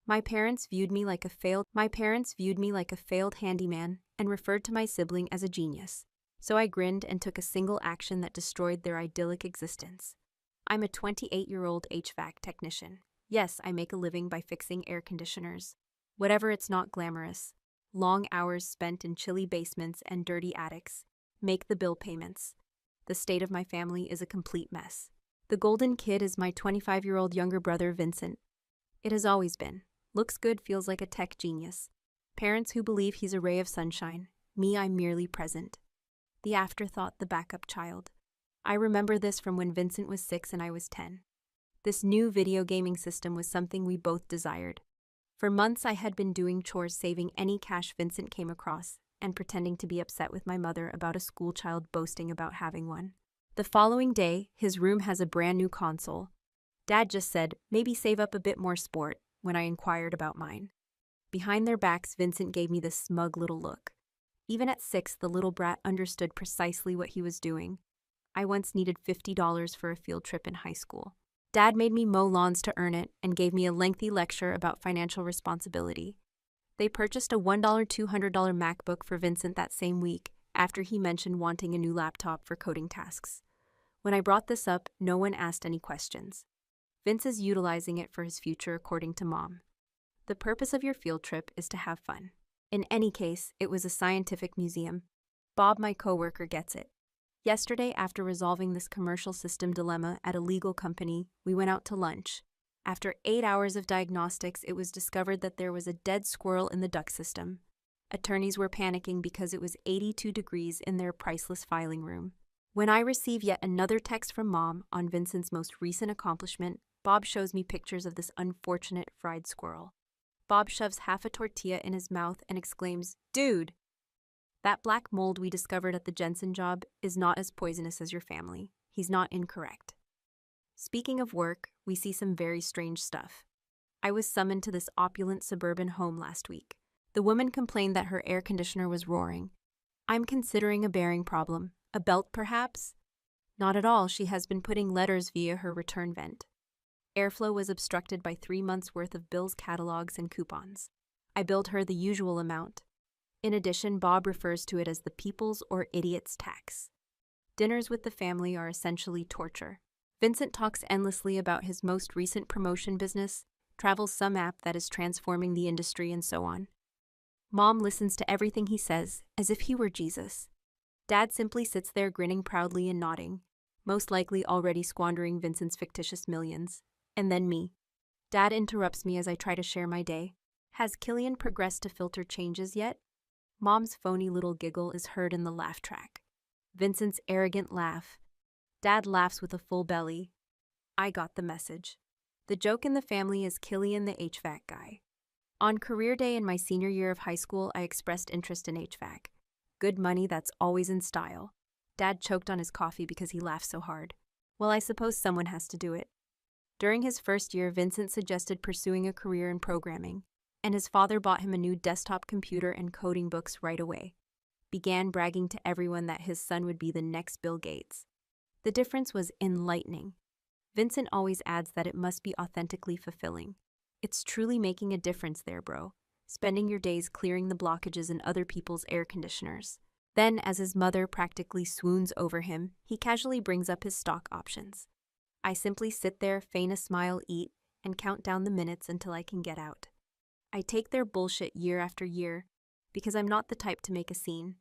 My parents viewed me like a failed handyman and referred to my sibling as a genius. So I grinned and took a single action that destroyed their idyllic existence. I'm a 28-year-old HVAC technician. Yes, I make a living by fixing air conditioners. Whatever, it's not glamorous. Long hours spent in chilly basements and dirty attics make the bill payments. The state of my family is a complete mess. The golden kid is my 25-year-old younger brother, Vincent. It has always been. Looks good, feels like a tech genius. Parents who believe he's a ray of sunshine. Me, I'm merely present. The afterthought, the backup child. I remember this from when Vincent was 6 and I was 10. This new video gaming system was something we both desired. For months I had been doing chores, saving any cash Vincent came across, and pretending to be upset with my mother about a schoolchild boasting about having one. The following day, his room has a brand new console. Dad just said, maybe save up a bit more sport, when I inquired about mine. Behind their backs, Vincent gave me this smug little look. Even at 6, the little brat understood precisely what he was doing. I once needed $50 for a field trip in high school. Dad made me mow lawns to earn it and gave me a lengthy lecture about financial responsibility. They purchased a $1 $200 MacBook for Vincent that same week, after he mentioned wanting a new laptop for coding tasks. When I brought this up, no one asked any questions. Vince is utilizing it for his future, according to Mom. The purpose of your field trip is to have fun. In any case, it was a scientific museum. Bob, my coworker, gets it. Yesterday, after resolving this commercial system dilemma at a legal company, we went out to lunch. After 8 hours of diagnostics, it was discovered that there was a dead squirrel in the duct system. Attorneys were panicking because it was 82 degrees in their priceless filing room. When I receive yet another text from Mom on Vincent's most recent accomplishment, Bob shows me pictures of this unfortunate fried squirrel. Bob shoves half a tortilla in his mouth and exclaims, "Dude! That black mold we discovered at the Jensen job is not as poisonous as your family." He's not incorrect. Speaking of work, we see some very strange stuff. I was summoned to this opulent suburban home last week. The woman complained that her air conditioner was roaring. I'm considering a bearing problem. A belt, perhaps? Not at all. She has been putting letters via her return vent. Airflow was obstructed by 3 months' worth of bills, catalogs, and coupons. I billed her the usual amount. In addition, Bob refers to it as the people's or idiot's tax. Dinners with the family are essentially torture. Vincent talks endlessly about his most recent promotion business, travels some app that is transforming the industry, and so on. Mom listens to everything he says, as if he were Jesus. Dad simply sits there grinning proudly and nodding, most likely already squandering Vincent's fictitious millions. And then me. Dad interrupts me as I try to share my day. Has Killian progressed to filter changes yet? Mom's phony little giggle is heard in the laugh track. Vincent's arrogant laugh. Dad laughs with a full belly. I got the message. The joke in the family is Killian the HVAC guy. On career day in my senior year of high school, I expressed interest in HVAC. Good money, that's always in style. Dad choked on his coffee because he laughed so hard. Well, I suppose someone has to do it. During his first year, Vincent suggested pursuing a career in programming, and his father bought him a new desktop computer and coding books right away. Began bragging to everyone that his son would be the next Bill Gates. The difference was enlightening. Vincent always adds that it must be authentically fulfilling. It's truly making a difference there, bro. Spending your days clearing the blockages in other people's air conditioners. Then, as his mother practically swoons over him, he casually brings up his stock options. I simply sit there, feign a smile, eat, and count down the minutes until I can get out. I take their bullshit year after year, because I'm not the type to make a scene,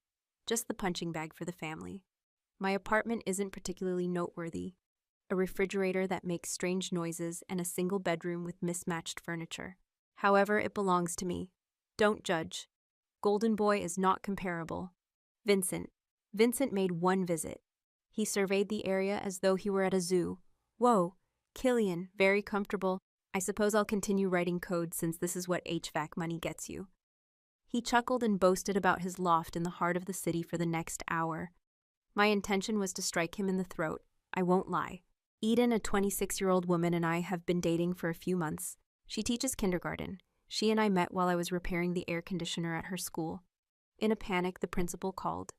just the punching bag for the family. My apartment isn't particularly noteworthy. A refrigerator that makes strange noises and a single bedroom with mismatched furniture. However, it belongs to me. Don't judge. Golden Boy is not comparable. Vincent made one visit. He surveyed the area as though he were at a zoo. Whoa, Killian, very comfortable. I suppose I'll continue writing code since this is what HVAC money gets you. He chuckled and boasted about his loft in the heart of the city for the next hour. My intention was to strike him in the throat. I won't lie. Eden, a 26-year-old woman, and I have been dating for a few months. She teaches kindergarten. She and I met while I was repairing the air conditioner at her school. In a panic, the principal called.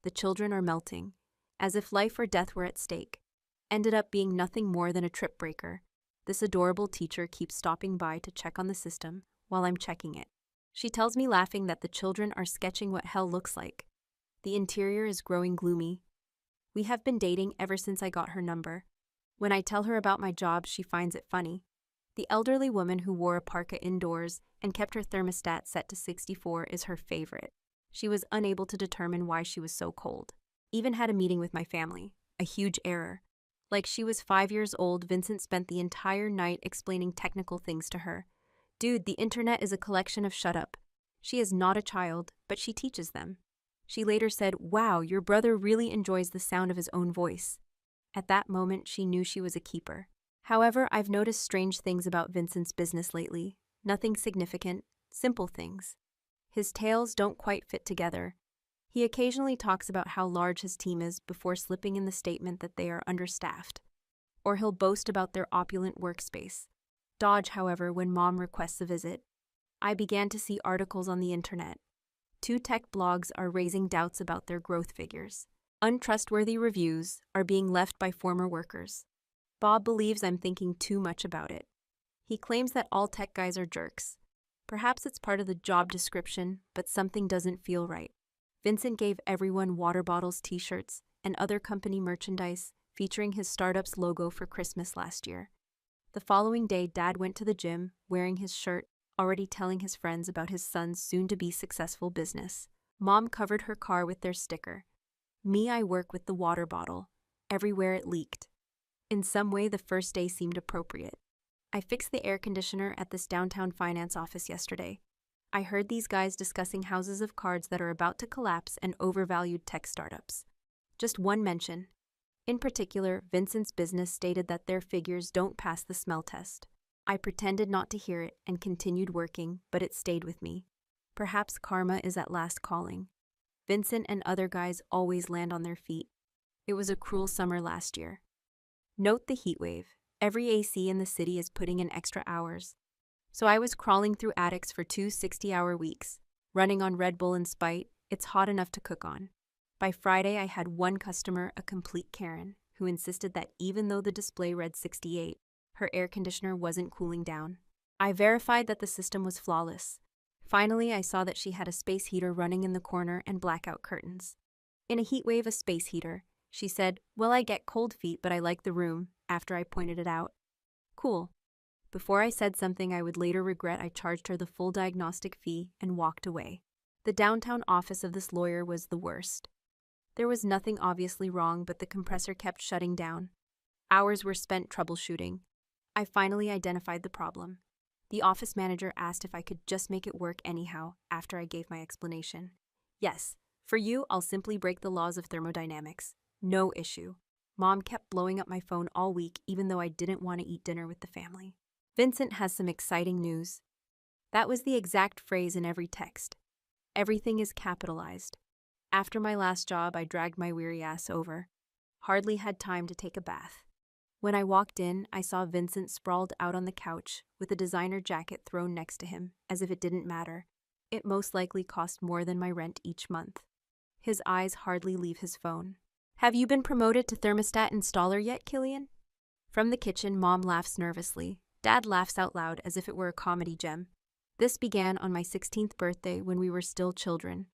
The children are melting, as if life or death were at stake. Ended up being nothing more than a trip breaker. This adorable teacher keeps stopping by to check on the system, while I'm checking it. She tells me laughing that the children are sketching what hell looks like. The interior is growing gloomy. We have been dating ever since I got her number. When I tell her about my job, she finds it funny. The elderly woman who wore a parka indoors and kept her thermostat set to 64 is her favorite. She was unable to determine why she was so cold. Even had a meeting with my family. A huge error. Like she was 5 years old, Vincent spent the entire night explaining technical things to her. Dude, the internet is a collection of shut up. She is not a child, but she teaches them. She later said, "Wow, your brother really enjoys the sound of his own voice." At that moment, she knew she was a keeper. However, I've noticed strange things about Vincent's business lately. Nothing significant, simple things. His tales don't quite fit together. He occasionally talks about how large his team is before slipping in the statement that they are understaffed. Or he'll boast about their opulent workspace. Dodge, however, when Mom requests a visit. I began to see articles on the internet. 2 tech blogs are raising doubts about their growth figures. Untrustworthy reviews are being left by former workers. Bob believes I'm thinking too much about it. He claims that all tech guys are jerks. Perhaps it's part of the job description, but something doesn't feel right. Vincent gave everyone water bottles, t-shirts, and other company merchandise featuring his startup's logo for Christmas last year. The following day, Dad went to the gym wearing his shirt, already telling his friends about his son's soon-to-be successful business. Mom covered her car with their sticker. Me, I work with the water bottle. Everywhere it leaked. In some way, the first day seemed appropriate. I fixed the air conditioner at this downtown finance office yesterday. I heard these guys discussing houses of cards that are about to collapse and overvalued tech startups. Just one mention. In particular, Vincent's business stated that their figures don't pass the smell test. I pretended not to hear it and continued working, but it stayed with me. Perhaps karma is at last calling. Vincent and other guys always land on their feet. It was a cruel summer last year. Note the heat wave. Every AC in the city is putting in extra hours. So I was crawling through attics for 2 60-hour weeks, running on Red Bull in spite, it's hot enough to cook on. By Friday, I had one customer, a complete Karen, who insisted that even though the display read 68, her air conditioner wasn't cooling down. I verified that the system was flawless. Finally, I saw that she had a space heater running in the corner and blackout curtains. In a heat wave, a space heater. She said, "Well, I get cold feet, but I like the room," after I pointed it out. Cool. Before I said something I would later regret, I charged her the full diagnostic fee and walked away. The downtown office of this lawyer was the worst. There was nothing obviously wrong, but the compressor kept shutting down. Hours were spent troubleshooting. I finally identified the problem. The office manager asked if I could just make it work anyhow after I gave my explanation. Yes, for you, I'll simply break the laws of thermodynamics. No issue. Mom kept blowing up my phone all week even though I didn't want to eat dinner with the family. Vincent has some exciting news. That was the exact phrase in every text. Everything is capitalized. After my last job, I dragged my weary ass over. Hardly had time to take a bath. When I walked in, I saw Vincent sprawled out on the couch with a designer jacket thrown next to him, as if it didn't matter. It most likely cost more than my rent each month. His eyes hardly leave his phone. "Have you been promoted to thermostat installer yet, Killian?" From the kitchen, Mom laughs nervously. Dad laughs out loud as if it were a comedy gem. This began on my 16th birthday when we were still children.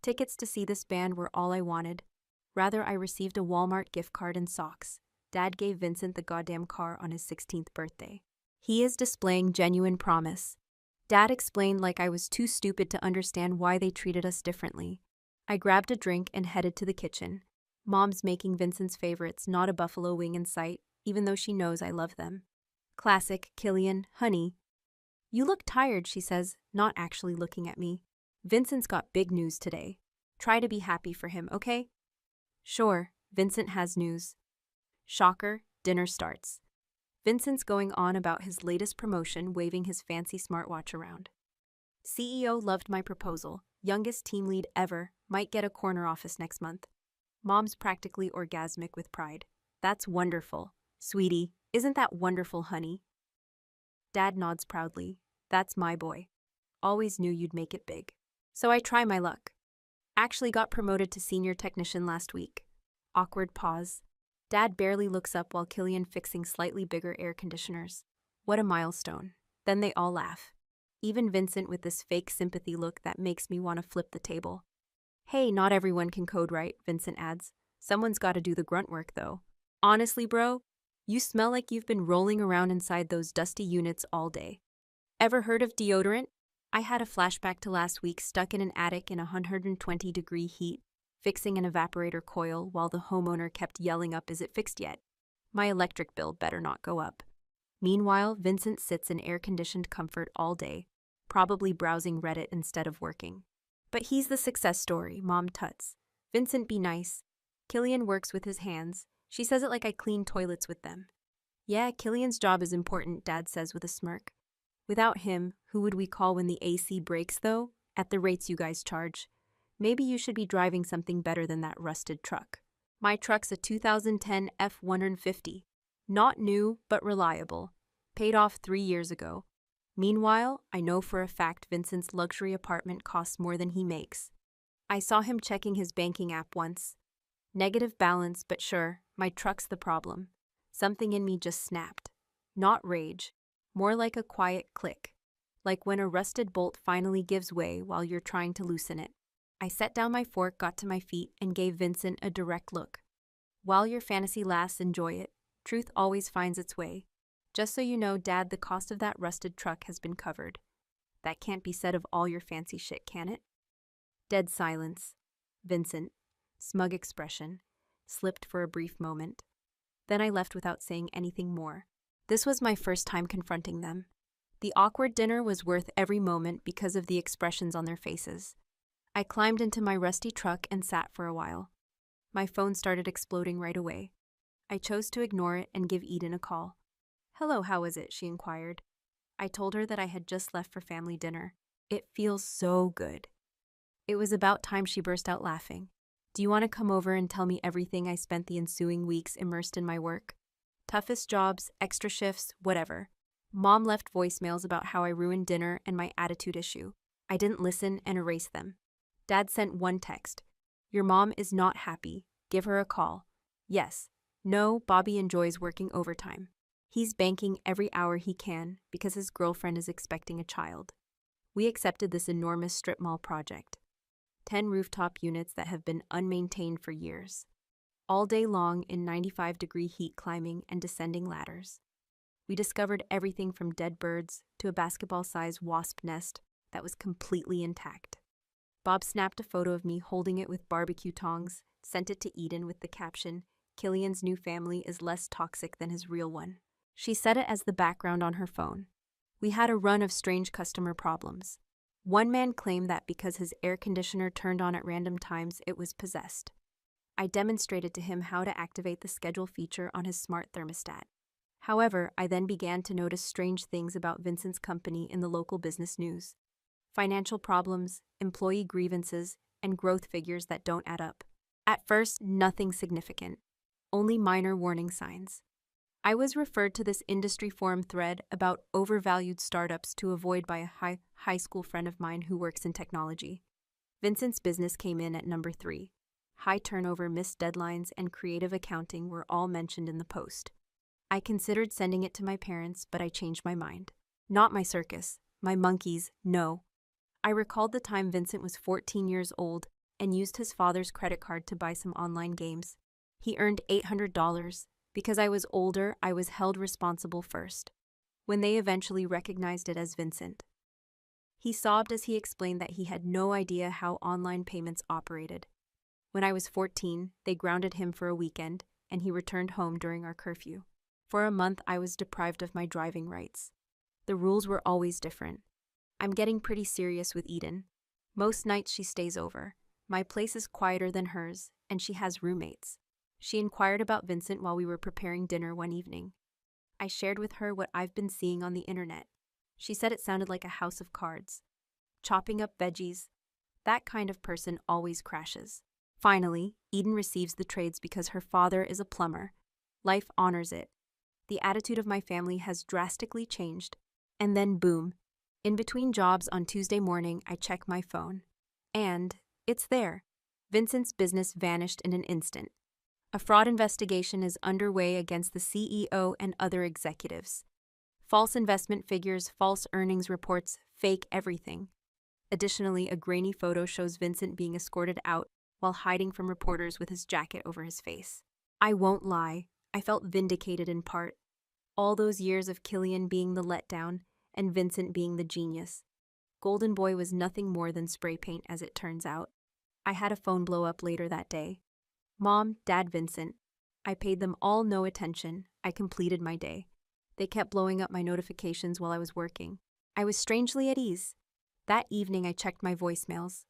Tickets to see this band were all I wanted. Rather, I received a Walmart gift card and socks. Dad gave Vincent the goddamn car on his 16th birthday. He is displaying genuine promise. Dad explained like I was too stupid to understand why they treated us differently. I grabbed a drink and headed to the kitchen. Mom's making Vincent's favorites, not a buffalo wing in sight, even though she knows I love them. Classic, Killian, honey. "You look tired," she says, not actually looking at me. "Vincent's got big news today. Try to be happy for him, okay?" Sure, Vincent has news. Shocker, dinner starts. Vincent's going on about his latest promotion, waving his fancy smartwatch around. "CEO loved my proposal. Youngest team lead ever. Might get a corner office next month." Mom's practically orgasmic with pride. "That's wonderful. Sweetie, isn't that wonderful, honey?" Dad nods proudly. "That's my boy. Always knew you'd make it big." So I try my luck. Actually got promoted to senior technician last week. Awkward pause. Dad barely looks up while Killian fixing slightly bigger air conditioners. What a milestone. Then they all laugh. Even Vincent with this fake sympathy look that makes me want to flip the table. Hey, not everyone can code right, Vincent adds. Someone's got to do the grunt work, though. Honestly, bro, you smell like you've been rolling around inside those dusty units all day. Ever heard of deodorant? I had a flashback to last week stuck in an attic in 120-degree heat, fixing an evaporator coil while the homeowner kept yelling up, "Is it fixed yet?" My electric bill better not go up. Meanwhile, Vincent sits in air-conditioned comfort all day, probably browsing Reddit instead of working. But he's the success story, Mom tuts. Vincent be nice. Killian works with his hands. She says it like I clean toilets with them. Yeah, Killian's job is important, Dad says with a smirk. Without him, who would we call when the AC breaks, though? At the rates you guys charge. Maybe you should be driving something better than that rusted truck. My truck's a 2010 F-150. Not new, but reliable. Paid off 3 years ago. Meanwhile, I know for a fact Vincent's luxury apartment costs more than he makes. I saw him checking his banking app once. Negative balance, but sure, my truck's the problem. Something in me just snapped. Not rage. More like a quiet click. Like when a rusted bolt finally gives way while you're trying to loosen it. I set down my fork, got to my feet, and gave Vincent a direct look. While your fantasy lasts, enjoy it. Truth always finds its way. Just so you know, Dad, the cost of that rusted truck has been covered. That can't be said of all your fancy shit, can it? Dead silence. Vincent, smug expression, slipped for a brief moment. Then I left without saying anything more. This was my first time confronting them. The awkward dinner was worth every moment because of the expressions on their faces. I climbed into my rusty truck and sat for a while. My phone started exploding right away. I chose to ignore it and give Eden a call. "Hello, how is it?" she inquired. I told her that I had just left for family dinner. "It feels so good." It was about time she burst out laughing. "Do you want to come over and tell me everything I spent the ensuing weeks immersed in my work? Toughest jobs, extra shifts, whatever." Mom left voicemails about how I ruined dinner and my attitude issue. I didn't listen and erased them. Dad sent one text. "Your mom is not happy. Give her a call." Yes. No, Bobby enjoys working overtime. He's banking every hour he can because his girlfriend is expecting a child. We accepted this enormous strip mall project. 10 rooftop units that have been unmaintained for years. All day long in 95-degree heat climbing and descending ladders. We discovered everything from dead birds to a basketball-sized wasp nest that was completely intact. Bob snapped a photo of me holding it with barbecue tongs, sent it to Eden with the caption, "Killian's new family is less toxic than his real one." She set it as the background on her phone. We had a run of strange customer problems. One man claimed that because his air conditioner turned on at random times, it was possessed. I demonstrated to him how to activate the schedule feature on his smart thermostat. However, I then began to notice strange things about Vincent's company in the local business news. Financial problems, employee grievances, and growth figures that don't add up. At first, nothing significant. Only minor warning signs. I was referred to this industry forum thread about overvalued startups to avoid by a high school friend of mine who works in technology. Vincent's business came in at number 3. High turnover, missed deadlines, and creative accounting were all mentioned in the post. I considered sending it to my parents, but I changed my mind. Not my circus, my monkeys, no. I recalled the time Vincent was 14 years old and used his father's credit card to buy some online games. He earned $800. Because I was older, I was held responsible first, when they eventually recognized it as Vincent. He sobbed as he explained that he had no idea how online payments operated. When I was 14, they grounded him for a weekend, and he returned home during our curfew. For a month, I was deprived of my driving rights. The rules were always different. I'm getting pretty serious with Eden. Most nights she stays over. My place is quieter than hers, and she has roommates. She inquired about Vincent while we were preparing dinner one evening. I shared with her what I've been seeing on the internet. She said it sounded like a house of cards. Chopping up veggies. That kind of person always crashes. Finally, Eden receives the trades because her father is a plumber. Life honors it. The attitude of my family has drastically changed. And then boom. In between jobs on Tuesday morning, I check my phone. And it's there. Vincent's business vanished in an instant. A fraud investigation is underway against the CEO and other executives. False investment figures, false earnings reports, Fake everything. Additionally, a grainy photo shows Vincent being escorted out while hiding from reporters with his jacket over his face. I won't lie, I felt vindicated in part. All those years of Killian being the letdown and Vincent being the genius. Golden Boy was nothing more than spray paint, as it turns out. I had a phone blow up later that day. Mom, Dad, Vincent. I paid them all no attention. I completed my day. They kept blowing up my notifications while I was working. I was strangely at ease. That evening I checked my voicemails.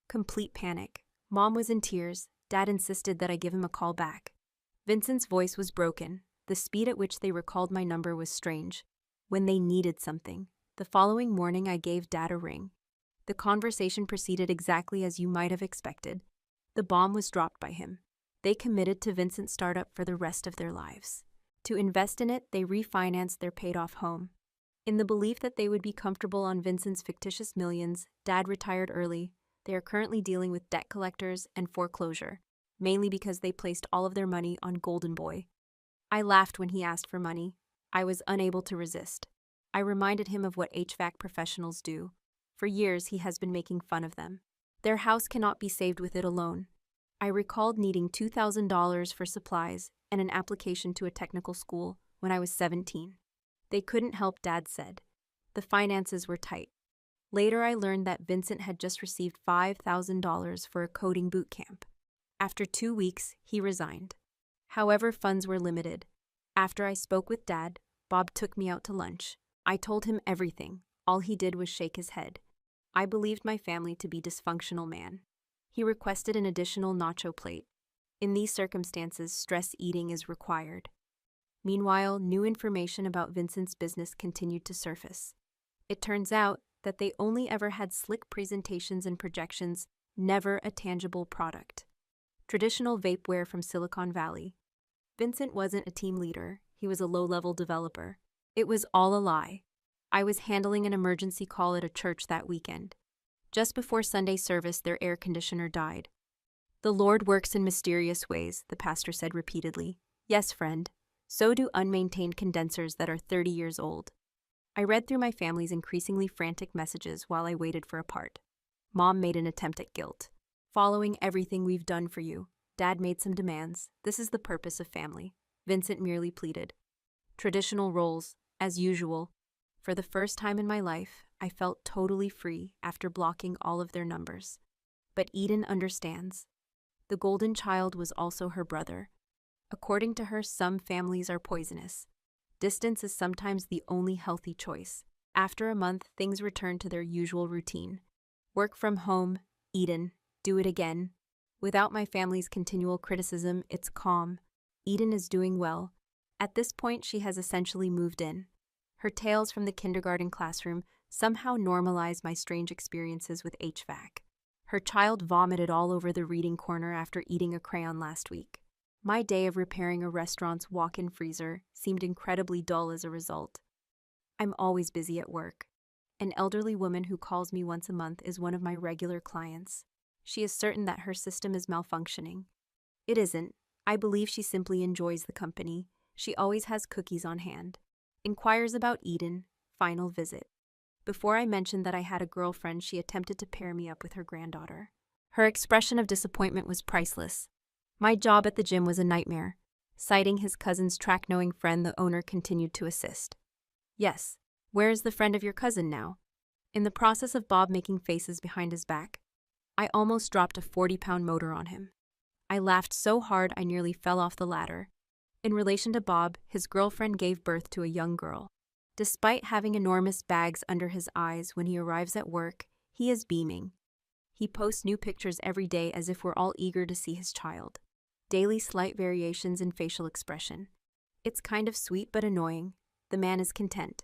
Complete panic. Mom was in tears. Dad insisted that I give him a call back. Vincent's voice was broken. The speed at which they recalled my number was strange. When they needed something. The following morning I gave Dad a ring. The conversation proceeded exactly as you might have expected. The bomb was dropped by him. They committed to Vincent's startup for the rest of their lives. To invest in it, they refinanced their paid-off home. In the belief that they would be comfortable on Vincent's fictitious millions, Dad retired early. They are currently dealing with debt collectors and foreclosure, mainly because they placed all of their money on Golden Boy. I laughed when he asked for money. I was unable to resist. I reminded him of what HVAC professionals do. For years, he has been making fun of them. Their house cannot be saved with it alone. I recalled needing $2,000 for supplies and an application to a technical school when I was 17. They couldn't help, Dad said. The finances were tight. Later, I learned that Vincent had just received $5,000 for a coding boot camp. After 2 weeks, he resigned. However, funds were limited. After I spoke with Dad, Bob took me out to lunch. I told him everything. All he did was shake his head. I believed my family to be dysfunctional man. He requested an additional nacho plate. In these circumstances, stress eating is required. Meanwhile, new information about Vincent's business continued to surface. It turns out that they only ever had slick presentations and projections, never a tangible product. Traditional vapeware from Silicon Valley. Vincent wasn't a team leader. He was a low-level developer. It was all a lie. I was handling an emergency call at a church that weekend. Just before Sunday service, their air conditioner died. The Lord works in mysterious ways, the pastor said repeatedly. Yes, friend. So do unmaintained condensers that are 30 years old. I read through my family's increasingly frantic messages while I waited for a part. Mom made an attempt at guilt. Following everything we've done for you. Dad made some demands. This is the purpose of family. Vincent merely pleaded. Traditional roles, as usual. For the first time in my life, I felt totally free after blocking all of their numbers. But Eden understands. The golden child was also her brother. According to her, some families are poisonous. Distance is sometimes the only healthy choice. After a month, things return to their usual routine. Work from home, Eden, do it again. Without my family's continual criticism, it's calm. Eden is doing well. At this point, she has essentially moved in. Her tales from the kindergarten classroom somehow normalize my strange experiences with HVAC. Her child vomited all over the reading corner after eating a crayon last week. My day of repairing a restaurant's walk-in freezer seemed incredibly dull as a result. I'm always busy at work. An elderly woman who calls me once a month is one of my regular clients. She is certain that her system is malfunctioning. It isn't. I believe she simply enjoys the company. She always has cookies on hand. Inquires about Eden. Final visit. Before I mentioned that I had a girlfriend, she attempted to pair me up with her granddaughter. Her expression of disappointment was priceless. My job at the gym was a nightmare. Citing his cousin's track-knowing friend, the owner continued to assist. Yes, where is the friend of your cousin now? In the process of Bob making faces behind his back, I almost dropped a 40-pound motor on him. I laughed so hard I nearly fell off the ladder. In relation to Bob, his girlfriend gave birth to a young girl. Despite having enormous bags under his eyes when he arrives at work, he is beaming. He posts new pictures every day as if we're all eager to see his child. Daily slight variations in facial expression. It's kind of sweet but annoying. The man is content.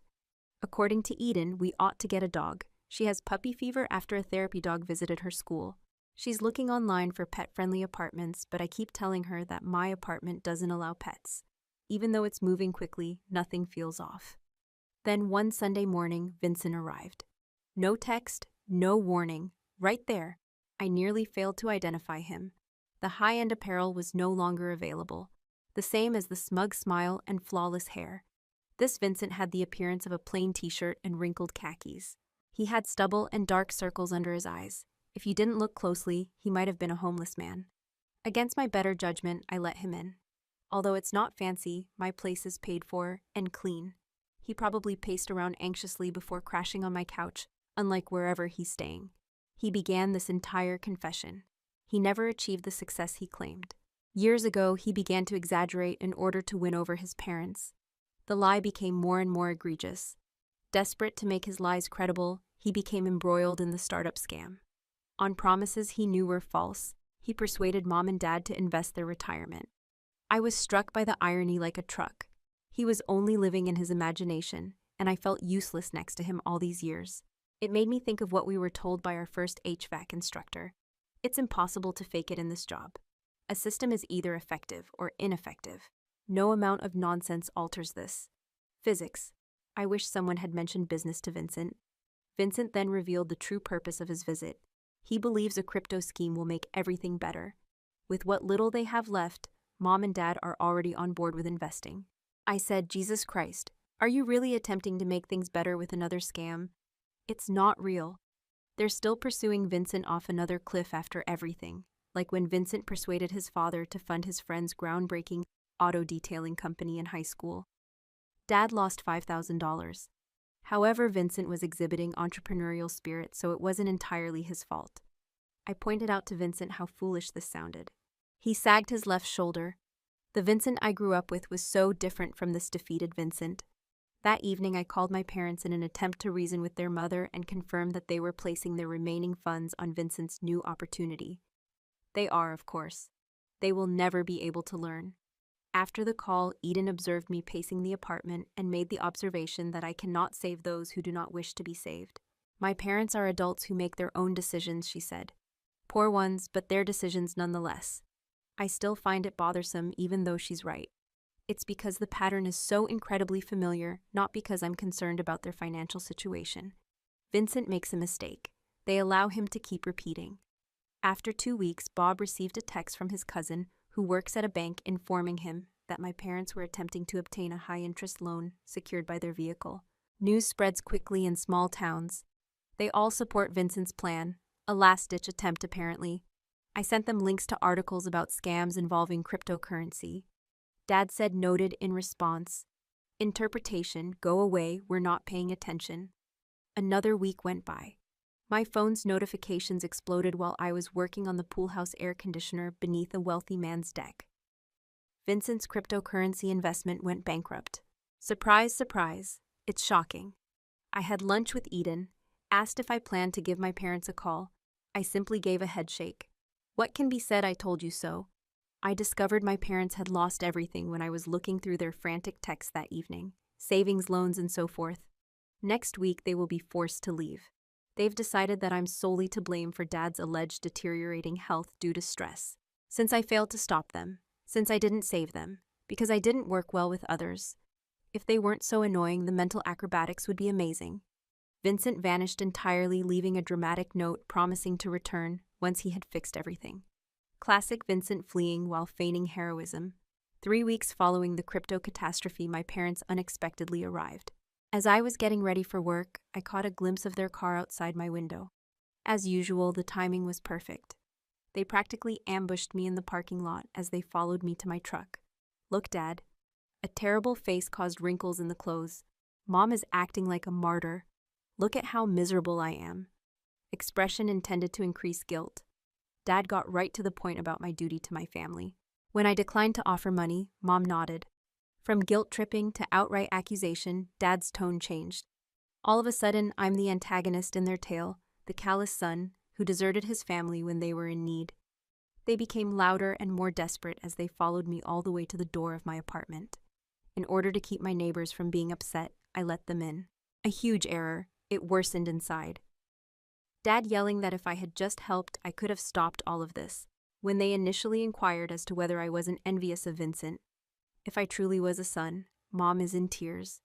According to Eden, we ought to get a dog. She has puppy fever after a therapy dog visited her school. She's looking online for pet-friendly apartments, but I keep telling her that my apartment doesn't allow pets. Even though it's moving quickly, nothing feels off. Then one Sunday morning, Vincent arrived. No text, no warning. Right there. I nearly failed to identify him. The high-end apparel was no longer available, the same as the smug smile and flawless hair. This Vincent had the appearance of a plain t-shirt and wrinkled khakis. He had stubble and dark circles under his eyes. If you didn't look closely, he might have been a homeless man. Against my better judgment, I let him in. Although it's not fancy, my place is paid for and clean. He probably paced around anxiously before crashing on my couch, unlike wherever he's staying. He began this entire confession. He never achieved the success he claimed. Years ago, he began to exaggerate in order to win over his parents. The lie became more and more egregious. Desperate to make his lies credible, he became embroiled in the startup scam. On promises he knew were false, he persuaded mom and dad to invest their retirement. I was struck by the irony like a truck. He was only living in his imagination, and I felt useless next to him all these years. It made me think of what we were told by our first HVAC instructor. It's impossible to fake it in this job. A system is either effective or ineffective. No amount of nonsense alters this. Physics. I wish someone had mentioned business to Vincent. Vincent then revealed the true purpose of his visit. He believes a crypto scheme will make everything better. With what little they have left, mom and dad are already on board with investing. I said, Jesus Christ, are you really attempting to make things better with another scam? It's not real. They're still pursuing Vincent off another cliff after everything, like when Vincent persuaded his father to fund his friend's groundbreaking auto detailing company in high school. Dad lost $5,000. However, Vincent was exhibiting entrepreneurial spirit, so it wasn't entirely his fault. I pointed out to Vincent how foolish this sounded. He sagged his left shoulder. The Vincent I grew up with was so different from this defeated Vincent. That evening, I called my parents in an attempt to reason with their mother and confirm that they were placing their remaining funds on Vincent's new opportunity. They are, of course. They will never be able to learn. After the call, Eden observed me pacing the apartment and made the observation that I cannot save those who do not wish to be saved. My parents are adults who make their own decisions, she said. Poor ones, but their decisions nonetheless. I still find it bothersome even though she's right. It's because the pattern is so incredibly familiar, not because I'm concerned about their financial situation. Vincent makes a mistake. They allow him to keep repeating. After 2 weeks, Bob received a text from his cousin, who works at a bank, informing him that my parents were attempting to obtain a high-interest loan secured by their vehicle. News spreads quickly in small towns. They all support Vincent's plan, a last-ditch attempt apparently. I sent them links to articles about scams involving cryptocurrency. Dad said noted in response. Interpretation, go away, we're not paying attention. Another week went by. My phone's notifications exploded while I was working on the pool house air conditioner beneath a wealthy man's deck. Vincent's cryptocurrency investment went bankrupt. Surprise, surprise. It's shocking. I had lunch with Eden, asked if I planned to give my parents a call. I simply gave a headshake. What can be said, I told you so. I discovered my parents had lost everything when I was looking through their frantic texts that evening, savings, loans, and so forth. Next week, they will be forced to leave. They've decided that I'm solely to blame for Dad's alleged deteriorating health due to stress. Since I failed to stop them, since I didn't save them, because I didn't work well with others. If they weren't so annoying, the mental acrobatics would be amazing. Vincent vanished entirely, leaving a dramatic note promising to return once he had fixed everything. Classic Vincent fleeing while feigning heroism. 3 weeks following the crypto catastrophe, my parents unexpectedly arrived. As I was getting ready for work, I caught a glimpse of their car outside my window. As usual, the timing was perfect. They practically ambushed me in the parking lot as they followed me to my truck. Look, Dad. A terrible face caused wrinkles in the clothes. Mom is acting like a martyr. Look at how miserable I am. Expression intended to increase guilt. Dad got right to the point about my duty to my family. When I declined to offer money, Mom nodded. From guilt-tripping to outright accusation, Dad's tone changed. All of a sudden, I'm the antagonist in their tale, the callous son who deserted his family when they were in need. They became louder and more desperate as they followed me all the way to the door of my apartment. In order to keep my neighbors from being upset, I let them in. A huge error. It worsened inside. Dad yelling that if I had just helped, I could have stopped all of this. When they initially inquired as to whether I wasn't envious of Vincent, if I truly was a son, Mom is in tears.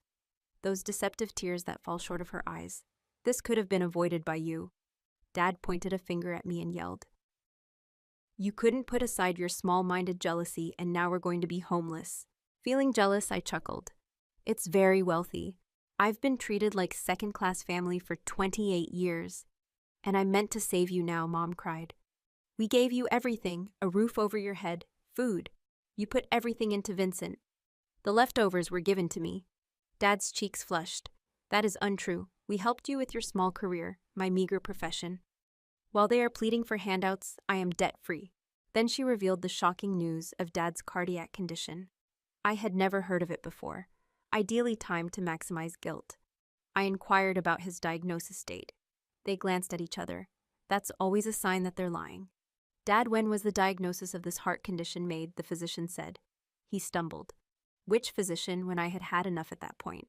Those deceptive tears that fall short of her eyes. This could have been avoided by you. Dad pointed a finger at me and yelled. You couldn't put aside your small-minded jealousy, and now we're going to be homeless. Feeling jealous, I chuckled. It's very wealthy. I've been treated like second-class family for 28 years. And I meant to save you now, Mom cried. We gave you everything, a roof over your head, food. You put everything into Vincent. The leftovers were given to me. Dad's cheeks flushed. That is untrue. We helped you with your small career, my meager profession. While they are pleading for handouts, I am debt-free. Then she revealed the shocking news of Dad's cardiac condition. I had never heard of it before, ideally timed to maximize guilt. I inquired about his diagnosis date. They glanced at each other. That's always a sign that they're lying. Dad, when was the diagnosis of this heart condition made? The physician said. He stumbled. Which physician, when I had had enough at that point?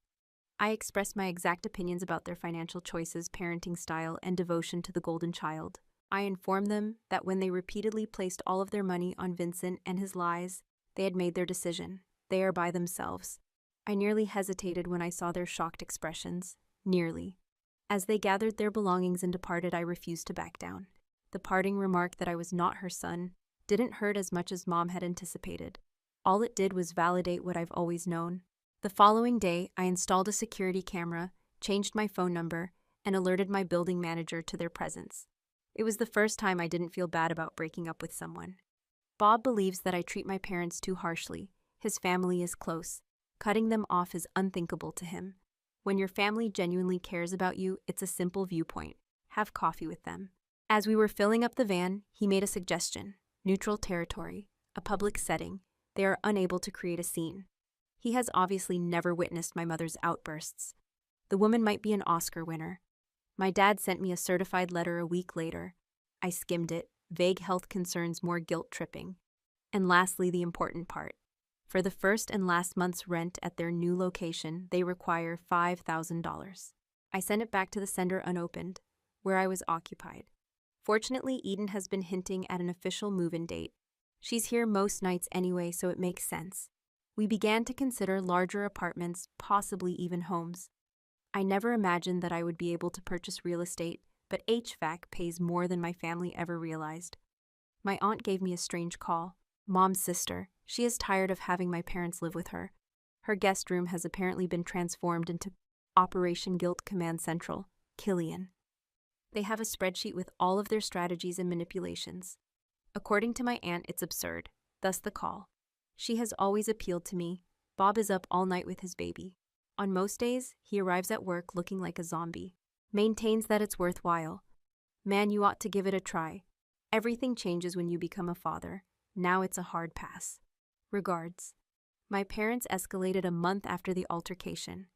I expressed my exact opinions about their financial choices, parenting style, and devotion to the golden child. I informed them that when they repeatedly placed all of their money on Vincent and his lies, they had made their decision. They are by themselves. I nearly hesitated when I saw their shocked expressions. Nearly. As they gathered their belongings and departed, I refused to back down. The parting remark that I was not her son didn't hurt as much as Mom had anticipated. All it did was validate what I've always known. The following day, I installed a security camera, changed my phone number, and alerted my building manager to their presence. It was the first time I didn't feel bad about breaking up with someone. Bob believes that I treat my parents too harshly. His family is close. Cutting them off is unthinkable to him. When your family genuinely cares about you, it's a simple viewpoint. Have coffee with them. As we were filling up the van, he made a suggestion. Neutral territory, a public setting. They are unable to create a scene. He has obviously never witnessed my mother's outbursts. The woman might be an Oscar winner. My dad sent me a certified letter a week later. I skimmed it, vague health concerns, more guilt-tripping. And lastly, the important part. For the first and last month's rent at their new location, they require $5,000. I sent it back to the sender unopened, where I was occupied. Fortunately, Eden has been hinting at an official move-in date. She's here most nights anyway, so it makes sense. We began to consider larger apartments, possibly even homes. I never imagined that I would be able to purchase real estate, but HVAC pays more than my family ever realized. My aunt gave me a strange call. Mom's sister. She is tired of having my parents live with her. Her guest room has apparently been transformed into Operation Guilt Command Central, Killian. They have a spreadsheet with all of their strategies and manipulations. According to my aunt, it's absurd, thus the call. She has always appealed to me. Bob is up all night with his baby. On most days, he arrives at work looking like a zombie. Maintains that it's worthwhile. Man, you ought to give it a try. Everything changes when you become a father. Now it's a hard pass. Regards. My parents escalated a month after the altercation.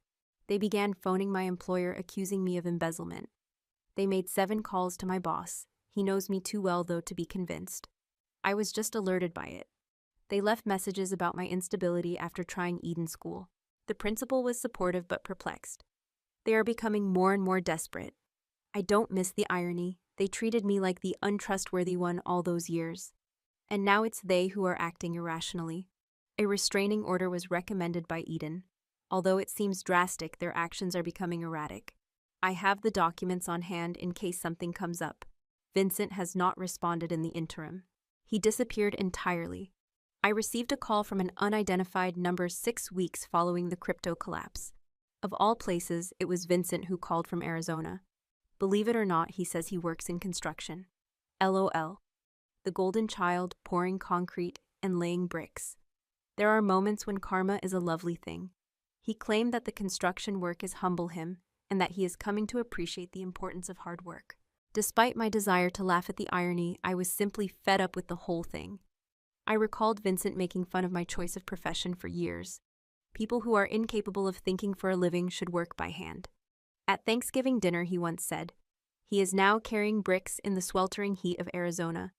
They began phoning my employer, accusing me of embezzlement. They made 7 calls to my boss. He knows me too well, though, to be convinced. I was just alerted by it. They left messages about my instability after trying Eden School. The principal was supportive but perplexed. They are becoming more and more desperate. I don't miss the irony. They treated me like the untrustworthy one all those years. And now it's they who are acting irrationally. A restraining order was recommended by Eden. Although it seems drastic, their actions are becoming erratic. I have the documents on hand in case something comes up. Vincent has not responded in the interim. He disappeared entirely. I received a call from an unidentified number 6 weeks following the crypto collapse. Of all places, it was Vincent who called from Arizona. Believe it or not, he says he works in construction. LOL. The golden child pouring concrete and laying bricks. There are moments when karma is a lovely thing. He claimed that the construction work is humble him and that he is coming to appreciate the importance of hard work. Despite my desire to laugh at the irony, I was simply fed up with the whole thing. I recalled Vincent making fun of my choice of profession for years. People who are incapable of thinking for a living should work by hand. At Thanksgiving dinner, he once said, he is now carrying bricks in the sweltering heat of Arizona.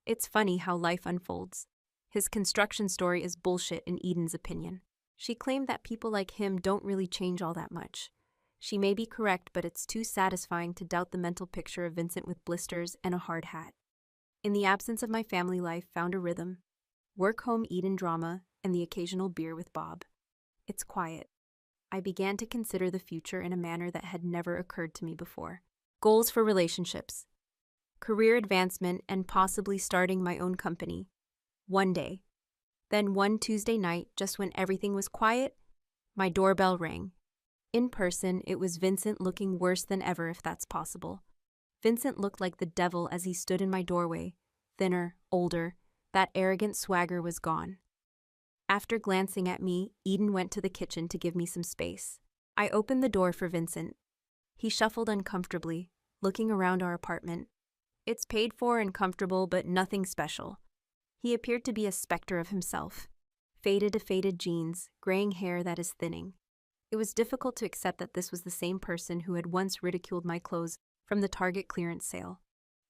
It's funny how life unfolds. His construction story is bullshit in Eden's opinion. She claimed that people like him don't really change all that much. She may be correct, but it's too satisfying to doubt the mental picture of Vincent with blisters and a hard hat. In the absence of my family life, found a rhythm. Work-home Eden drama and the occasional beer with Bob. It's quiet. I began to consider the future in a manner that had never occurred to me before. Goals for relationships. Career advancement and possibly starting my own company. One day. Then one Tuesday night, just when everything was quiet, my doorbell rang. In person, it was Vincent looking worse than ever, if that's possible. Vincent looked like the devil as he stood in my doorway. Thinner, older, that arrogant swagger was gone. After glancing at me, Eden went to the kitchen to give me some space. I opened the door for Vincent. He shuffled uncomfortably, looking around our apartment. It's paid for and comfortable, but nothing special. He appeared to be a specter of himself. Faded jeans, graying hair that is thinning. It was difficult to accept that this was the same person who had once ridiculed my clothes from the Target clearance sale.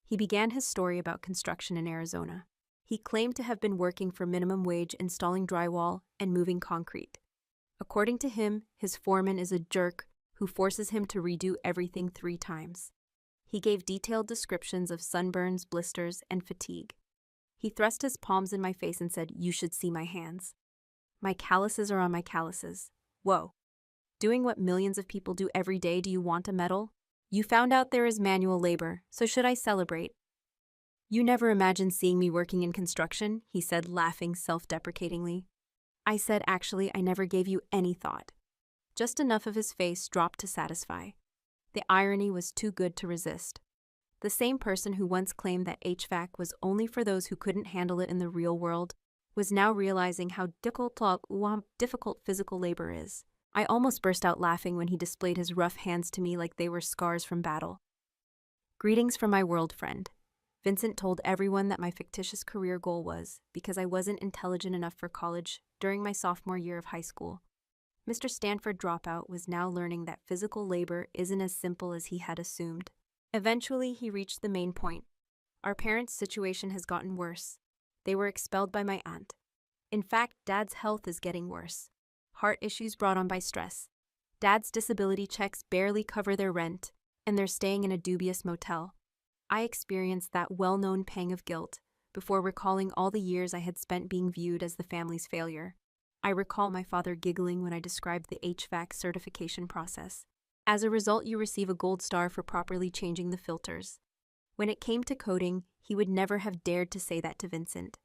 He began his story about construction in Arizona. He claimed to have been working for minimum wage installing drywall and moving concrete. According to him, his foreman is a jerk who forces him to redo everything 3 times. He gave detailed descriptions of sunburns, blisters, and fatigue. He thrust his palms in my face and said, "You should see my hands. My calluses are on my calluses. Whoa. Doing what millions of people do every day, do you want a medal? You found out there is manual labor, so should I celebrate?" "You never imagined seeing me working in construction," he said, laughing self-deprecatingly. I said, "Actually, I never gave you any thought." Just enough of his face dropped to satisfy. The irony was too good to resist. The same person who once claimed that HVAC was only for those who couldn't handle it in the real world was now realizing how difficult physical labor is. I almost burst out laughing when he displayed his rough hands to me like they were scars from battle. "Greetings from my world friend." Vincent told everyone that my fictitious career goal was because I wasn't intelligent enough for college during my sophomore year of high school. Mr. Stanford dropout was now learning that physical labor isn't as simple as he had assumed. Eventually, he reached the main point. Our parents' situation has gotten worse. They were expelled by my aunt. In fact, Dad's health is getting worse. Heart issues brought on by stress. Dad's disability checks barely cover their rent, and they're staying in a dubious motel. I experienced that well-known pang of guilt before recalling all the years I had spent being viewed as the family's failure. I recall my father giggling when I described the HVAC certification process. As a result, you receive a gold star for properly changing the filters. When it came to coding, he would never have dared to say that to Vincent.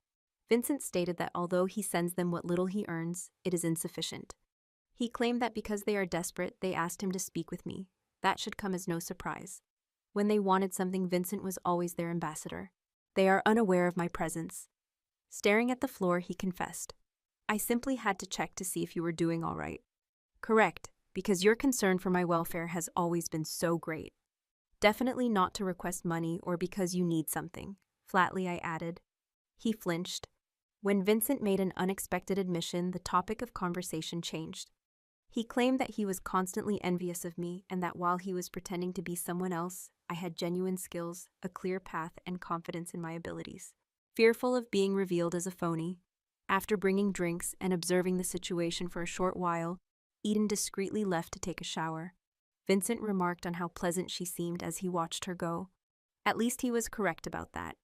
Vincent stated that although he sends them what little he earns, it is insufficient. He claimed that because they are desperate, they asked him to speak with me. That should come as no surprise. When they wanted something, Vincent was always their ambassador. They are unaware of my presence. Staring at the floor, he confessed, "I simply had to check to see if you were doing all right." "Correct, because your concern for my welfare has always been so great." "Definitely not to request money or because you need something," flatly I added. He flinched. When Vincent made an unexpected admission, the topic of conversation changed. He claimed that he was constantly envious of me and that while he was pretending to be someone else, I had genuine skills, a clear path, and confidence in my abilities. Fearful of being revealed as a phony, after bringing drinks and observing the situation for a short while, Eden discreetly left to take a shower. Vincent remarked on how pleasant she seemed as he watched her go. At least he was correct about that.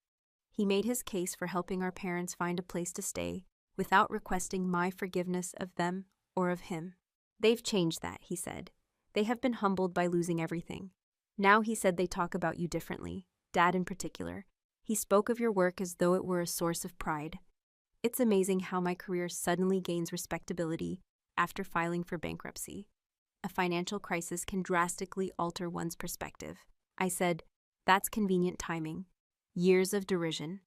He made his case for helping our parents find a place to stay without requesting my forgiveness of them or of him. "They've changed that," he said. "They have been humbled by losing everything. Now," he said, "they talk about you differently, Dad in particular. He spoke of your work as though it were a source of pride. It's amazing how my career suddenly gains respectability after filing for bankruptcy. A financial crisis can drastically alter one's perspective." I said, "That's convenient timing. Years of derision.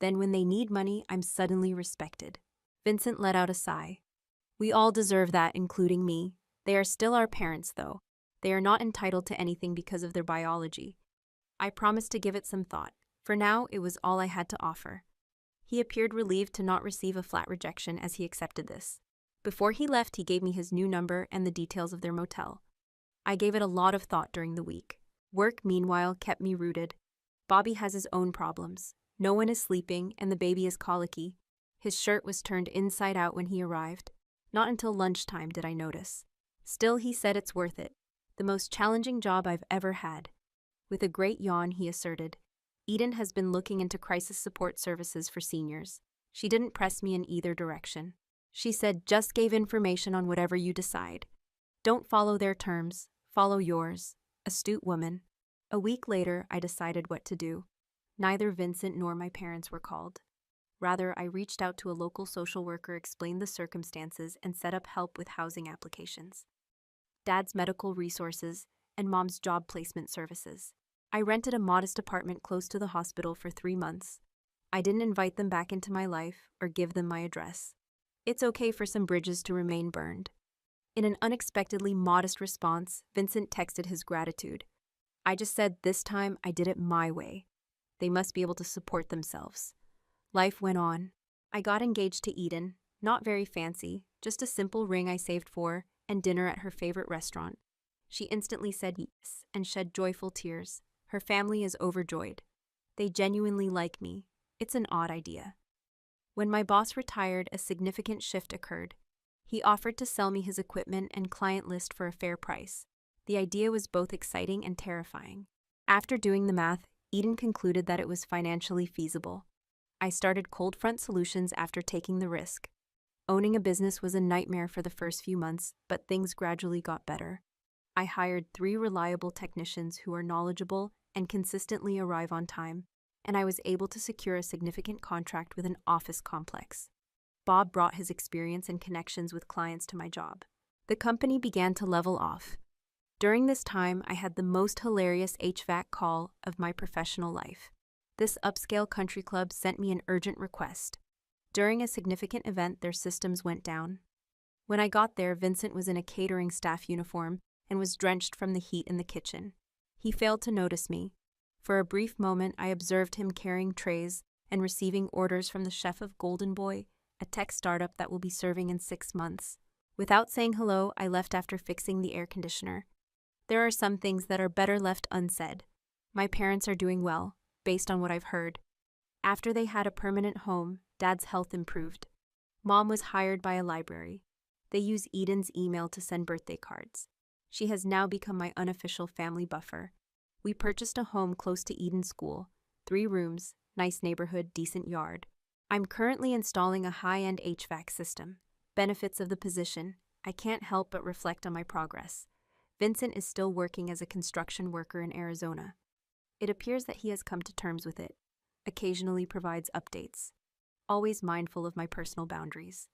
Then when they need money, I'm suddenly respected." Vincent let out a sigh. "We all deserve that, including me. They are still our parents, though. They are not entitled to anything because of their biology." I promised to give it some thought. For now, it was all I had to offer. He appeared relieved to not receive a flat rejection as he accepted this. Before he left, he gave me his new number and the details of their motel. I gave it a lot of thought during the week. Work, meanwhile, kept me rooted. Bobby has his own problems. No one is sleeping, and the baby is colicky. His shirt was turned inside out when he arrived. Not until lunchtime did I notice. Still, he said it's worth it. The most challenging job I've ever had. With a great yawn, he asserted, "Eden has been looking into crisis support services for seniors. She didn't press me in either direction. She said, just gave information on whatever you decide. Don't follow their terms, follow yours." Astute woman. A week later, I decided what to do. Neither Vincent nor my parents were called. Rather, I reached out to a local social worker, explained the circumstances, and set up help with housing applications. Dad's medical resources, and Mom's job placement services. I rented a modest apartment close to the hospital for 3 months. I didn't invite them back into my life or give them my address. It's okay for some bridges to remain burned. In an unexpectedly modest response, Vincent texted his gratitude. I just said this time I did it my way. They must be able to support themselves. Life went on. I got engaged to Eden, not very fancy, just a simple ring I saved for, and dinner at her favorite restaurant. She instantly said yes and shed joyful tears. Her family is overjoyed. They genuinely like me. It's an odd idea. When my boss retired, a significant shift occurred. He offered to sell me his equipment and client list for a fair price. The idea was both exciting and terrifying. After doing the math, Eden concluded that it was financially feasible. I started Cold Front Solutions after taking the risk. Owning a business was a nightmare for the first few months, but things gradually got better. I hired 3 reliable technicians who are knowledgeable and consistently arrive on time, and I was able to secure a significant contract with an office complex. Bob brought his experience and connections with clients to my job. The company began to level off. During this time, I had the most hilarious HVAC call of my professional life. This upscale country club sent me an urgent request. During a significant event, their systems went down. When I got there, Vincent was in a catering staff uniform and was drenched from the heat in the kitchen. He failed to notice me. For a brief moment, I observed him carrying trays and receiving orders from the chef of Golden Boy, a tech startup that will be serving in 6 months. Without saying hello, I left after fixing the air conditioner. There are some things that are better left unsaid. My parents are doing well, based on what I've heard. After they had a permanent home, Dad's health improved. Mom was hired by a library. They use Eden's email to send birthday cards. She has now become my unofficial family buffer. We purchased a home close to Eden School, 3 rooms, nice neighborhood, decent yard. I'm currently installing a high-end HVAC system. Benefits of the position: I can't help but reflect on my progress. Vincent is still working as a construction worker in Arizona. It appears that he has come to terms with it. Occasionally provides updates. Always mindful of my personal boundaries.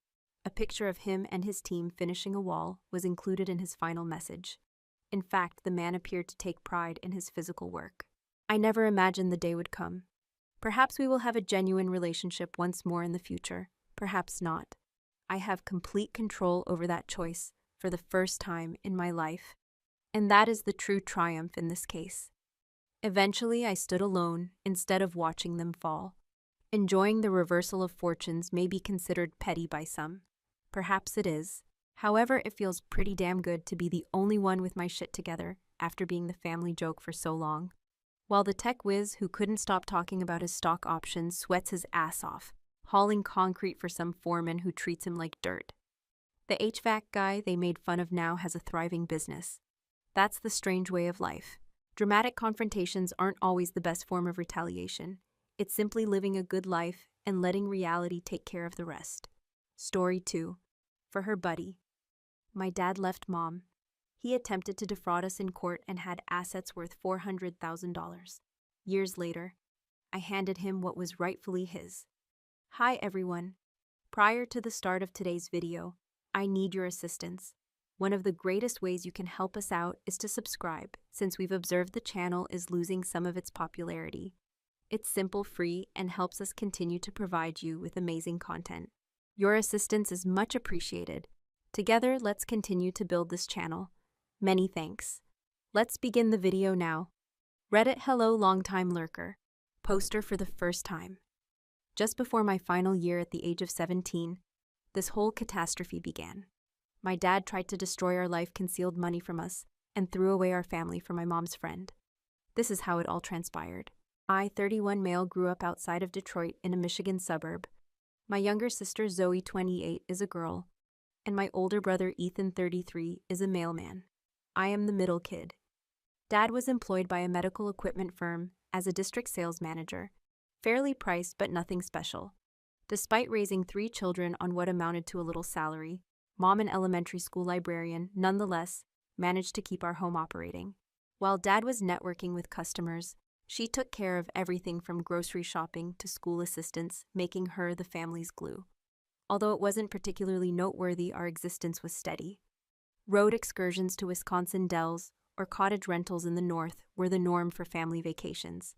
A picture of him and his team finishing a wall was included in his final message. In fact, the man appeared to take pride in his physical work. I never imagined the day would come. Perhaps we will have a genuine relationship once more in the future. Perhaps not. I have complete control over that choice for the first time in my life. And that is the true triumph in this case. Eventually, I stood alone instead of watching them fall. Enjoying the reversal of fortunes may be considered petty by some. Perhaps it is. However, it feels pretty damn good to be the only one with my shit together after being the family joke for so long. While the tech whiz who couldn't stop talking about his stock options sweats his ass off, hauling concrete for some foreman who treats him like dirt. The HVAC guy they made fun of now has a thriving business. That's the strange way of life. Dramatic confrontations aren't always the best form of retaliation. It's simply living a good life and letting reality take care of the rest. Story 2. For her buddy. My dad left Mom. He attempted to defraud us in court and had assets worth $400,000. Years later, I handed him what was rightfully his. Hi everyone. Prior to the start of today's video, I need your assistance. One of the greatest ways you can help us out is to subscribe, since we've observed the channel is losing some of its popularity. It's simple, free, and helps us continue to provide you with amazing content. Your assistance is much appreciated. Together, let's continue to build this channel. Many thanks. Let's begin the video now. Reddit hello longtime lurker. Poster for the first time. Just before my final year at the age of 17, this whole catastrophe began. My dad tried to destroy our life, concealed money from us, and threw away our family for my mom's friend. This is how it all transpired. I, 31 male, grew up outside of Detroit in a Michigan suburb. My younger sister Zoe, 28, is a girl, and my older brother Ethan, 33, is a mailman. I am the middle kid. Dad was employed by a medical equipment firm as a district sales manager, fairly priced but nothing special. Despite raising 3 children on what amounted to a little salary, Mom, an elementary school librarian, nonetheless managed to keep our home operating. While Dad was networking with customers, she took care of everything from grocery shopping to school assistance, making her the family's glue. Although it wasn't particularly noteworthy, our existence was steady. Road excursions to Wisconsin dells or cottage rentals in the north were the norm for family vacations,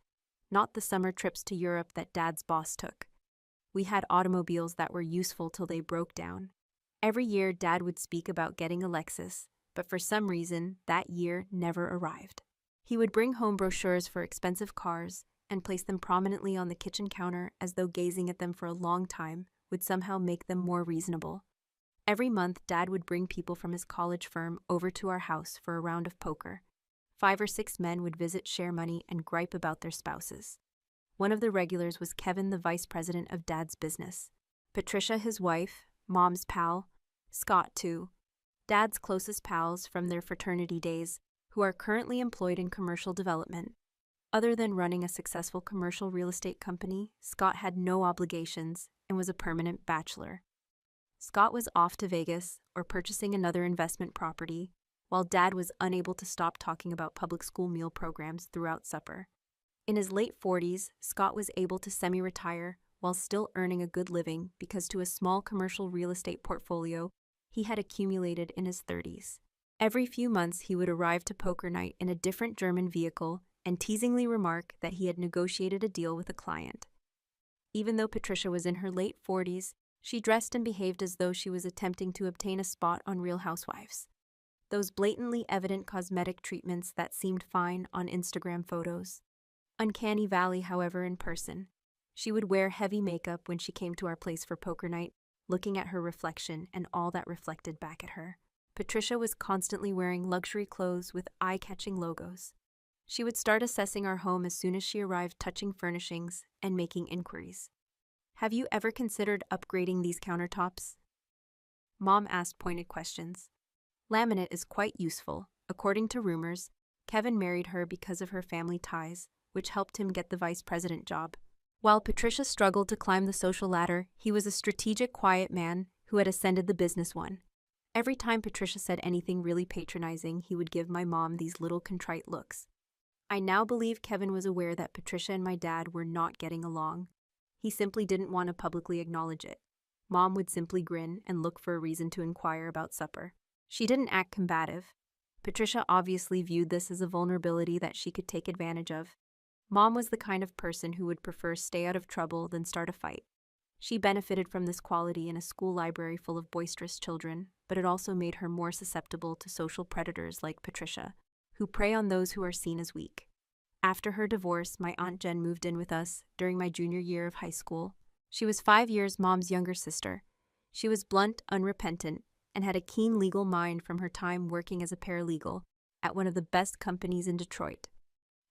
not the summer trips to Europe that Dad's boss took. We had automobiles that were useful till they broke down. Every year, Dad would speak about getting a Lexus, but for some reason, that year never arrived. He would bring home brochures for expensive cars and place them prominently on the kitchen counter as though gazing at them for a long time would somehow make them more reasonable. Every month, Dad would bring people from his college firm over to our house for a round of poker. 5 or 6 men would visit, share money, and gripe about their spouses. One of the regulars was Kevin, the vice president of Dad's business. Patricia, his wife, Mom's pal, Scott, too, Dad's closest pals from their fraternity days, who are currently employed in commercial development. Other than running a successful commercial real estate company, Scott had no obligations and was a permanent bachelor. Scott was off to Vegas or purchasing another investment property, while Dad was unable to stop talking about public school meal programs throughout supper. In his late 40s, Scott was able to semi-retire while still earning a good living because to a small commercial real estate portfolio he had accumulated in his 30s. Every few months he would arrive to poker night in a different German vehicle and teasingly remark that he had negotiated a deal with a client. Even though Patricia was in her late 40s, she dressed and behaved as though she was attempting to obtain a spot on Real Housewives. Those blatantly evident cosmetic treatments that seemed fine on Instagram photos. Uncanny Valley, however, in person. She would wear heavy makeup when she came to our place for poker night, looking at her reflection and all that reflected back at her. Patricia was constantly wearing luxury clothes with eye-catching logos. She would start assessing our home as soon as she arrived, touching furnishings and making inquiries. "Have you ever considered upgrading these countertops?" Mom asked pointed questions. Laminate is quite useful. According to rumors, Kevin married her because of her family ties, which helped him get the vice president job. While Patricia struggled to climb the social ladder, he was a strategic, quiet man who had ascended the business one. Every time Patricia said anything really patronizing, he would give my mom these little contrite looks. I now believe Kevin was aware that Patricia and my dad were not getting along. He simply didn't want to publicly acknowledge it. Mom would simply grin and look for a reason to inquire about supper. She didn't act combative. Patricia obviously viewed this as a vulnerability that she could take advantage of. Mom was the kind of person who would prefer stay out of trouble than start a fight. She benefited from this quality in a school library full of boisterous children, but it also made her more susceptible to social predators like Patricia, who prey on those who are seen as weak. After her divorce, my Aunt Jen moved in with us during my junior year of high school. She was 5 years Mom's younger sister. She was blunt, unrepentant, and had a keen legal mind from her time working as a paralegal at one of the best companies in Detroit.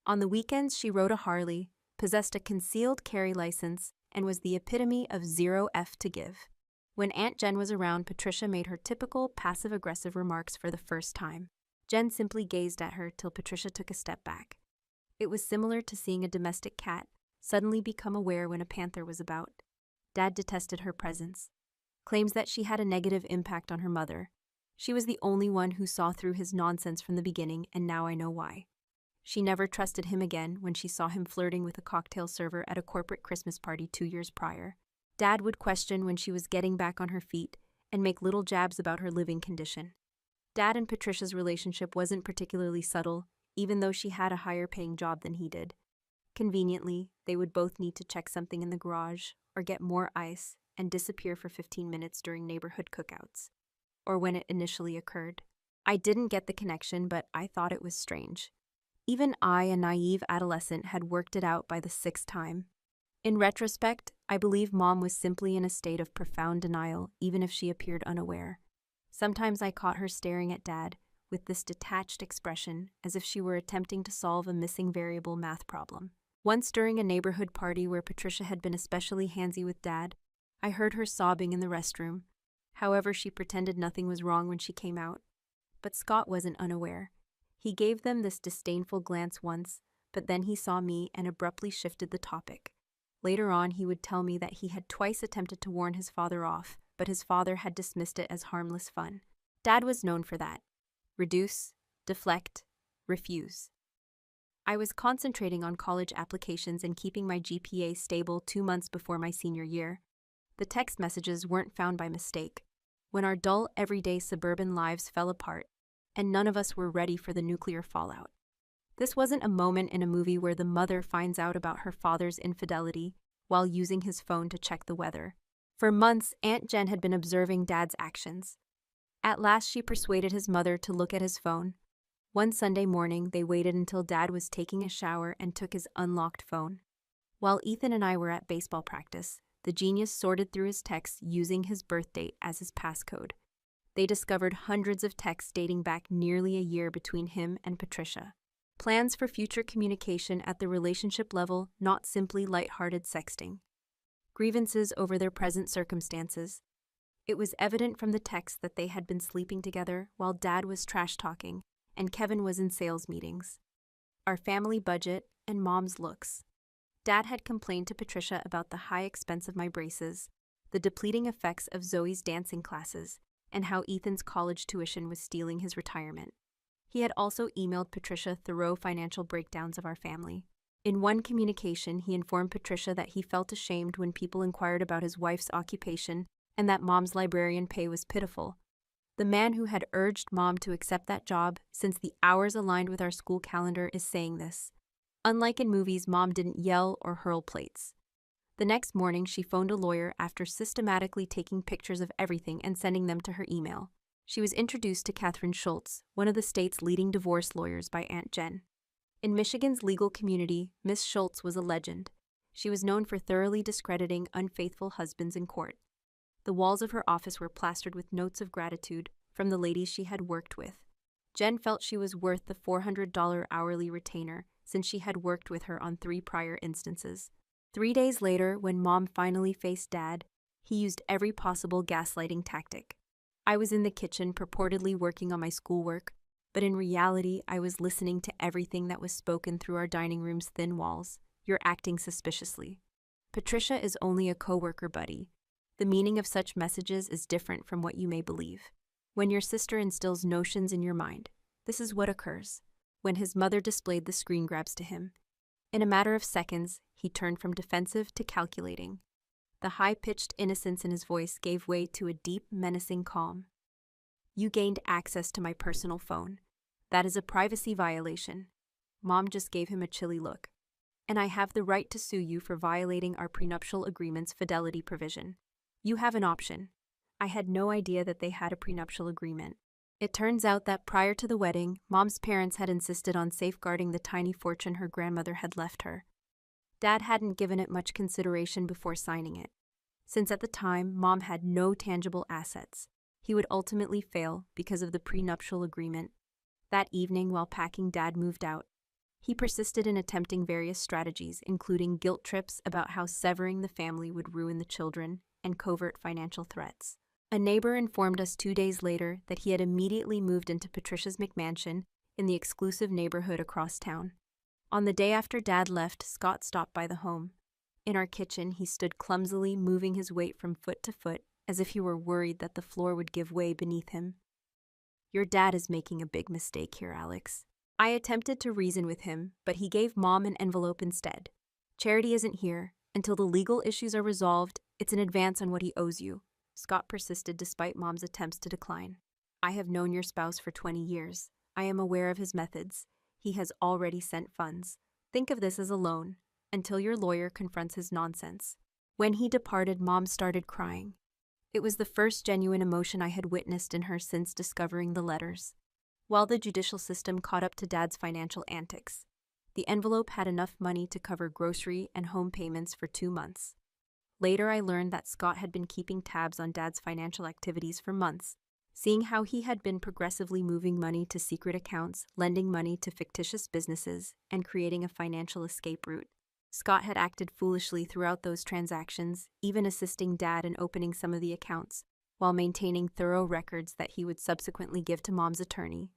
On the weekends, she rode a Harley, possessed a concealed carry license, and was the epitome of zero F to give. When Aunt Jen was around, Patricia made her typical passive-aggressive remarks for the first time. Jen simply gazed at her till Patricia took a step back. It was similar to seeing a domestic cat suddenly become aware when a panther was about. Dad detested her presence. Claims that she had a negative impact on her mother. She was the only one who saw through his nonsense from the beginning, and now I know why. She never trusted him again when she saw him flirting with a cocktail server at a corporate Christmas party 2 years prior. Dad would question when she was getting back on her feet and make little jabs about her living condition. Dad and Patricia's relationship wasn't particularly subtle, even though she had a higher-paying job than he did. Conveniently, they would both need to check something in the garage or get more ice and disappear for 15 minutes during neighborhood cookouts, or when it initially occurred. I didn't get the connection, but I thought it was strange. Even I, a naive adolescent, had worked it out by the 6th time. In retrospect, I believe Mom was simply in a state of profound denial, even if she appeared unaware. Sometimes I caught her staring at Dad with this detached expression, as if she were attempting to solve a missing variable math problem. Once during a neighborhood party where Patricia had been especially handsy with Dad, I heard her sobbing in the restroom. However, she pretended nothing was wrong when she came out. But Scott wasn't unaware. He gave them this disdainful glance once, but then he saw me and abruptly shifted the topic. Later on, he would tell me that he had twice attempted to warn his father off, but his father had dismissed it as harmless fun. Dad was known for that. Reduce, deflect, refuse. I was concentrating on college applications and keeping my GPA stable 2 months before my senior year. The text messages weren't found by mistake. when our dull, everyday suburban lives fell apart, and none of us were ready for the nuclear fallout. This wasn't a moment in a movie where the mother finds out about her father's infidelity while using his phone to check the weather. For months, Aunt Jen had been observing Dad's actions. At last, she persuaded his mother to look at his phone. One Sunday morning, they waited until Dad was taking a shower and took his unlocked phone. While Ethan and I were at baseball practice, the genius sorted through his texts using his birth date as his passcode. They discovered hundreds of texts dating back nearly a year between him and Patricia. Plans for future communication at the relationship level, not simply light-hearted sexting. Grievances over their present circumstances. It was evident from the texts that they had been sleeping together while Dad was trash-talking and Kevin was in sales meetings. Our family budget and Mom's looks. Dad had complained to Patricia about the high expense of my braces, the depleting effects of Zoe's dancing classes, and how Ethan's college tuition was stealing his retirement. He had also emailed Patricia thorough financial breakdowns of our family. In one communication, he informed Patricia that he felt ashamed when people inquired about his wife's occupation and that Mom's librarian pay was pitiful. The man who had urged Mom to accept that job, since the hours aligned with our school calendar, is saying this. Unlike in movies, Mom didn't yell or hurl plates. The next morning, she phoned a lawyer after systematically taking pictures of everything and sending them to her email. She was introduced to Catherine Schultz, one of the state's leading divorce lawyers, by Aunt Jen. In Michigan's legal community, Miss Schultz was a legend. She was known for thoroughly discrediting unfaithful husbands in court. The walls of her office were plastered with notes of gratitude from the ladies she had worked with. Jen felt she was worth the $400 hourly retainer since she had worked with her on 3 prior instances. 3 days later, when Mom finally faced Dad, he used every possible gaslighting tactic. I was in the kitchen purportedly working on my schoolwork, but in reality, I was listening to everything that was spoken through our dining room's thin walls. You're acting suspiciously. Patricia is only a coworker buddy. The meaning of such messages is different from what you may believe. When your sister instills notions in your mind, this is what occurs. When his mother displayed the screen grabs to him, in a matter of seconds, he turned from defensive to calculating. The high-pitched innocence in his voice gave way to a deep, menacing calm. You gained access to my personal phone. That is a privacy violation. Mom just gave him a chilly look. And I have the right to sue you for violating our prenuptial agreement's fidelity provision. You have an option. I had no idea that they had a prenuptial agreement. It turns out that prior to the wedding, Mom's parents had insisted on safeguarding the tiny fortune her grandmother had left her. Dad hadn't given it much consideration before signing it. Since at the time, Mom had no tangible assets, he would ultimately fail because of the prenuptial agreement. That evening, while packing, Dad moved out. He persisted in attempting various strategies, including guilt trips about how severing the family would ruin the children and covert financial threats. A neighbor informed us 2 days later that he had immediately moved into Patricia's McMansion in the exclusive neighborhood across town. On the day after Dad left, Scott stopped by the home. In our kitchen, he stood clumsily, moving his weight from foot to foot, as if he were worried that the floor would give way beneath him. Your dad is making a big mistake here, Alex. I attempted to reason with him, but he gave Mom an envelope instead. Charity isn't here. Until the legal issues are resolved, it's an advance on what he owes you. Scott persisted despite Mom's attempts to decline. I have known your spouse for 20 years. I am aware of his methods. He has already sent funds. Think of this as a loan, until your lawyer confronts his nonsense. When he departed, Mom started crying. It was the first genuine emotion I had witnessed in her since discovering the letters. While the judicial system caught up to Dad's financial antics, the envelope had enough money to cover grocery and home payments for 2 months. Later, I learned that Scott had been keeping tabs on Dad's financial activities for months, seeing how he had been progressively moving money to secret accounts, lending money to fictitious businesses, and creating a financial escape route. Scott had acted foolishly throughout those transactions, even assisting Dad in opening some of the accounts, while maintaining thorough records that he would subsequently give to Mom's attorney.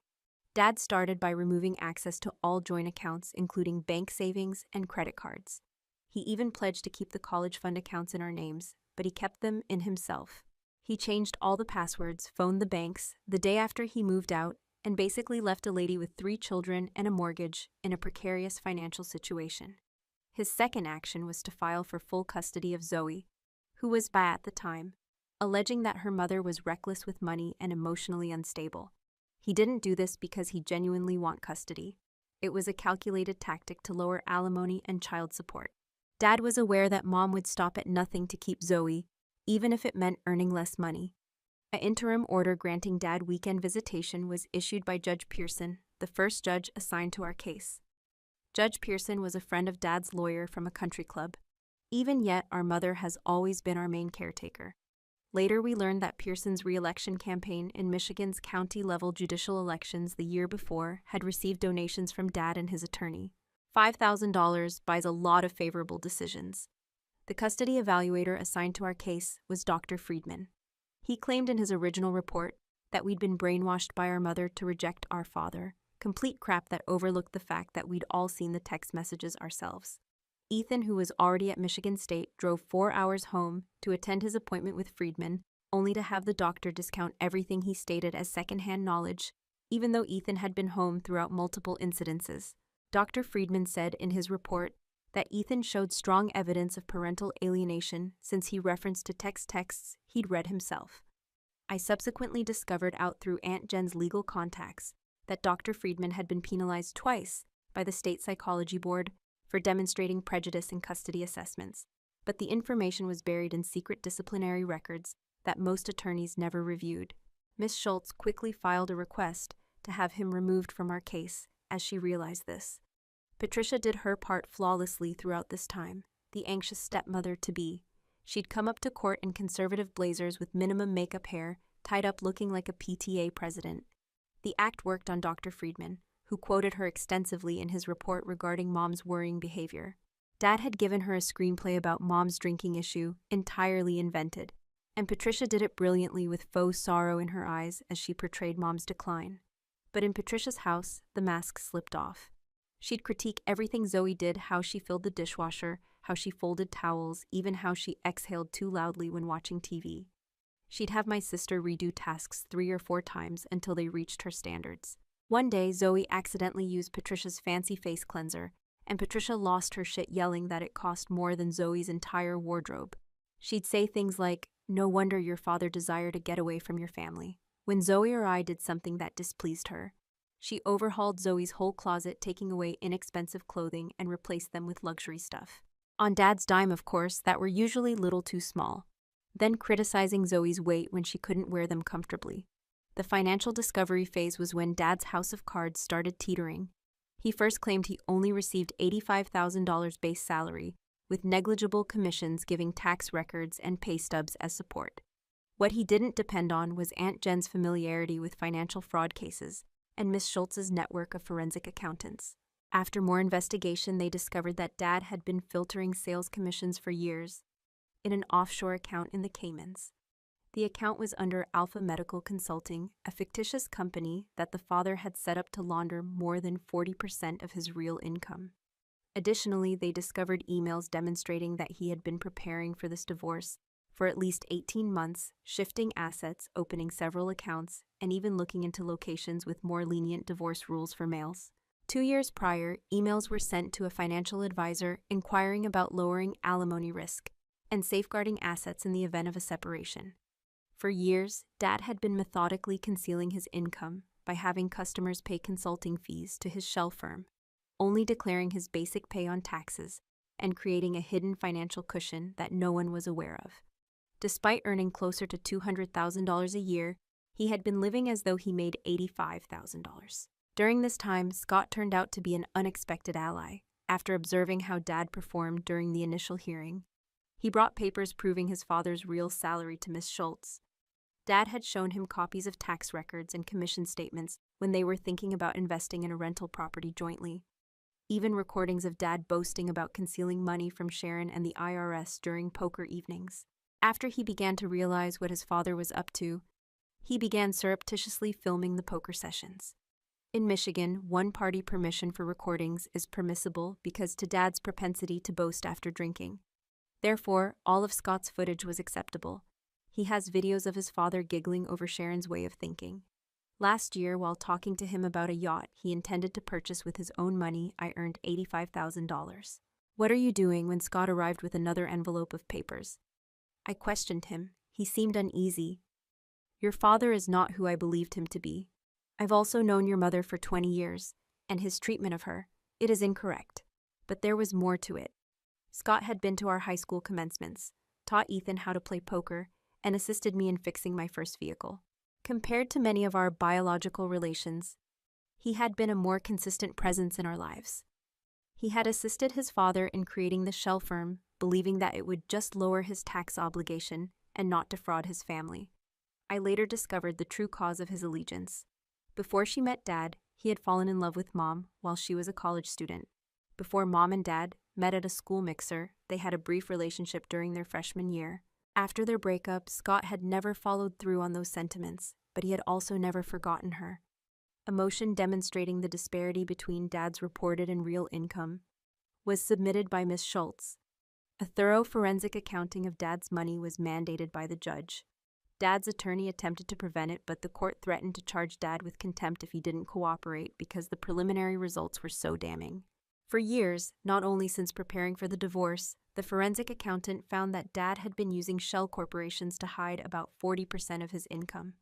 Dad started by removing access to all joint accounts, including bank savings and credit cards. He even pledged to keep the college fund accounts in our names, but he kept them in himself. He changed all the passwords, phoned the banks, the day after he moved out, and basically left a lady with 3 children and a mortgage in a precarious financial situation. His second action was to file for full custody of Zoe, who was by at the time. alleging that her mother was reckless with money and emotionally unstable. He didn't do this because he genuinely wanted custody. It was a calculated tactic to lower alimony and child support. Dad was aware that Mom would stop at nothing to keep Zoe, even if it meant earning less money. An interim order granting Dad weekend visitation was issued by Judge Pearson, the first judge assigned to our case. Judge Pearson was a friend of Dad's lawyer from a country club. Even yet, our mother has always been our main caretaker. Later, we learned that Pearson's re-election campaign in Michigan's county-level judicial elections the year before had received donations from Dad and his attorney. $5,000 buys a lot of favorable decisions. The custody evaluator assigned to our case was Dr. Friedman. He claimed in his original report that we'd been brainwashed by our mother to reject our father. Complete crap that overlooked the fact that we'd all seen the text messages ourselves. Ethan, who was already at Michigan State, drove 4 hours home to attend his appointment with Friedman, only to have the doctor discount everything he stated as secondhand knowledge, even though Ethan had been home throughout multiple incidences. Dr. Friedman said in his report that Ethan showed strong evidence of parental alienation since he referenced to texts he'd read himself. I subsequently discovered out through Aunt Jen's legal contacts that Dr. Friedman had been penalized twice by the state psychology board for demonstrating prejudice in custody assessments, but the information was buried in secret disciplinary records that most attorneys never reviewed. Ms. Schultz quickly filed a request to have him removed from our case as she realized this. Patricia did her part flawlessly throughout this time, the anxious stepmother-to-be. She'd come up to court in conservative blazers with minimum makeup hair, tied up looking like a PTA president. The act worked on Dr. Friedman, who quoted her extensively in his report regarding Mom's worrying behavior. Dad had given her a screenplay about Mom's drinking issue, entirely invented, and Patricia did it brilliantly with faux sorrow in her eyes as she portrayed Mom's decline. But in Patricia's house, the mask slipped off. She'd critique everything Zoe did, how she filled the dishwasher, how she folded towels, even how she exhaled too loudly when watching TV. She'd have my sister redo tasks 3 or 4 times until they reached her standards. One day, Zoe accidentally used Patricia's fancy face cleanser, and Patricia lost her shit yelling that it cost more than Zoe's entire wardrobe. She'd say things like, "No wonder your father desired a getaway from your family," when Zoe or I did something that displeased her. She overhauled Zoe's whole closet, taking away inexpensive clothing and replaced them with luxury stuff. On Dad's dime, of course, that were usually little too small. Then criticizing Zoe's weight when she couldn't wear them comfortably. The financial discovery phase was when Dad's house of cards started teetering. He first claimed he only received $85,000 base salary, with negligible commissions giving tax records and pay stubs as support. What he didn't depend on was Aunt Jen's familiarity with financial fraud cases and Miss Schultz's network of forensic accountants. After more investigation, they discovered that Dad had been filtering sales commissions for years in an offshore account in the Caymans. The account was under Alpha Medical Consulting, a fictitious company that the father had set up to launder more than 40% of his real income. Additionally, they discovered emails demonstrating that he had been preparing for this divorce for at least 18 months, shifting assets, opening several accounts, and even looking into locations with more lenient divorce rules for males. 2 years prior, emails were sent to a financial advisor inquiring about lowering alimony risk and safeguarding assets in the event of a separation. For years, Dad had been methodically concealing his income by having customers pay consulting fees to his shell firm, only declaring his basic pay on taxes and creating a hidden financial cushion that no one was aware of. Despite earning closer to $200,000 a year, he had been living as though he made $85,000. During this time, Scott turned out to be an unexpected ally. After observing how Dad performed during the initial hearing, he brought papers proving his father's real salary to Miss Schultz. Dad had shown him copies of tax records and commission statements when they were thinking about investing in a rental property jointly. Even recordings of Dad boasting about concealing money from Sharon and the IRS during poker evenings. After he began to realize what his father was up to, he began surreptitiously filming the poker sessions. In Michigan, one-party permission for recordings is permissible because to Dad's propensity to boast after drinking. Therefore, all of Scott's footage was acceptable. He has videos of his father giggling over Sharon's way of thinking. Last year, while talking to him about a yacht he intended to purchase with his own money, I earned $85,000. "What are you doing?" when Scott arrived with another envelope of papers. I questioned him. He seemed uneasy. Your father is not who I believed him to be. I've also known your mother for 20 years, and his treatment of her, it is incorrect. But there was more to it. Scott had been to our high school commencements, taught Ethan how to play poker, and assisted me in fixing my first vehicle. Compared to many of our biological relations, he had been a more consistent presence in our lives. He had assisted his father in creating the shell firm, believing that it would just lower his tax obligation and not defraud his family. I later discovered the true cause of his allegiance. Before she met Dad, he had fallen in love with Mom while she was a college student. Before Mom and Dad met at a school mixer, they had a brief relationship during their freshman year. After their breakup, Scott had never followed through on those sentiments, but he had also never forgotten her. A motion demonstrating the disparity between Dad's reported and real income was submitted by Miss Schultz. A thorough forensic accounting of Dad's money was mandated by the judge. Dad's attorney attempted to prevent it, but the court threatened to charge Dad with contempt if he didn't cooperate because the preliminary results were so damning. For years, not only since preparing for the divorce, the forensic accountant found that Dad had been using shell corporations to hide about 40% of his income.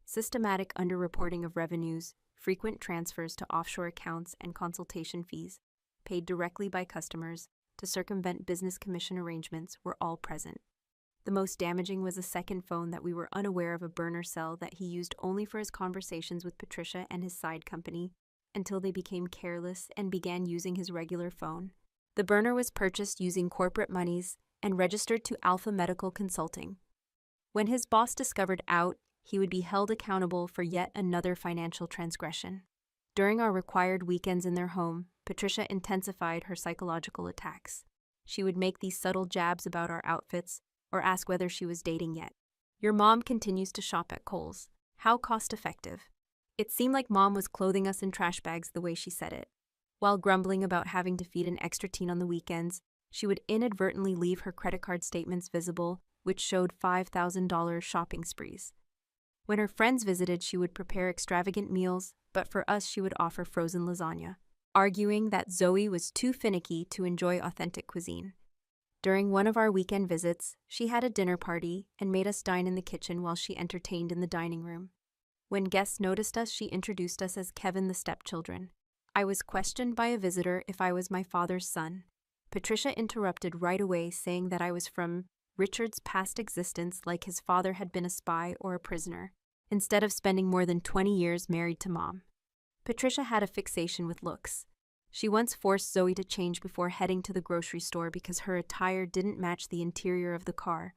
Systematic underreporting of revenues, frequent transfers to offshore accounts, and consultation fees, paid directly by customers to circumvent business commission arrangements, were all present. The most damaging was a second phone that we were unaware of, a burner cell that he used only for his conversations with Patricia and his side company, until they became careless and began using his regular phone. The burner was purchased using corporate monies and registered to Alpha Medical Consulting. When his boss discovered out, he would be held accountable for yet another financial transgression. During our required weekends in their home, Patricia intensified her psychological attacks. She would make these subtle jabs about our outfits or ask whether she was dating yet. Your mom continues to shop at Kohl's. How cost-effective. It seemed like Mom was clothing us in trash bags the way she said it. While grumbling about having to feed an extra teen on the weekends, she would inadvertently leave her credit card statements visible, which showed $5,000 shopping sprees. When her friends visited, she would prepare extravagant meals, but for us she would offer frozen lasagna, arguing that Zoe was too finicky to enjoy authentic cuisine. During one of our weekend visits, she had a dinner party and made us dine in the kitchen while she entertained in the dining room. When guests noticed us, she introduced us as Kevin the stepchildren. I was questioned by a visitor if I was my father's son. Patricia interrupted right away, saying that I was from Richard's past existence, like his father had been a spy or a prisoner, instead of spending more than 20 years married to Mom. Patricia had a fixation with looks. She once forced Zoe to change before heading to the grocery store because her attire didn't match the interior of the car,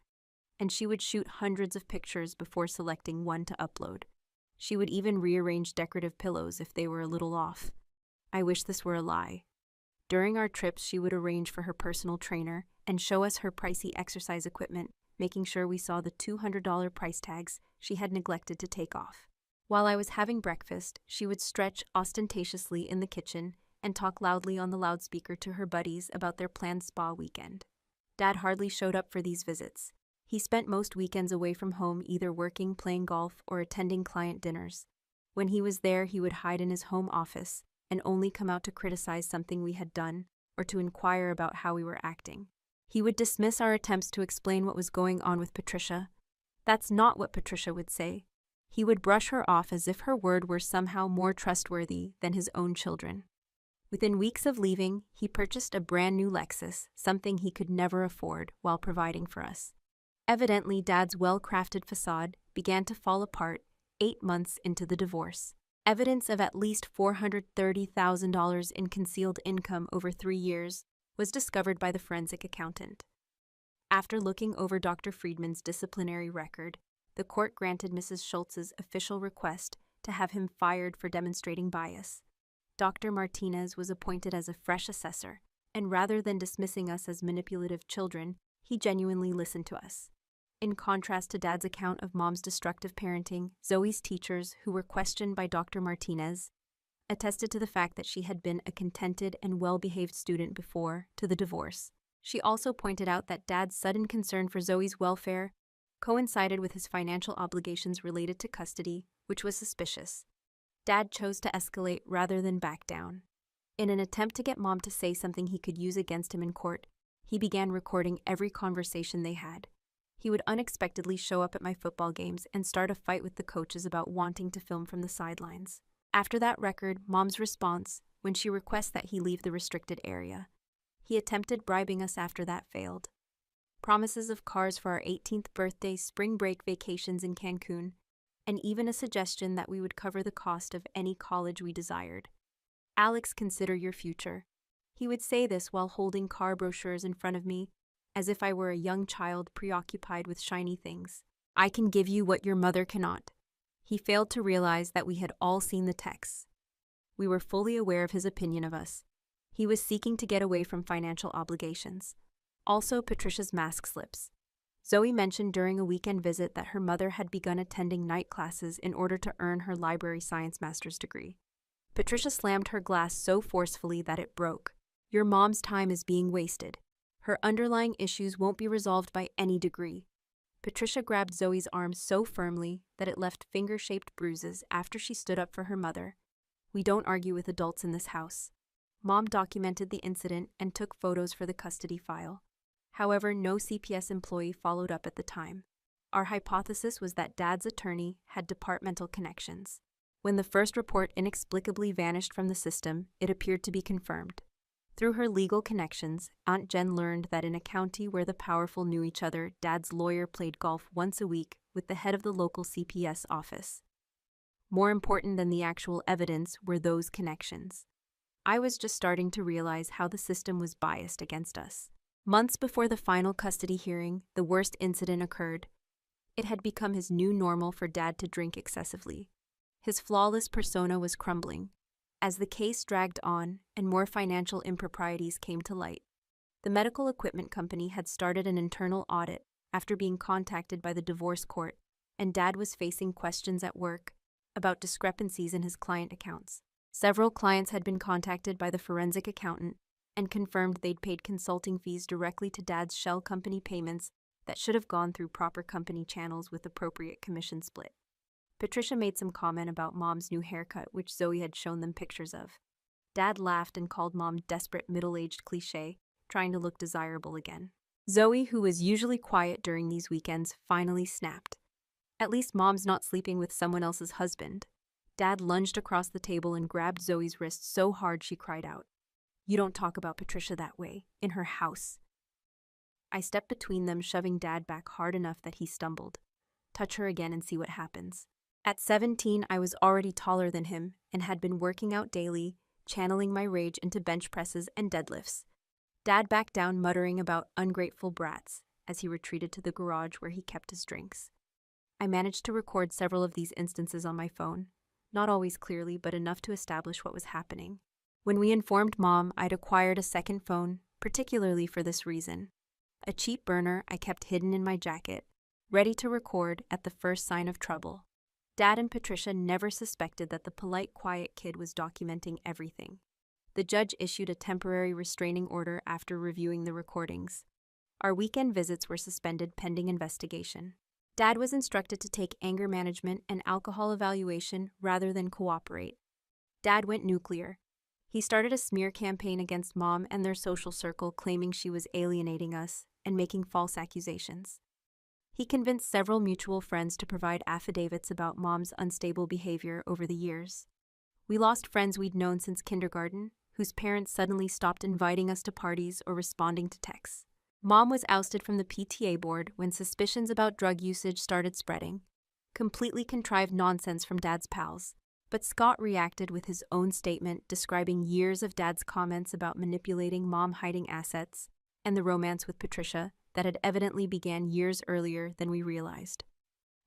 and she would shoot hundreds of pictures before selecting one to upload. She would even rearrange decorative pillows if they were a little off. I wish this were a lie. During our trips, she would arrange for her personal trainer and show us her pricey exercise equipment, making sure we saw the $200 price tags she had neglected to take off. While I was having breakfast, she would stretch ostentatiously in the kitchen and talk loudly on the loudspeaker to her buddies about their planned spa weekend. Dad hardly showed up for these visits. He spent most weekends away from home, either working, playing golf, or attending client dinners. When he was there, he would hide in his home office and only come out to criticize something we had done or to inquire about how we were acting. He would dismiss our attempts to explain what was going on with Patricia. That's not what Patricia would say. He would brush her off as if her word were somehow more trustworthy than his own children. Within weeks of leaving, he purchased a brand new Lexus, something he could never afford, while providing for us. Evidently, Dad's well-crafted facade began to fall apart 8 months into the divorce. Evidence of at least $430,000 in concealed income over 3 years was discovered by the forensic accountant. After looking over Dr. Friedman's disciplinary record, the court granted Mrs. Schultz's official request to have him fired for demonstrating bias. Dr. Martinez was appointed as a fresh assessor, and rather than dismissing us as manipulative children, he genuinely listened to us. In contrast to Dad's account of Mom's destructive parenting, Zoe's teachers, who were questioned by Dr. Martinez, attested to the fact that she had been a contented and well-behaved student before to the divorce. She also pointed out that Dad's sudden concern for Zoe's welfare coincided with his financial obligations related to custody, which was suspicious. Dad chose to escalate rather than back down. In an attempt to get Mom to say something he could use against him in court, he began recording every conversation they had. He would unexpectedly show up at my football games and start a fight with the coaches about wanting to film from the sidelines. After that record, Mom's response, when she requests that he leave the restricted area. He attempted bribing us after that failed. Promises of cars for our 18th birthday, spring break vacations in Cancun, and even a suggestion that we would cover the cost of any college we desired. Alex, consider your future. He would say this while holding car brochures in front of me, as if I were a young child preoccupied with shiny things. I can give you what your mother cannot. He failed to realize that we had all seen the texts. We were fully aware of his opinion of us. He was seeking to get away from financial obligations. Also, Patricia's mask slips. Zoe mentioned during a weekend visit that her mother had begun attending night classes in order to earn her library science master's degree. Patricia slammed her glass so forcefully that it broke. Your mom's time is being wasted. Her underlying issues won't be resolved by any degree. Patricia grabbed Zoe's arm so firmly that it left finger-shaped bruises after she stood up for her mother. We don't argue with adults in this house. Mom documented the incident and took photos for the custody file. However, no CPS employee followed up at the time. Our hypothesis was that Dad's attorney had departmental connections. When the first report inexplicably vanished from the system, it appeared to be confirmed. Through her legal connections, Aunt Jen learned that in a county where the powerful knew each other, Dad's lawyer played golf once a week with the head of the local CPS office. More important than the actual evidence were those connections. I was just starting to realize how the system was biased against us. Months before the final custody hearing, the worst incident occurred. It had become his new normal for Dad to drink excessively. His flawless persona was crumbling. As the case dragged on and more financial improprieties came to light, the medical equipment company had started an internal audit after being contacted by the divorce court, and Dad was facing questions at work about discrepancies in his client accounts. Several clients had been contacted by the forensic accountant and confirmed they'd paid consulting fees directly to Dad's shell company payments that should have gone through proper company channels with appropriate commission split. Patricia made some comment about Mom's new haircut, which Zoe had shown them pictures of. Dad laughed and called Mom desperate middle-aged cliché, trying to look desirable again. Zoe, who was usually quiet during these weekends, finally snapped. At least Mom's not sleeping with someone else's husband. Dad lunged across the table and grabbed Zoe's wrist so hard she cried out. You don't talk about Patricia that way, in her house. I stepped between them, shoving Dad back hard enough that he stumbled. Touch her again and see what happens. At 17, I was already taller than him and had been working out daily, channeling my rage into bench presses and deadlifts. Dad backed down, muttering about ungrateful brats as he retreated to the garage where he kept his drinks. I managed to record several of these instances on my phone, not always clearly, but enough to establish what was happening. When we informed Mom, I'd acquired a second phone, particularly for this reason. A cheap burner I kept hidden in my jacket, ready to record at the first sign of trouble. Dad and Patricia never suspected that the polite, quiet kid was documenting everything. The judge issued a temporary restraining order after reviewing the recordings. Our weekend visits were suspended pending investigation. Dad was instructed to take anger management and alcohol evaluation rather than cooperate. Dad went nuclear. He started a smear campaign against Mom and their social circle, claiming she was alienating us and making false accusations. He convinced several mutual friends to provide affidavits about Mom's unstable behavior over the years. We lost friends we'd known since kindergarten, whose parents suddenly stopped inviting us to parties or responding to texts. Mom was ousted from the PTA board when suspicions about drug usage started spreading. Completely contrived nonsense from Dad's pals. But Scott reacted with his own statement describing years of Dad's comments about manipulating Mom hiding assets and the romance with Patricia that had evidently began years earlier than we realized.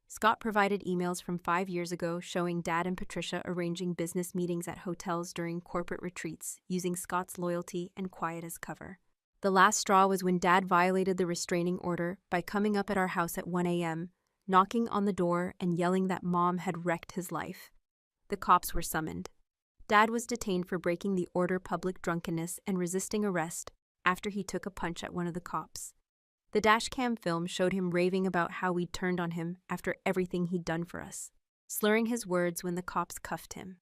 Scott provided emails from 5 years ago showing Dad and Patricia arranging business meetings at hotels during corporate retreats, using Scott's loyalty and quiet as cover. The last straw was when Dad violated the restraining order by coming up at our house at 1 a.m., knocking on the door and yelling that Mom had wrecked his life. The cops were summoned. Dad was detained for breaking the order, public drunkenness, and resisting arrest after he took a punch at one of the cops. The dashcam film showed him raving about how we'd turned on him after everything he'd done for us, slurring his words when the cops cuffed him.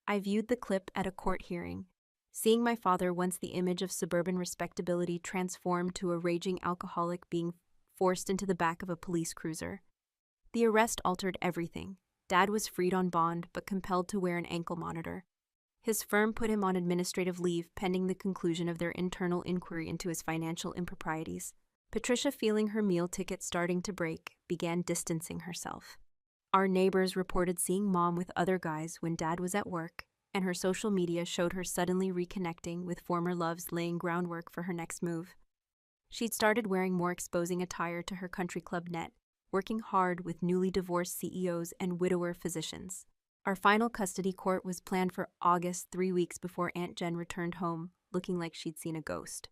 I viewed the clip at a court hearing, seeing my father, once the image of suburban respectability, transformed to a raging alcoholic, being forced into the back of a police cruiser. The arrest altered everything. Dad was freed on bond but compelled to wear an ankle monitor. His firm put him on administrative leave pending the conclusion of their internal inquiry into his financial improprieties. Patricia, feeling her meal ticket starting to break, began distancing herself. Our neighbors reported seeing Mom with other guys when Dad was at work, and her social media showed her suddenly reconnecting with former loves, laying groundwork for her next move. She'd started wearing more exposing attire to her country club net, working hard with newly divorced CEOs and widower physicians. Our final custody court was planned for August, 3 weeks before Aunt Jen returned home, looking like she'd seen a ghost.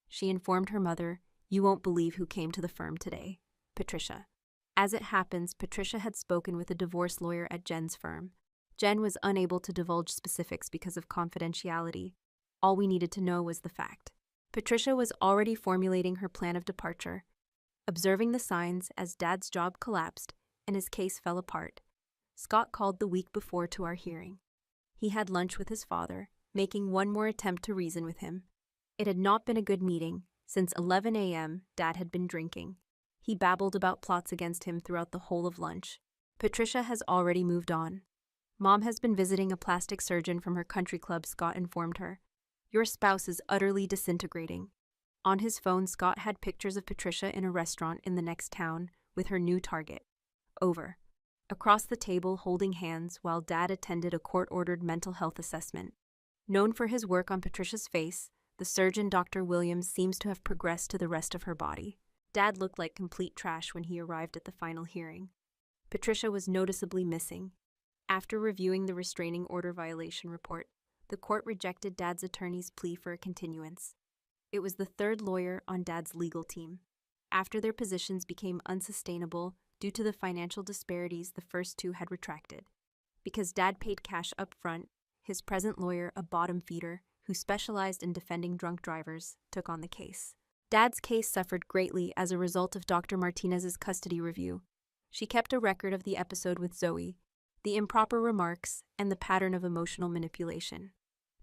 She informed her mother, "You won't believe who came to the firm today. Patricia." As it happens, Patricia had spoken with a divorce lawyer at Jen's firm. Jen was unable to divulge specifics because of confidentiality. All we needed to know was the fact. Patricia was already formulating her plan of departure. Observing the signs as Dad's job collapsed and his case fell apart, Scott called the week before to our hearing. He had lunch with his father, making one more attempt to reason with him. It had not been a good meeting. Since 11 a.m., Dad had been drinking. He babbled about plots against him throughout the whole of lunch. Patricia has already moved on. Mom has been visiting a plastic surgeon from her country club, Scott informed her. Your spouse is utterly disintegrating. On his phone, Scott had pictures of Patricia in a restaurant in the next town with her new target. Over. Across the table, holding hands, while Dad attended a court-ordered mental health assessment. Known for his work on Patricia's face, the surgeon Dr. Williams seems to have progressed to the rest of her body. Dad looked like complete trash when he arrived at the final hearing. Patricia was noticeably missing. After reviewing the restraining order violation report, the court rejected Dad's attorney's plea for a continuance. It was the third lawyer on Dad's legal team. After their positions became unsustainable due to the financial disparities, the first two had retracted. Because Dad paid cash up front, his present lawyer, a bottom feeder who specialized in defending drunk drivers, took on the case. Dad's case suffered greatly as a result of Dr. Martinez's custody review. She kept a record of the episode with Zoe, the improper remarks, and the pattern of emotional manipulation.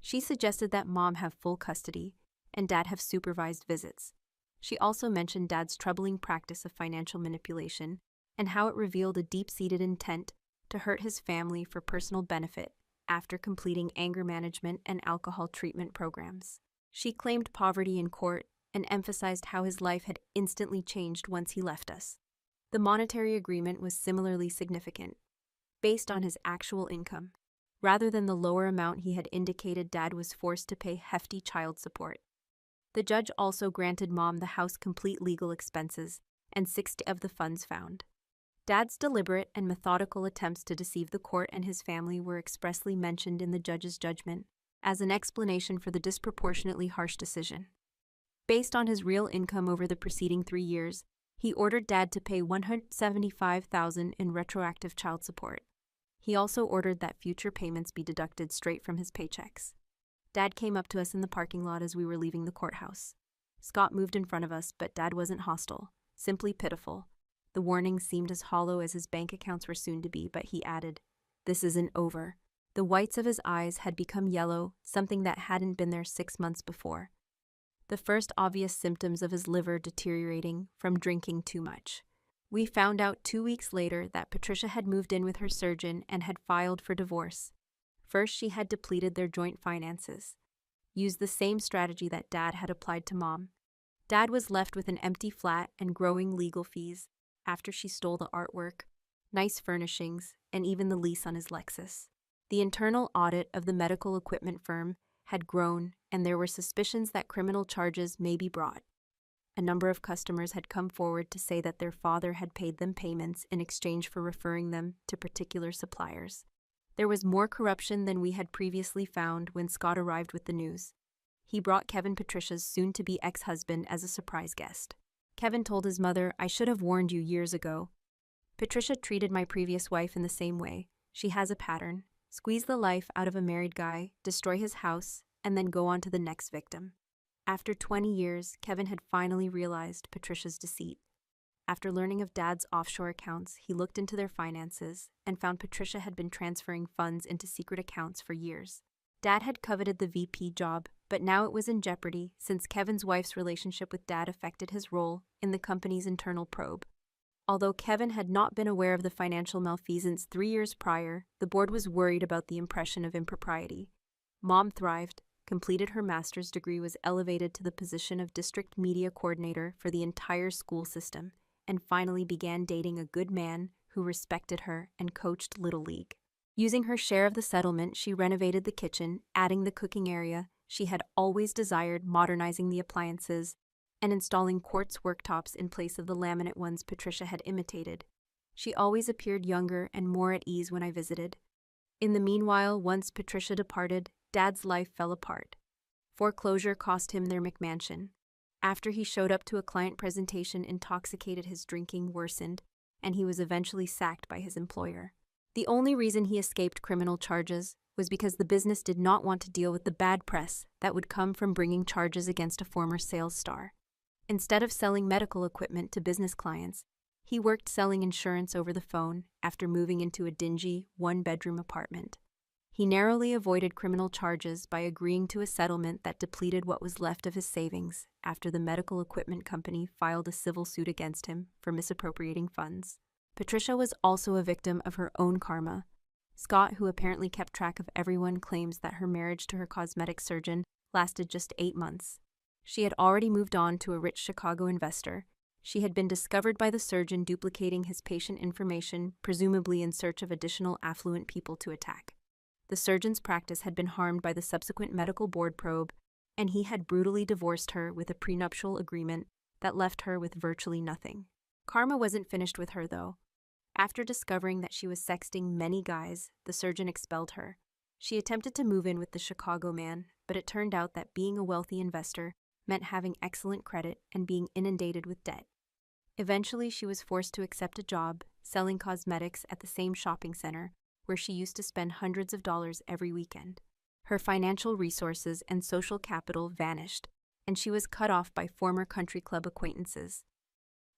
She suggested that Mom have full custody and Dad have supervised visits. She also mentioned Dad's troubling practice of financial manipulation and how it revealed a deep-seated intent to hurt his family for personal benefit after completing anger management and alcohol treatment programs. She claimed poverty in court and emphasized how his life had instantly changed once he left us. The monetary agreement was similarly significant, based on his actual income. Rather than the lower amount he had indicated, Dad was forced to pay hefty child support. The judge also granted Mom the house complete legal expenses and 60 of the funds found. Dad's deliberate and methodical attempts to deceive the court and his family were expressly mentioned in the judge's judgment as an explanation for the disproportionately harsh decision. Based on his real income over the preceding 3 years, he ordered Dad to pay $175,000 in retroactive child support. He also ordered that future payments be deducted straight from his paychecks. Dad came up to us in the parking lot as we were leaving the courthouse. Scott moved in front of us, but Dad wasn't hostile, simply pitiful. The warning seemed as hollow as his bank accounts were soon to be, but he added, "This isn't over." The whites of his eyes had become yellow, something that hadn't been there 6 months before. The first obvious symptoms of his liver deteriorating from drinking too much. We found out 2 weeks later that Patricia had moved in with her surgeon and had filed for divorce. First, she had depleted their joint finances, used the same strategy that Dad had applied to Mom. Dad was left with an empty flat and growing legal fees after she stole the artwork, nice furnishings, and even the lease on his Lexus. The internal audit of the medical equipment firm had grown, and there were suspicions that criminal charges may be brought. A number of customers had come forward to say that their father had paid them payments in exchange for referring them to particular suppliers. There was more corruption than we had previously found when Scott arrived with the news. He brought Kevin, Patricia's soon-to-be ex-husband, as a surprise guest. Kevin told his mother, "I should have warned you years ago. Patricia treated my previous wife in the same way. She has a pattern. Squeeze the life out of a married guy, destroy his house, and then go on to the next victim." After 20 years, Kevin had finally realized Patricia's deceit. After learning of Dad's offshore accounts, he looked into their finances and found Patricia had been transferring funds into secret accounts for years. Dad had coveted the VP job, but now it was in jeopardy since Kevin's wife's relationship with Dad affected his role in the company's internal probe. Although Kevin had not been aware of the financial malfeasance 3 years prior, the board was worried about the impression of impropriety. Mom thrived, completed her master's degree, was elevated to the position of district media coordinator for the entire school system, and finally began dating a good man who respected her and coached Little League. Using her share of the settlement, she renovated the kitchen, adding the cooking area she had always desired, modernizing the appliances, and installing quartz worktops in place of the laminate ones Patricia had imitated. She always appeared younger and more at ease when I visited. In the meanwhile, once Patricia departed, Dad's life fell apart. Foreclosure cost him their McMansion. After he showed up to a client presentation intoxicated, his drinking worsened, and he was eventually sacked by his employer. The only reason he escaped criminal charges was because the business did not want to deal with the bad press that would come from bringing charges against a former sales star. Instead of selling medical equipment to business clients, he worked selling insurance over the phone after moving into a dingy, one-bedroom apartment. He narrowly avoided criminal charges by agreeing to a settlement that depleted what was left of his savings after the medical equipment company filed a civil suit against him for misappropriating funds. Patricia was also a victim of her own karma. Scott, who apparently kept track of everyone, claims that her marriage to her cosmetic surgeon lasted just 8 months. She had already moved on to a rich Chicago investor. She had been discovered by the surgeon duplicating his patient information, presumably in search of additional affluent people to attack. The surgeon's practice had been harmed by the subsequent medical board probe, and he had brutally divorced her with a prenuptial agreement that left her with virtually nothing. Karma wasn't finished with her, though. After discovering that she was sexting many guys, the surgeon expelled her. She attempted to move in with the Chicago man, but it turned out that being a wealthy investor meant having excellent credit and being inundated with debt. Eventually, she was forced to accept a job selling cosmetics at the same shopping center where she used to spend hundreds of dollars every weekend. Her financial resources and social capital vanished, and she was cut off by former country club acquaintances.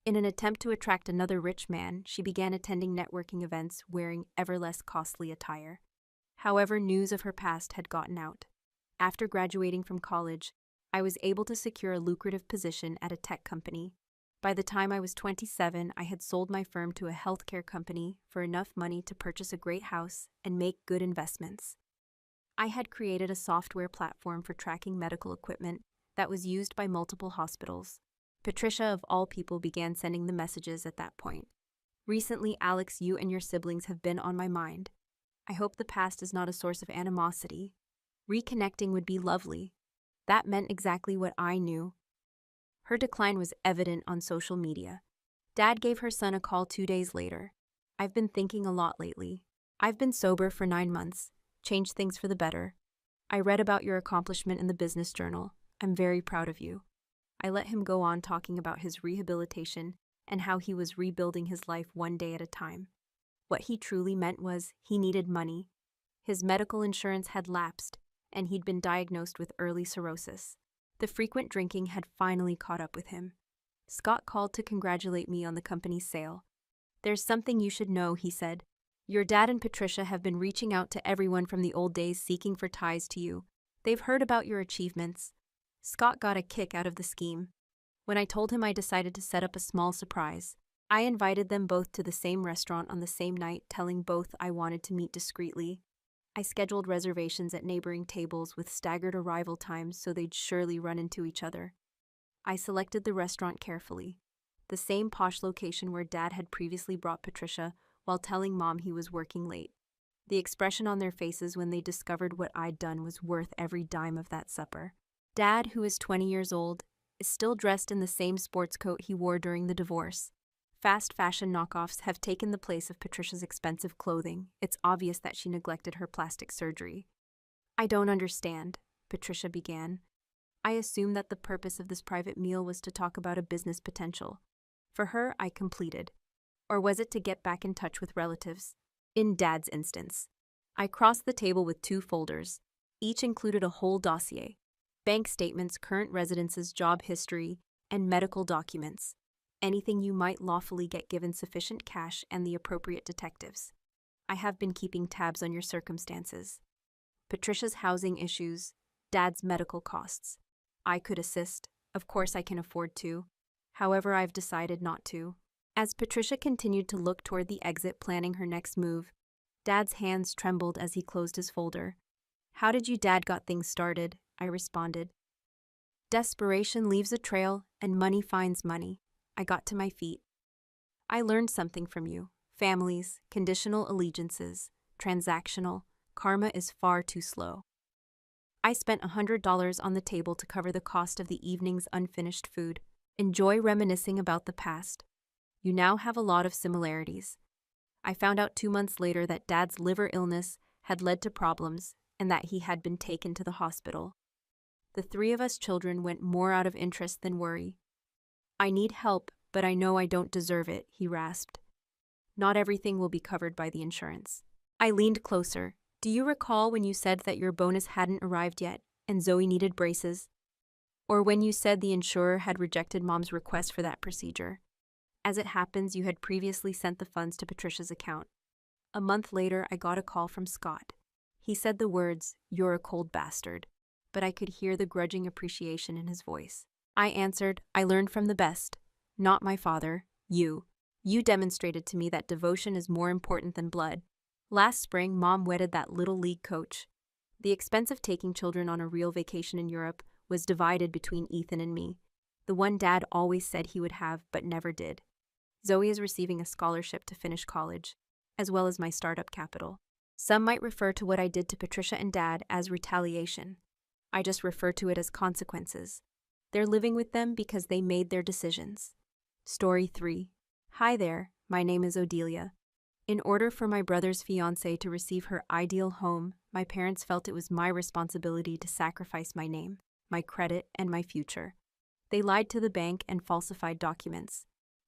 In an attempt to attract another rich man, she began attending networking events wearing ever less costly attire. However, news of her past had gotten out. After graduating from college, I was able to secure a lucrative position at a tech company. By the time I was 27, I had sold my firm to a healthcare company for enough money to purchase a great house and make good investments. I had created a software platform for tracking medical equipment that was used by multiple hospitals. Patricia, of all people, began sending the messages at that point. Recently, Alex, you and your siblings have been on my mind. I hope the past is not a source of animosity. Reconnecting would be lovely. That meant exactly what I knew. Her decline was evident on social media. Dad gave her son a call 2 days later. I've been thinking a lot lately. I've been sober for 9 months, changed things for the better. I read about your accomplishment in the business journal. I'm very proud of you. I let him go on talking about his rehabilitation and how he was rebuilding his life one day at a time. What he truly meant was he needed money. His medical insurance had lapsed, and he'd been diagnosed with early cirrhosis. The frequent drinking had finally caught up with him. Scott called to congratulate me on the company's sale. There's something you should know, he said. Your dad and Patricia have been reaching out to everyone from the old days seeking for ties to you. They've heard about your achievements. Scott got a kick out of the scheme. When I told him I decided to set up a small surprise, I invited them both to the same restaurant on the same night, telling both I wanted to meet discreetly. I scheduled reservations at neighboring tables with staggered arrival times so they'd surely run into each other. I selected the restaurant carefully, the same posh location where Dad had previously brought Patricia while telling Mom he was working late. The expression on their faces when they discovered what I'd done was worth every dime of that supper. Dad, who is 20 years old, is still dressed in the same sports coat he wore during the divorce. Fast fashion knockoffs have taken the place of Patricia's expensive clothing. It's obvious that she neglected her plastic surgery. I don't understand, Patricia began. I assumed that the purpose of this private meal was to talk about a business potential. For her, I completed. Or was it to get back in touch with relatives? In Dad's instance, I crossed the table with 2 folders. Each included a whole dossier: bank statements, current residences, job history, and medical documents. Anything you might lawfully get given sufficient cash and the appropriate detectives. I have been keeping tabs on your circumstances. Patricia's housing issues, Dad's medical costs. I could assist. Of course I can afford to. However, I've decided not to. As Patricia continued to look toward the exit, planning her next move, Dad's hands trembled as he closed his folder. "How did you Dad got things started?" I responded. "Desperation leaves a trail, and money finds money." I got to my feet. "I learned something from you. Families, conditional allegiances, transactional, karma is far too slow." I spent $100 on the table to cover the cost of the evening's unfinished food. "Enjoy reminiscing about the past. You now have a lot of similarities." I found out 2 months later that Dad's liver illness had led to problems and that he had been taken to the hospital. The three of us children went more out of interest than worry. "I need help, but I know I don't deserve it," he rasped. "Not everything will be covered by the insurance." I leaned closer. "Do you recall when you said that your bonus hadn't arrived yet and Zoe needed braces? Or when you said the insurer had rejected Mom's request for that procedure? As it happens, you had previously sent the funds to Patricia's account. A month later, I got a call from Scott. He said the words, 'You're a cold bastard,' but I could hear the grudging appreciation in his voice. I answered, 'I learned from the best. Not my father, you. You demonstrated to me that devotion is more important than blood.' Last spring, Mom wedded that little league coach. The expense of taking children on a real vacation in Europe was divided between Ethan and me, the one Dad always said he would have but never did. Zoe is receiving a scholarship to finish college, as well as my startup capital. Some might refer to what I did to Patricia and Dad as retaliation. I just refer to it as consequences. They're living with them because they made their decisions." Story 3. Hi there, my name is Odelia. In order for my brother's fiancée to receive her ideal home, my parents felt it was my responsibility to sacrifice my name, my credit, and my future. They lied to the bank and falsified documents.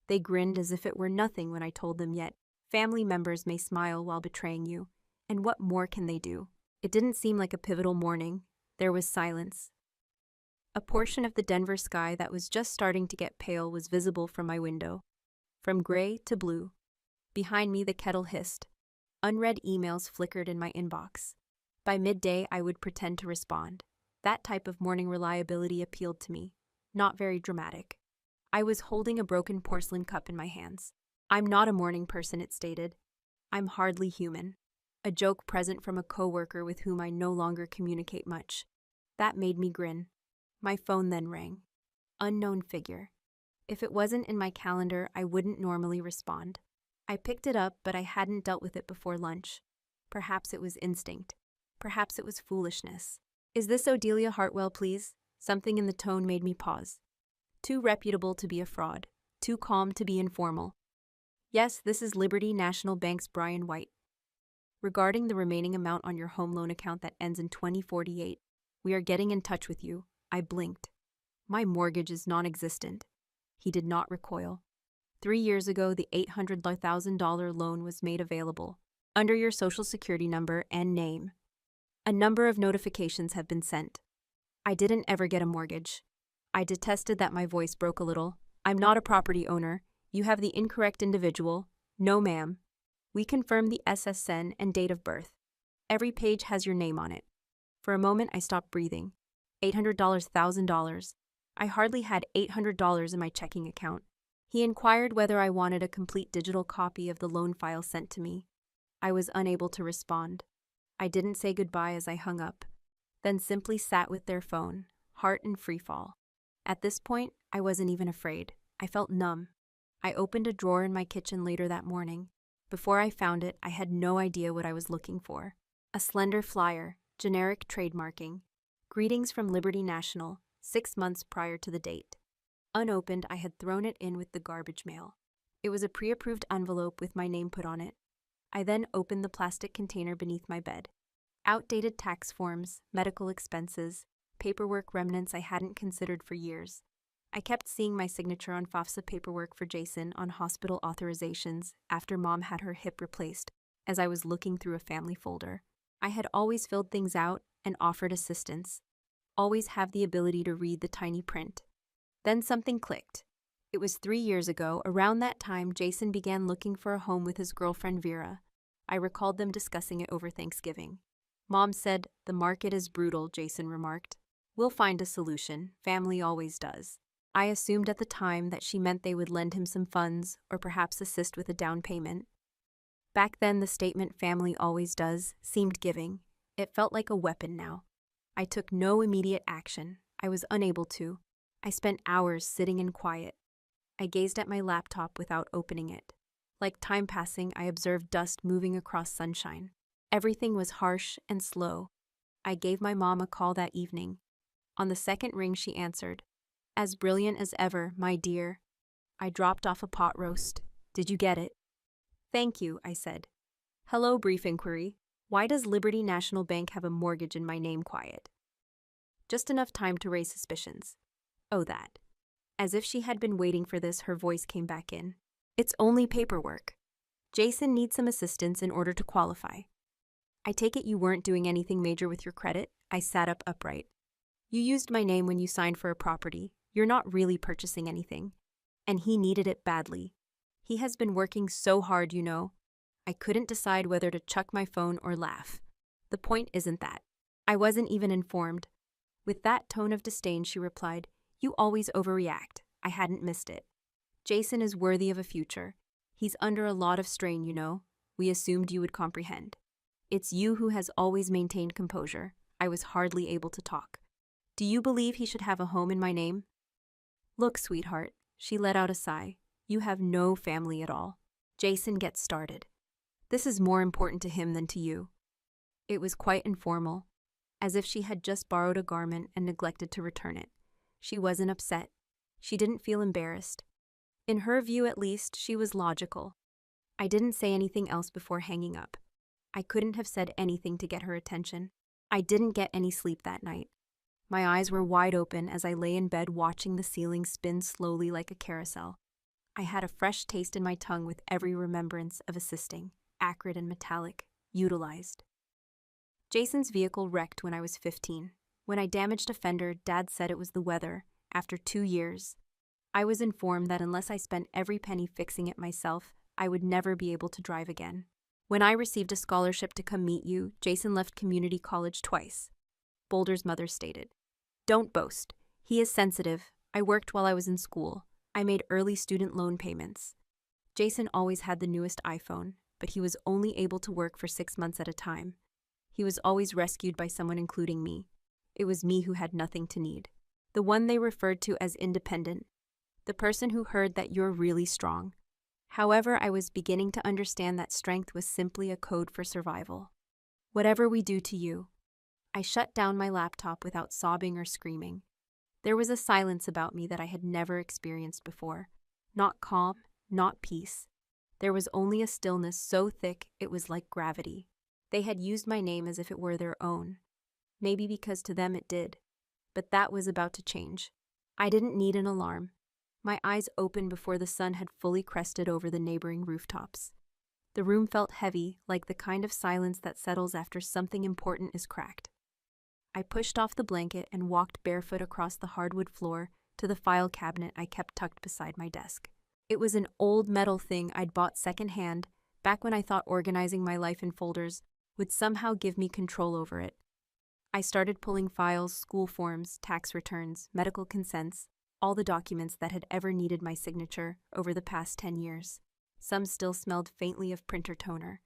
They grinned as if it were nothing when I told them, "Yet family members may smile while betraying you, and what more can they do?" It didn't seem like a pivotal morning. There was silence. A portion of the Denver sky that was just starting to get pale was visible from my window. From gray to blue. Behind me, the kettle hissed. Unread emails flickered in my inbox. By midday, I would pretend to respond. That type of morning reliability appealed to me. Not very dramatic. I was holding a broken porcelain cup in my hands. "I'm not a morning person," it stated. "I'm hardly human." A joke present from a coworker with whom I no longer communicate much. That made me grin. My phone then rang. Unknown figure. If it wasn't in my calendar, I wouldn't normally respond. I picked it up, but I hadn't dealt with it before lunch. Perhaps it was instinct. Perhaps it was foolishness. "Is this Odelia Hartwell, please?" Something in the tone made me pause. Too reputable to be a fraud. Too calm to be informal. "Yes, this is Liberty National Bank's Brian White. Regarding the remaining amount on your home loan account that ends in 2048, we are getting in touch with you." I blinked. "My mortgage is non-existent." He did not recoil. 3 years ago, the $800,000 loan was made available, under your social security number and name. A number of notifications have been sent. I didn't ever get a mortgage. I detested that my voice broke a little. "I'm not a property owner. You have the incorrect individual." "No, ma'am. We confirmed the SSN and date of birth. Every page has your name on it." For a moment, I stopped breathing. $800,000, $1,000. I hardly had $800 in my checking account. He inquired whether I wanted a complete digital copy of the loan file sent to me. I was unable to respond. I didn't say goodbye as I hung up, then simply sat with their phone, heart in freefall. At this point, I wasn't even afraid. I felt numb. I opened a drawer in my kitchen later that morning. Before I found it, I had no idea what I was looking for. A slender flyer, generic trademarking. "Greetings from Liberty National," 6 months prior to the date. Unopened, I had thrown it in with the garbage mail. It was a pre-approved envelope with my name put on it. I then opened the plastic container beneath my bed. Outdated tax forms, medical expenses, paperwork remnants I hadn't considered for years. I kept seeing my signature on FAFSA paperwork for Jason on hospital authorizations after Mom had her hip replaced as I was looking through a family folder. I had always filled things out and offered assistance. Always have the ability to read the tiny print. Then something clicked. It was 3 years ago. Around that time, Jason began looking for a home with his girlfriend Vera. I recalled them discussing it over Thanksgiving. Mom said, "The market is brutal," Jason remarked. "We'll find a solution. Family always does." I assumed at the time that she meant they would lend him some funds or perhaps assist with a down payment. Back then, the statement "family always does" seemed giving. It felt like a weapon now. I took no immediate action. I was unable to. I spent hours sitting in quiet. I gazed at my laptop without opening it. Like time passing, I observed dust moving across sunshine. Everything was harsh and slow. I gave my mom a call that evening. On the second ring, she answered. "As brilliant as ever, my dear." I dropped off a pot roast. "Did you get it?" "Thank you," I said. "Hello, brief inquiry. Why does Liberty National Bank have a mortgage in my name?" Quiet. Just enough time to raise suspicions. "Oh, that." As if she had been waiting for this, her voice came back in. "It's only paperwork. Jason needs some assistance in order to qualify." "I take it you weren't doing anything major with your credit?" I sat up upright. "You used my name when you signed for a property. You're not really purchasing anything. And he needed it badly. He has been working so hard, you know." I couldn't decide whether to chuck my phone or laugh. "The point isn't that. I wasn't even informed." With that tone of disdain, she replied, "You always overreact." I hadn't missed it. "Jason is worthy of a future. He's under a lot of strain, you know. We assumed you would comprehend. It's you who has always maintained composure." I was hardly able to talk. "Do you believe he should have a home in my name?" "Look, sweetheart," she let out a sigh. "You have no family at all. Jason gets started. This is more important to him than to you." It was quite informal, as if she had just borrowed a garment and neglected to return it. She wasn't upset. She didn't feel embarrassed. In her view, at least, she was logical. I didn't say anything else before hanging up. I couldn't have said anything to get her attention. I didn't get any sleep that night. My eyes were wide open as I lay in bed watching the ceiling spin slowly like a carousel. I had a fresh taste in my tongue with every remembrance of assisting, acrid and metallic, utilized. Jason's vehicle wrecked when I was 15. When I damaged a fender, Dad said it was the weather. After 2 years, I was informed that unless I spent every penny fixing it myself, I would never be able to drive again. When I received a scholarship to come meet you, Jason left community college twice. Boulder's mother stated. "Don't boast. He is sensitive. I worked while I was in school. I made early student loan payments." Jason always had the newest iPhone, but he was only able to work for 6 months at a time. He was always rescued by someone, including me. It was me who had nothing to need. The one they referred to as independent. The person who heard that you're really strong. However, I was beginning to understand that strength was simply a code for survival. "Whatever we do to you." I shut down my laptop without sobbing or screaming. There was a silence about me that I had never experienced before. Not calm, not peace. There was only a stillness so thick it was like gravity. They had used my name as if it were their own. Maybe because to them it did. But that was about to change. I didn't need an alarm. My eyes opened before the sun had fully crested over the neighboring rooftops. The room felt heavy, like the kind of silence that settles after something important is cracked. I pushed off the blanket and walked barefoot across the hardwood floor to the file cabinet I kept tucked beside my desk. It was an old metal thing I'd bought secondhand, back when I thought organizing my life in folders would somehow give me control over it. I started pulling files, school forms, tax returns, medical consents, all the documents that had ever needed my signature over the past 10 years. Some still smelled faintly of printer toner.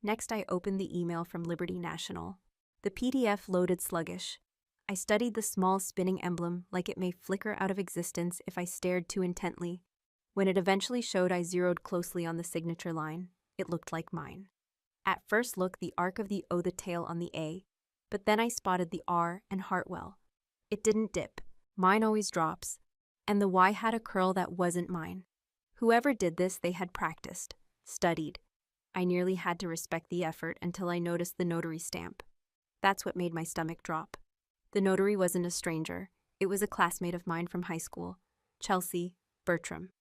Next, I opened the email from Liberty National. The PDF loaded sluggish. I studied the small spinning emblem like it may flicker out of existence if I stared too intently. When it eventually showed, I zeroed closely on the signature line. It looked like mine. At first look, the arc of the O, the tail on the A, but then I spotted the R and Hartwell. It didn't dip. Mine always drops. And the Y had a curl that wasn't mine. Whoever did this, they had practiced, studied. I nearly had to respect the effort until I noticed the notary stamp. That's what made my stomach drop. The notary wasn't a stranger. It was a classmate of mine from high school, Chelsea Bertram.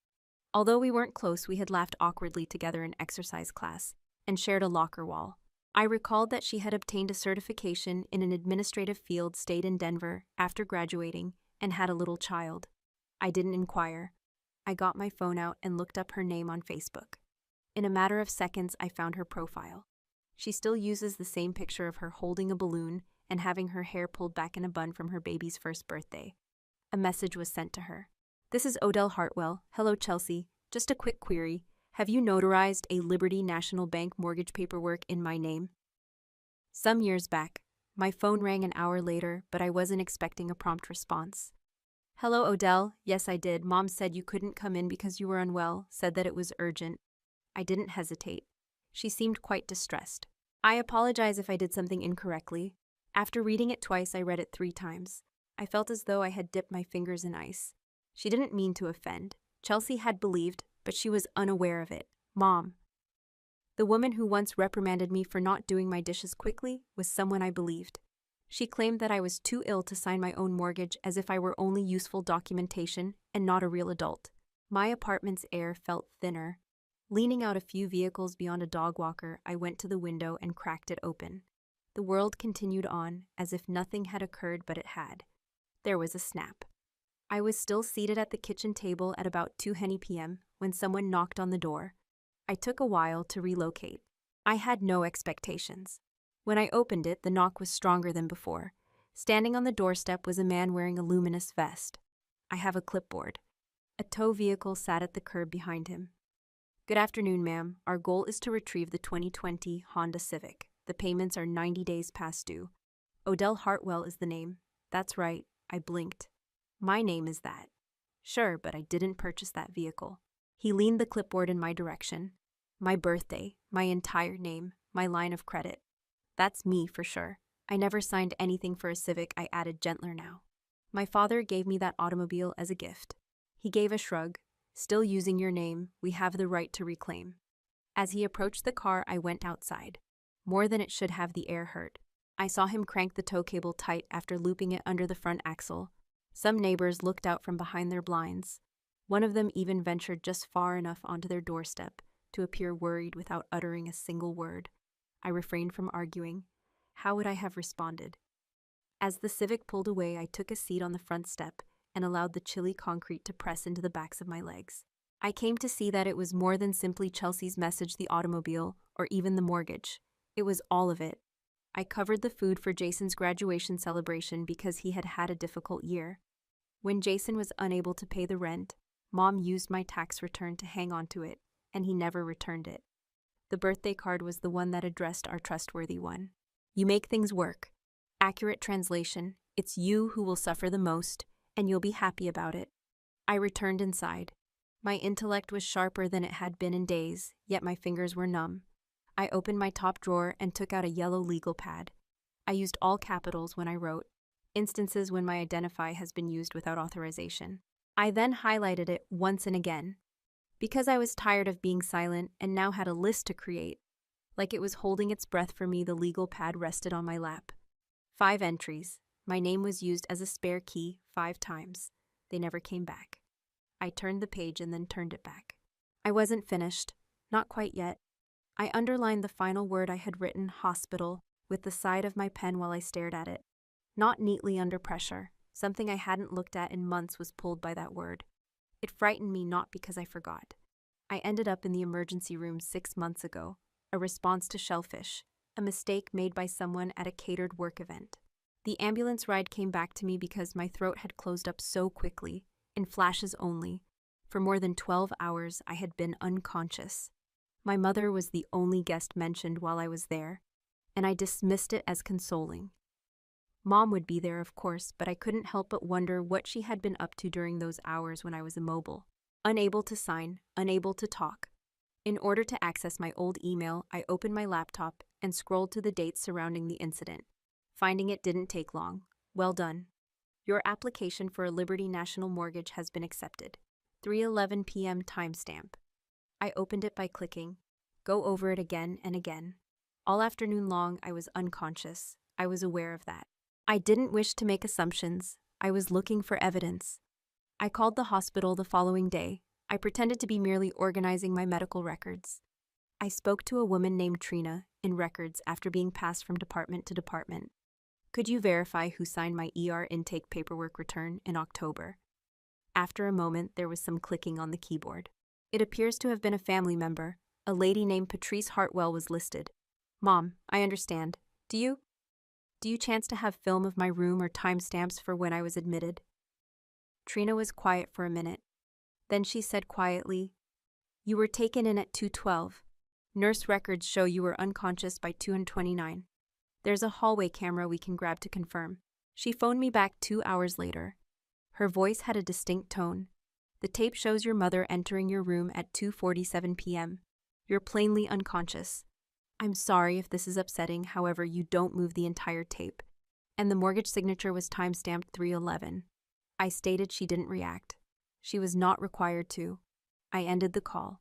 Although we weren't close, we had laughed awkwardly together in exercise class and shared a locker wall. I recalled that she had obtained a certification in an administrative field, stayed in Denver after graduating, and had a little child. I didn't inquire. I got my phone out and looked up her name on Facebook. In a matter of seconds, I found her profile. She still uses the same picture of her holding a balloon and having her hair pulled back in a bun from her baby's first birthday. A message was sent to her. This is Odell Hartwell. Hello, Chelsea. Just a quick query. Have you notarized a Liberty National Bank mortgage paperwork in my name? Some years back, my phone rang an hour later, but I wasn't expecting a prompt response. Hello, Odell. Yes, I did. Mom said you couldn't come in because you were unwell, said that it was urgent. I didn't hesitate. She seemed quite distressed. I apologize if I did something incorrectly. After reading it twice, I read it 3 times. I felt as though I had dipped my fingers in ice. She didn't mean to offend. Chelsea had believed, but she was unaware of it. Mom. The woman who once reprimanded me for not doing my dishes quickly was someone I believed. She claimed that I was too ill to sign my own mortgage as if I were only useful documentation and not a real adult. My apartment's air felt thinner. Leaning out a few vehicles beyond a dog walker, I went to the window and cracked it open. The world continued on, as if nothing had occurred, but it had. There was a snap. I was still seated at the kitchen table at about 2:00 p.m. when someone knocked on the door. I took a while to relocate. I had no expectations. When I opened it, the knock was stronger than before. Standing on the doorstep was a man wearing a luminous vest. I have a clipboard. A tow vehicle sat at the curb behind him. Good afternoon, ma'am. Our goal is to retrieve the 2020 Honda Civic. The payments are 90 days past due. Odell Hartwell is the name. That's right. I blinked. My name is that. Sure, but I didn't purchase that vehicle. He leaned the clipboard in my direction. My birthday, my entire name, my line of credit. That's me for sure. I never signed anything for a Civic, I added gentler now. My father gave me that automobile as a gift. He gave a shrug. Still using your name, we have the right to reclaim. As he approached the car, I went outside. More than it should have, the air hurt. I saw him crank the tow cable tight after looping it under the front axle. Some neighbors looked out from behind their blinds. One of them even ventured just far enough onto their doorstep to appear worried without uttering a single word. I refrained from arguing. How would I have responded? As the Civic pulled away, I took a seat on the front step and allowed the chilly concrete to press into the backs of my legs. I came to see that it was more than simply Chelsea's message, the automobile, or even the mortgage. It was all of it. I covered the food for Jason's graduation celebration because he had had a difficult year. When Jason was unable to pay the rent, Mom used my tax return to hang on to it, and he never returned it. The birthday card was the one that addressed our trustworthy one. You make things work. Accurate translation, it's you who will suffer the most, and you'll be happy about it. I returned inside. My intellect was sharper than it had been in days, yet my fingers were numb. I opened my top drawer and took out a yellow legal pad. I used all capitals when I wrote, instances when my identify has been used without authorization. I then highlighted it once and again. Because I was tired of being silent and now had a list to create. Like it was holding its breath for me, the legal pad rested on my lap. 5 entries. My name was used as a spare key 5 times. They never came back. I turned the page and then turned it back. I wasn't finished. Not quite yet. I underlined the final word I had written, hospital, with the side of my pen while I stared at it. Not neatly under pressure. Something I hadn't looked at in months was pulled by that word. It frightened me not because I forgot. I ended up in the emergency room 6 months ago, a response to shellfish, a mistake made by someone at a catered work event. The ambulance ride came back to me because my throat had closed up so quickly, in flashes only. For more than 12 hours, I had been unconscious. My mother was the only guest mentioned while I was there, and I dismissed it as consoling. Mom would be there, of course, but I couldn't help but wonder what she had been up to during those hours when I was immobile, unable to sign, unable to talk. In order to access my old email, I opened my laptop and scrolled to the dates surrounding the incident. Finding it didn't take long. Well done. Your application for a Liberty National mortgage has been accepted. 3:11 p.m. timestamp. I opened it by clicking. Go over it again and again. All afternoon long, I was unconscious. I was aware of that. I didn't wish to make assumptions. I was looking for evidence. I called the hospital the following day. I pretended to be merely organizing my medical records. I spoke to a woman named Trina in records after being passed from department to department. Could you verify who signed my ER intake paperwork return in October? After a moment, there was some clicking on the keyboard. It appears to have been a family member. A lady named Patrice Hartwell was listed. Mom, I understand. Do you? Do you chance to have film of my room or timestamps for when I was admitted? Trina was quiet for a minute. Then she said quietly, You were taken in at 2:12. Nurse records show you were unconscious by 2:29. There's a hallway camera we can grab to confirm. She phoned me back 2 hours later. Her voice had a distinct tone. The tape shows your mother entering your room at 2:47 p.m. You're plainly unconscious. I'm sorry if this is upsetting, however, you don't move the entire tape. And the mortgage signature was timestamped 3:11. I stated she didn't react. She was not required to. I ended the call.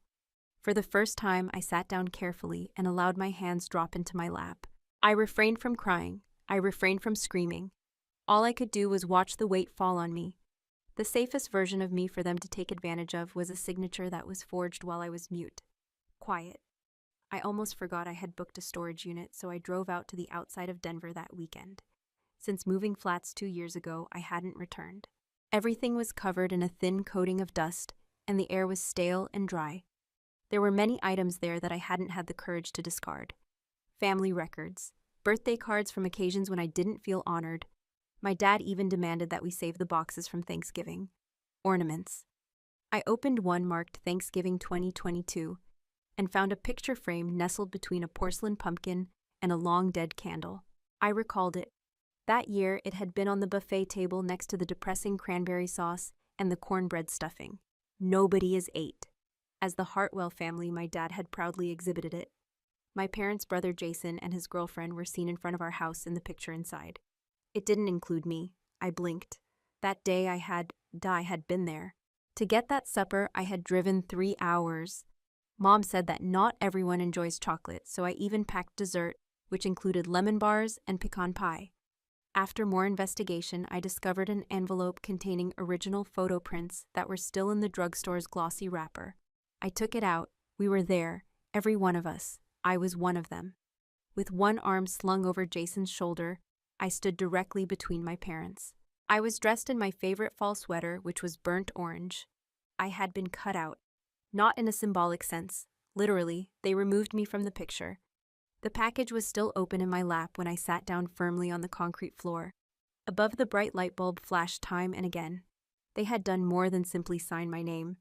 For the first time, I sat down carefully and allowed my hands drop into my lap. I refrained from crying. I refrained from screaming. All I could do was watch the weight fall on me. The safest version of me for them to take advantage of was a signature that was forged while I was mute. Quiet. I almost forgot I had booked a storage unit, so I drove out to the outside of Denver that weekend. Since moving flats 2 years ago, I hadn't returned. Everything was covered in a thin coating of dust, and the air was stale and dry. There were many items there that I hadn't had the courage to discard. Family records, birthday cards from occasions when I didn't feel honored. My dad even demanded that we save the boxes from Thanksgiving. Ornaments. I opened one marked Thanksgiving 2022 and found a picture frame nestled between a porcelain pumpkin and a long dead candle. I recalled it. That year, it had been on the buffet table next to the depressing cranberry sauce and the cornbread stuffing. Nobody is 8. As the Hartwell family, my dad had proudly exhibited it. My parents' brother Jason and his girlfriend were seen in front of our house in the picture inside. It didn't include me. I blinked. That day I had been there. To get that supper, I had driven 3 hours. Mom said that not everyone enjoys chocolate, so I even packed dessert, which included lemon bars and pecan pie. After more investigation, I discovered an envelope containing original photo prints that were still in the drugstore's glossy wrapper. I took it out. We were there, every one of us. I was one of them. With one arm slung over Jason's shoulder, I stood directly between my parents. I was dressed in my favorite fall sweater, which was burnt orange. I had been cut out. Not in a symbolic sense. Literally, they removed me from the picture. The package was still open in my lap when I sat down firmly on the concrete floor. Above the bright light bulb flashed time and again. They had done more than simply sign my name.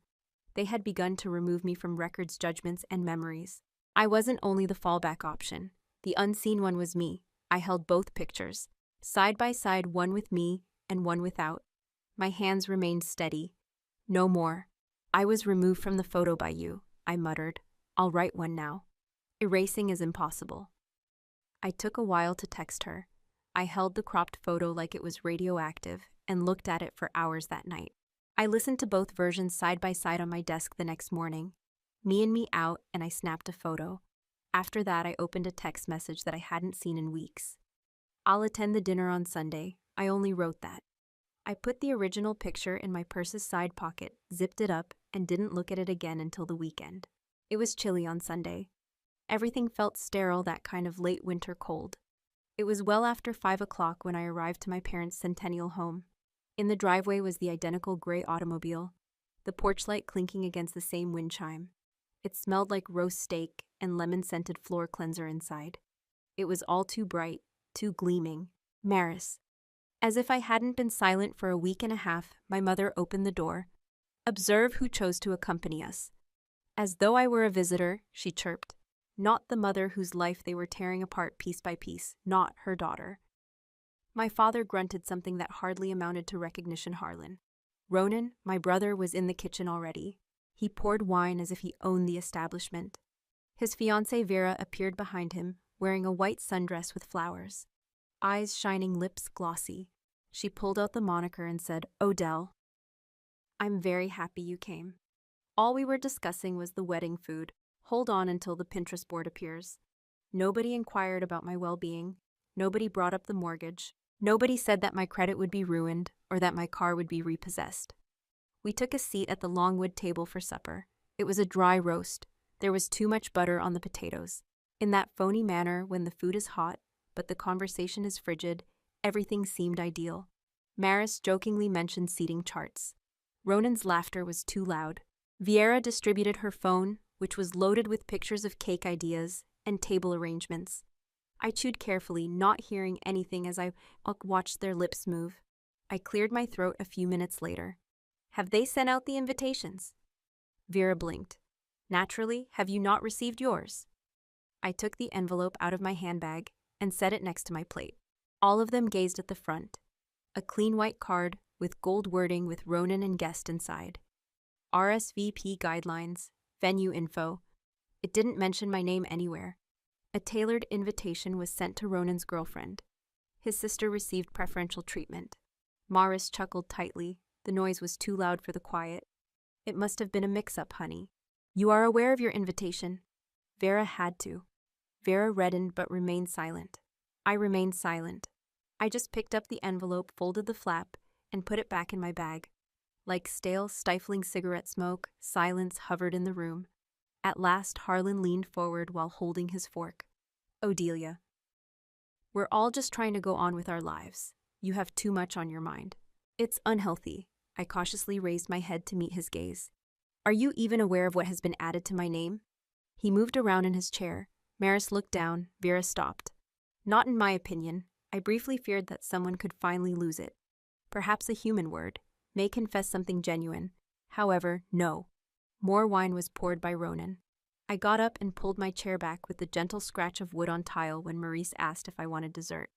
They had begun to remove me from records, judgments, and memories. I wasn't only the fallback option. The unseen one was me. I held both pictures, side by side, one with me and one without. My hands remained steady. No more. I was removed from the photo by you, I muttered. I'll write one now. Erasing is impossible. I took a while to text her. I held the cropped photo like it was radioactive and looked at it for hours that night. I listened to both versions side by side on my desk the next morning. Me and me out, and I snapped a photo. After that, I opened a text message that I hadn't seen in weeks. I'll attend the dinner on Sunday. I only wrote that. I put the original picture in my purse's side pocket, zipped it up, and didn't look at it again until the weekend. It was chilly on Sunday. Everything felt sterile, that kind of late winter cold. It was well after 5 o'clock when I arrived to my parents' centennial home. In the driveway was the identical gray automobile, the porch light clinking against the same wind chime. It smelled like roast steak and lemon-scented floor cleanser inside. It was all too bright, too gleaming. Maris. As if I hadn't been silent for a week and a half, my mother opened the door. Observe who chose to accompany us. As though I were a visitor, she chirped. Not the mother whose life they were tearing apart piece by piece, not her daughter. My father grunted something that hardly amounted to recognition. Harlan. Ronan, my brother, was in the kitchen already. He poured wine as if he owned the establishment. His fiancée Vera appeared behind him, wearing a white sundress with flowers. Eyes shining, lips glossy. She pulled out the moniker and said, Odell. I'm very happy you came. All we were discussing was the wedding food. Hold on until the Pinterest board appears. Nobody inquired about my well-being. Nobody brought up the mortgage. Nobody said that my credit would be ruined or that my car would be repossessed. We took a seat at the longwood table for supper. It was a dry roast. There was too much butter on the potatoes. In that phony manner, when the food is hot, but the conversation is frigid, everything seemed ideal. Maris jokingly mentioned seating charts. Ronan's laughter was too loud. Vieira distributed her phone, which was loaded with pictures of cake ideas, and table arrangements. I chewed carefully, not hearing anything as I watched their lips move. I cleared my throat a few minutes later. Have they sent out the invitations? Vera blinked. Naturally, have you not received yours? I took the envelope out of my handbag and set it next to my plate. All of them gazed at the front. A clean white card with gold wording with Ronan and guest inside. RSVP guidelines, venue info. It didn't mention my name anywhere. A tailored invitation was sent to Ronan's girlfriend. His sister received preferential treatment. Morris chuckled tightly. The noise was too loud for the quiet. It must have been a mix-up, honey. You are aware of your invitation? Vera had to. Vera reddened but remained silent. I remained silent. I just picked up the envelope, folded the flap, and put it back in my bag. Like stale, stifling cigarette smoke, silence hovered in the room. At last, Harlan leaned forward while holding his fork. Odelia. We're all just trying to go on with our lives. You have too much on your mind. It's unhealthy. I cautiously raised my head to meet his gaze. Are you even aware of what has been added to my name? He moved around in his chair. Maris looked down. Vera stopped. Not in my opinion. I briefly feared that someone could finally lose it. Perhaps a human word. May confess something genuine. However, no. More wine was poured by Ronan. I got up and pulled my chair back with the gentle scratch of wood on tile when Maurice asked if I wanted dessert.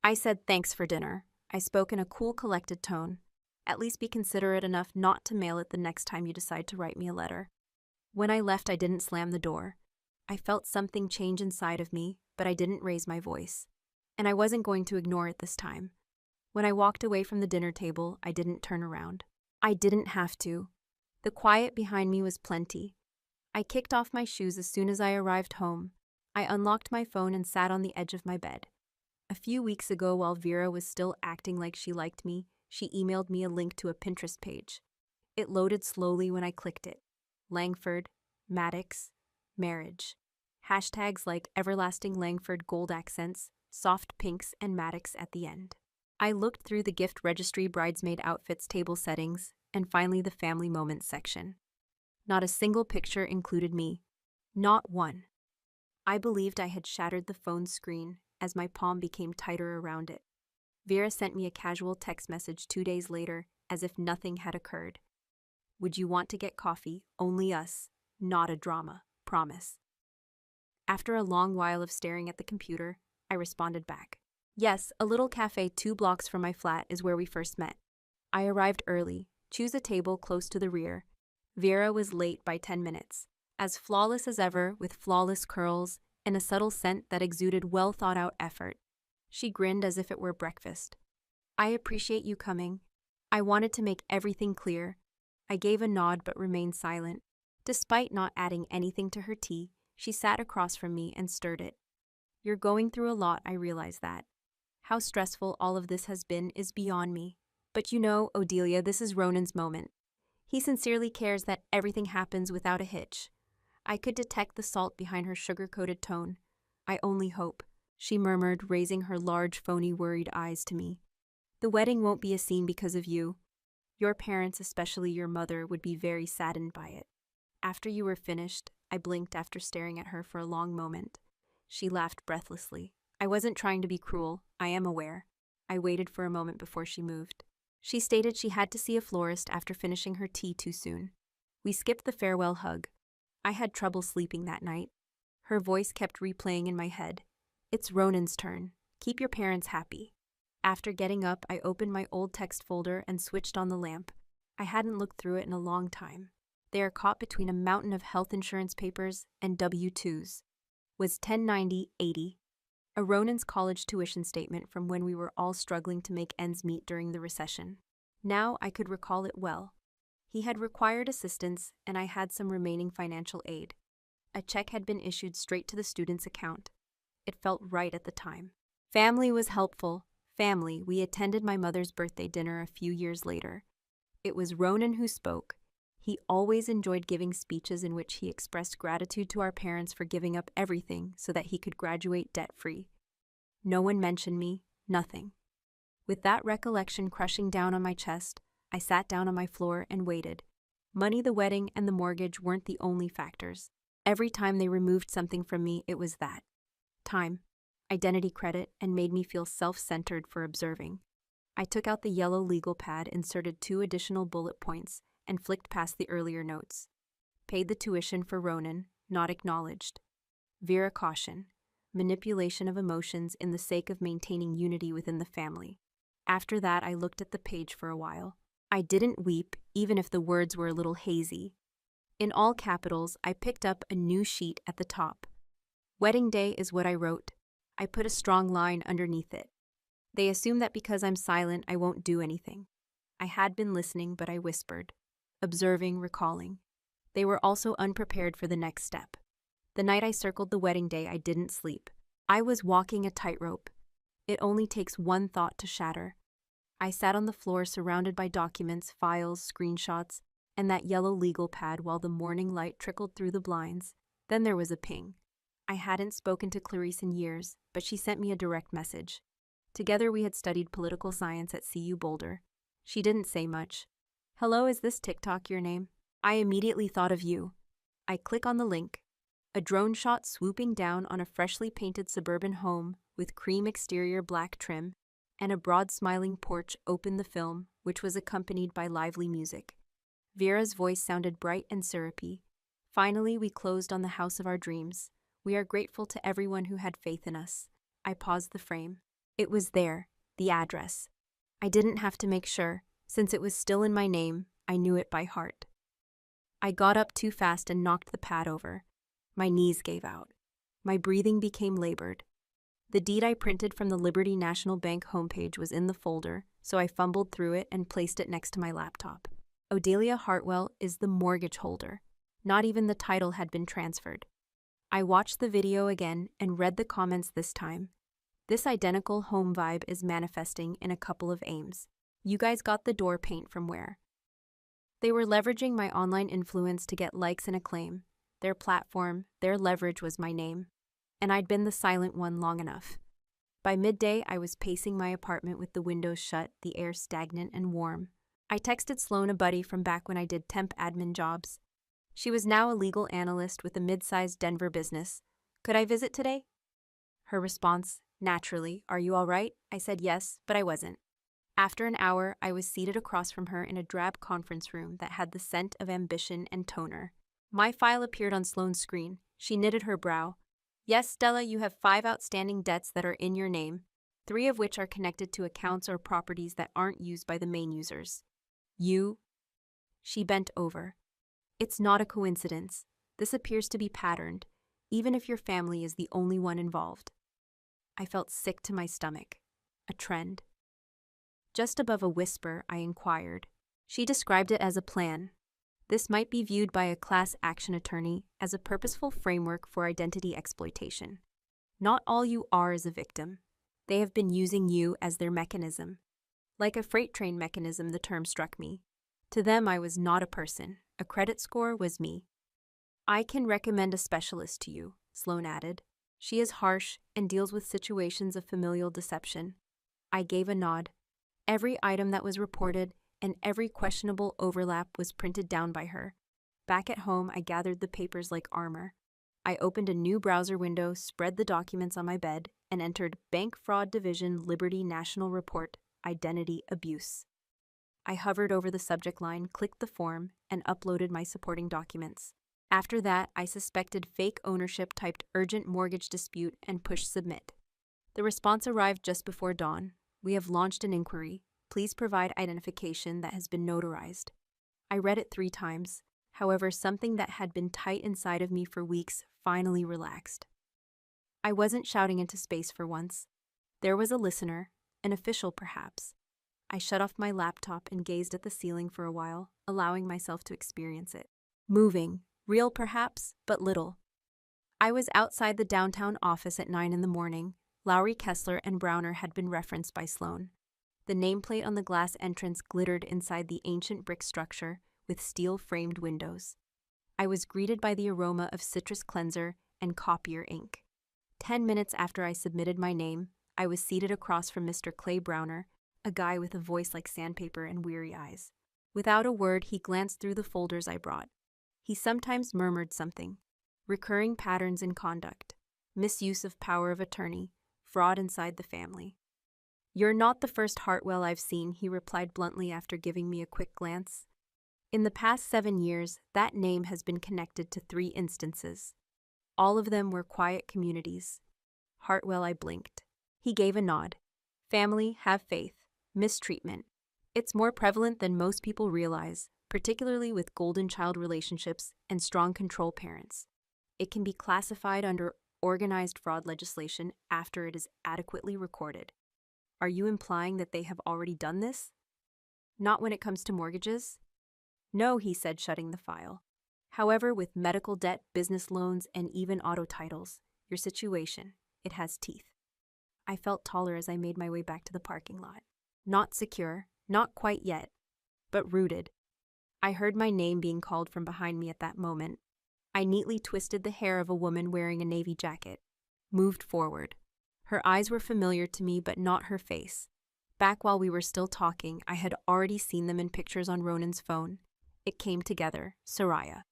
I said thanks for dinner. I spoke in a cool, collected tone. At least be considerate enough not to mail it the next time you decide to write me a letter. When I left, I didn't slam the door. I felt something change inside of me, but I didn't raise my voice. And I wasn't going to ignore it this time. When I walked away from the dinner table, I didn't turn around. I didn't have to. The quiet behind me was plenty. I kicked off my shoes as soon as I arrived home. I unlocked my phone and sat on the edge of my bed. A few weeks ago, while Vera was still acting like she liked me, she emailed me a link to a Pinterest page. It loaded slowly when I clicked it. Langford, Maddox, marriage. Hashtags like everlasting Langford gold accents, soft pinks, and Maddox at the end. I looked through the gift registry, bridesmaid outfits, table settings, and finally the family moments section. Not a single picture included me. Not one. I believed I had shattered the phone screen as my palm became tighter around it. Vera sent me a casual text message 2 days later, as if nothing had occurred. Would you want to get coffee? Only us. Not a drama. Promise. After a long while of staring at the computer, I responded back. Yes, a little cafe 2 blocks from my flat is where we first met. I arrived early. Choose a table close to the rear. Vera was late by 10 minutes. As flawless as ever, with flawless curls and a subtle scent that exuded well-thought-out effort. She grinned as if it were breakfast. I appreciate you coming. I wanted to make everything clear. I gave a nod but remained silent. Despite not adding anything to her tea, she sat across from me and stirred it. You're going through a lot, I realize that. How stressful all of this has been is beyond me. But you know, Odelia, this is Ronan's moment. He sincerely cares that everything happens without a hitch. I could detect the salt behind her sugar-coated tone. I only hope, she murmured, raising her large, phony, worried eyes to me. The wedding won't be a scene because of you. Your parents, especially your mother, would be very saddened by it. After you were finished, I blinked after staring at her for a long moment. She laughed breathlessly. I wasn't trying to be cruel, I am aware. I waited for a moment before she moved. She stated she had to see a florist after finishing her tea too soon. We skipped the farewell hug. I had trouble sleeping that night. Her voice kept replaying in my head. It's Ronan's turn. Keep your parents happy. After getting up, I opened my old text folder and switched on the lamp. I hadn't looked through it in a long time. They are caught between a mountain of health insurance papers and W-2s. Was 1090-80. A Ronan's college tuition statement from when we were all struggling to make ends meet during the recession. Now I could recall it well. He had required assistance, and I had some remaining financial aid. A check had been issued straight to the student's account. It felt right at the time. Family was helpful. Family, we attended my mother's birthday dinner a few years later. It was Ronan who spoke. He always enjoyed giving speeches in which he expressed gratitude to our parents for giving up everything so that he could graduate debt-free. No one mentioned me, nothing. With that recollection crushing down on my chest, I sat down on my floor and waited. Money, the wedding, and the mortgage weren't the only factors. Every time they removed something from me, it was that. Time, identity credit, and made me feel self-centered for observing. I took out the yellow legal pad, inserted 2 additional bullet points, and flicked past the earlier notes. Paid the tuition for Ronan, not acknowledged. Vera caution. Manipulation of emotions in the sake of maintaining unity within the family. After that, I looked at the page for a while. I didn't weep, even if the words were a little hazy. In all capitals, I picked up a new sheet at the top. Wedding day is what I wrote. I put a strong line underneath it. They assume that because I'm silent, I won't do anything. I had been listening, but I whispered, observing, recalling. They were also unprepared for the next step. The night I circled the wedding day, I didn't sleep. I was walking a tightrope. It only takes one thought to shatter. I sat on the floor surrounded by documents, files, screenshots, and that yellow legal pad while the morning light trickled through the blinds. Then there was a ping. I hadn't spoken to Clarice in years, but she sent me a direct message. Together we had studied political science at CU Boulder. She didn't say much. Hello, is this TikTok your name? I immediately thought of you. I click on the link. A drone shot swooping down on a freshly painted suburban home with cream exterior black trim and a broad smiling porch opened the film, which was accompanied by lively music. Vera's voice sounded bright and syrupy. Finally, we closed on the house of our dreams. We are grateful to everyone who had faith in us. I paused the frame. It was there, the address. I didn't have to make sure. Since it was still in my name, I knew it by heart. I got up too fast and knocked the pad over. My knees gave out. My breathing became labored. The deed I printed from the Liberty National Bank homepage was in the folder, so I fumbled through it and placed it next to my laptop. Odelia Hartwell is the mortgage holder. Not even the title had been transferred. I watched the video again and read the comments this time. This identical home vibe is manifesting in a couple of aims. You guys got the door paint from where? They were leveraging my online influence to get likes and acclaim. Their platform, their leverage was my name. And I'd been the silent one long enough. By midday, I was pacing my apartment with the windows shut, the air stagnant and warm. I texted Sloan, a buddy from back when I did temp admin jobs. She was now a legal analyst with a mid-sized Denver business. Could I visit today? Her response, naturally, are you all right? I said yes, but I wasn't. After an hour, I was seated across from her in a drab conference room that had the scent of ambition and toner. My file appeared on Sloan's screen. She knitted her brow. Yes, Stella, you have 5 outstanding debts that are in your name, 3 of which are connected to accounts or properties that aren't used by the main users. You? She bent over. It's not a coincidence. This appears to be patterned, even if your family is the only one involved. I felt sick to my stomach. A trend. Just above a whisper, I inquired. She described it as a plan. This might be viewed by a class action attorney as a purposeful framework for identity exploitation. Not all you are is a victim. They have been using you as their mechanism. Like a freight train mechanism, the term struck me. To them, I was not a person. A credit score was me. I can recommend a specialist to you, Sloan added. She is harsh and deals with situations of familial deception. I gave a nod. Every item that was reported and every questionable overlap was printed down by her. Back at home, I gathered the papers like armor. I opened a new browser window, spread the documents on my bed, and entered Bank Fraud Division Liberty National Report, Identity Abuse. I hovered over the subject line, clicked the form, and uploaded my supporting documents. After that, I suspected fake ownership, typed urgent mortgage dispute, and pushed submit. The response arrived just before dawn. We have launched an inquiry. Please provide identification that has been notarized. I read it 3 times. However, something that had been tight inside of me for weeks finally relaxed. I wasn't shouting into space for once. There was a listener, an official perhaps. I shut off my laptop and gazed at the ceiling for a while, allowing myself to experience it. Moving, real perhaps, but little. I was outside the downtown office at 9 in the morning. Lowry, Kessler, and Browner had been referenced by Sloan. The nameplate on the glass entrance glittered inside the ancient brick structure with steel-framed windows. I was greeted by the aroma of citrus cleanser and copier ink. 10 minutes after I submitted my name, I was seated across from Mr. Clay Browner, a guy with a voice like sandpaper and weary eyes. Without a word, he glanced through the folders I brought. He sometimes murmured something. recurring patterns in conduct, misuse of power of attorney, fraud inside the family. You're not the first Hartwell I've seen, he replied bluntly after giving me a quick glance. In the past 7 years, that name has been connected to 3 instances. All of them were quiet communities. Hartwell, I blinked. He gave a nod. Family, have faith. Mistreatment. It's more prevalent than most people realize, particularly with golden child relationships and strong control parents. It can be classified under organized fraud legislation after it is adequately recorded. Are you implying that they have already done this? Not when it comes to mortgages? No, he said, shutting the file. However, with medical debt, business loans, and even auto titles, your situation, it has teeth. I felt taller as I made my way back to the parking lot. Not secure, not quite yet, but rooted. I heard my name being called from behind me at that moment. I neatly twisted the hair of a woman wearing a navy jacket, moved forward. Her eyes were familiar to me, but not her face. Back while we were still talking, I had already seen them in pictures on Ronan's phone. It came together, Soraya.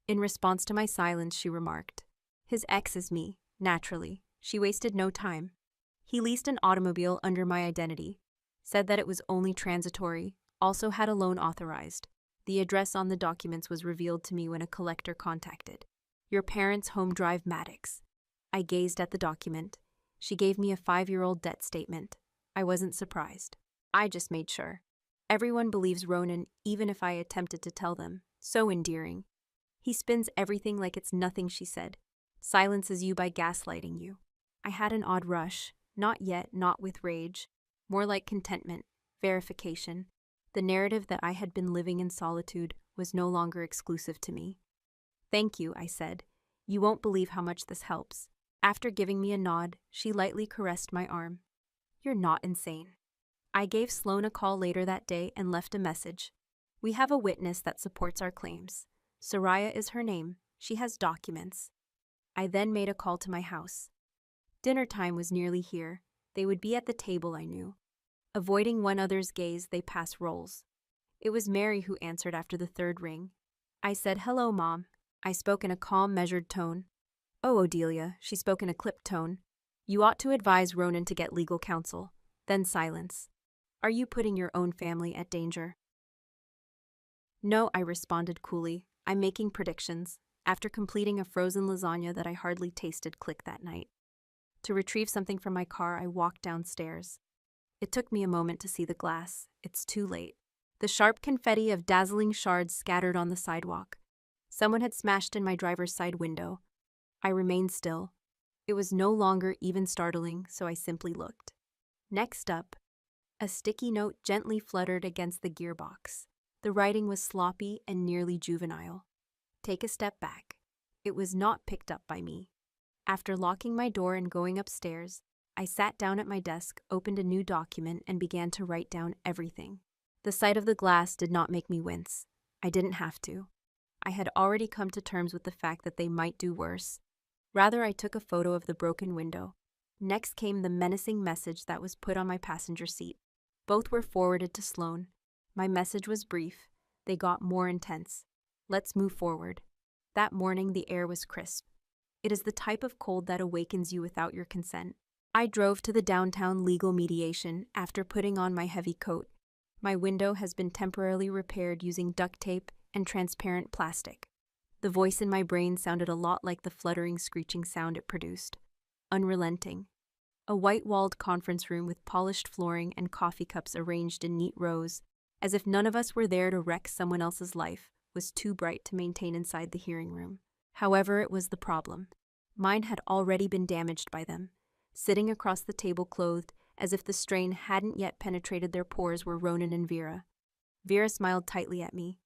In response to my silence, she remarked, "His ex is me, naturally." She wasted no time. He leased an automobile under my identity, said that it was only transitory, also had a loan authorized. The address on the documents was revealed to me when a collector contacted. Your parents' home drive Maddox. I gazed at the document. She gave me a 5-year-old debt statement. I wasn't surprised. I just made sure. Everyone believes Ronan, even if I attempted to tell them. So endearing. He spins everything like it's nothing, she said. Silences you by gaslighting you. I had an odd rush. Not yet, not with rage. More like contentment, verification. The narrative that I had been living in solitude was no longer exclusive to me. Thank you, I said. You won't believe how much this helps. After giving me a nod, she lightly caressed my arm. You're not insane. I gave Sloan a call later that day and left a message. We have a witness that supports our claims. Soraya is her name. She has documents. I then made a call to my house. Dinner time was nearly here. They would be at the table, I knew. Avoiding one other's gaze, they passed rolls. It was Mary who answered after the 3rd ring. I said, "Hello, Mom." I spoke in a calm, measured tone. "Oh, Odelia," she spoke in a clipped tone. "You ought to advise Ronan to get legal counsel." Then silence. "Are you putting your own family at danger?" "No," I responded coolly. "I'm making predictions." After completing a frozen lasagna that I hardly tasted click that night. To retrieve something from my car, I walked downstairs. It took me a moment to see the glass. It's too late. The sharp confetti of dazzling shards scattered on the sidewalk. Someone had smashed in my driver's side window. I remained still. It was no longer even startling, so I simply looked. Next up, a sticky note gently fluttered against the gearbox. The writing was sloppy and nearly juvenile. Take a step back. It was not picked up by me. After locking my door and going upstairs, I sat down at my desk, opened a new document, and began to write down everything. The sight of the glass did not make me wince. I didn't have to. I had already come to terms with the fact that they might do worse. Rather, I took a photo of the broken window. Next came the menacing message that was put on my passenger seat. Both were forwarded to Sloan. My message was brief. They got more intense. Let's move forward. That morning, the air was crisp. It is the type of cold that awakens you without your consent. I drove to the downtown legal mediation after putting on my heavy coat. My window has been temporarily repaired using duct tape and transparent plastic. The voice in my brain sounded a lot like the fluttering, screeching sound it produced. Unrelenting. A white-walled conference room with polished flooring and coffee cups arranged in neat rows, as if none of us were there to wreck someone else's life, was too bright to maintain inside the hearing room. However, it was the problem. Mine had already been damaged by them. Sitting across the table clothed, as if the strain hadn't yet penetrated their pores, were Ronan and Vera. Vera smiled tightly at me.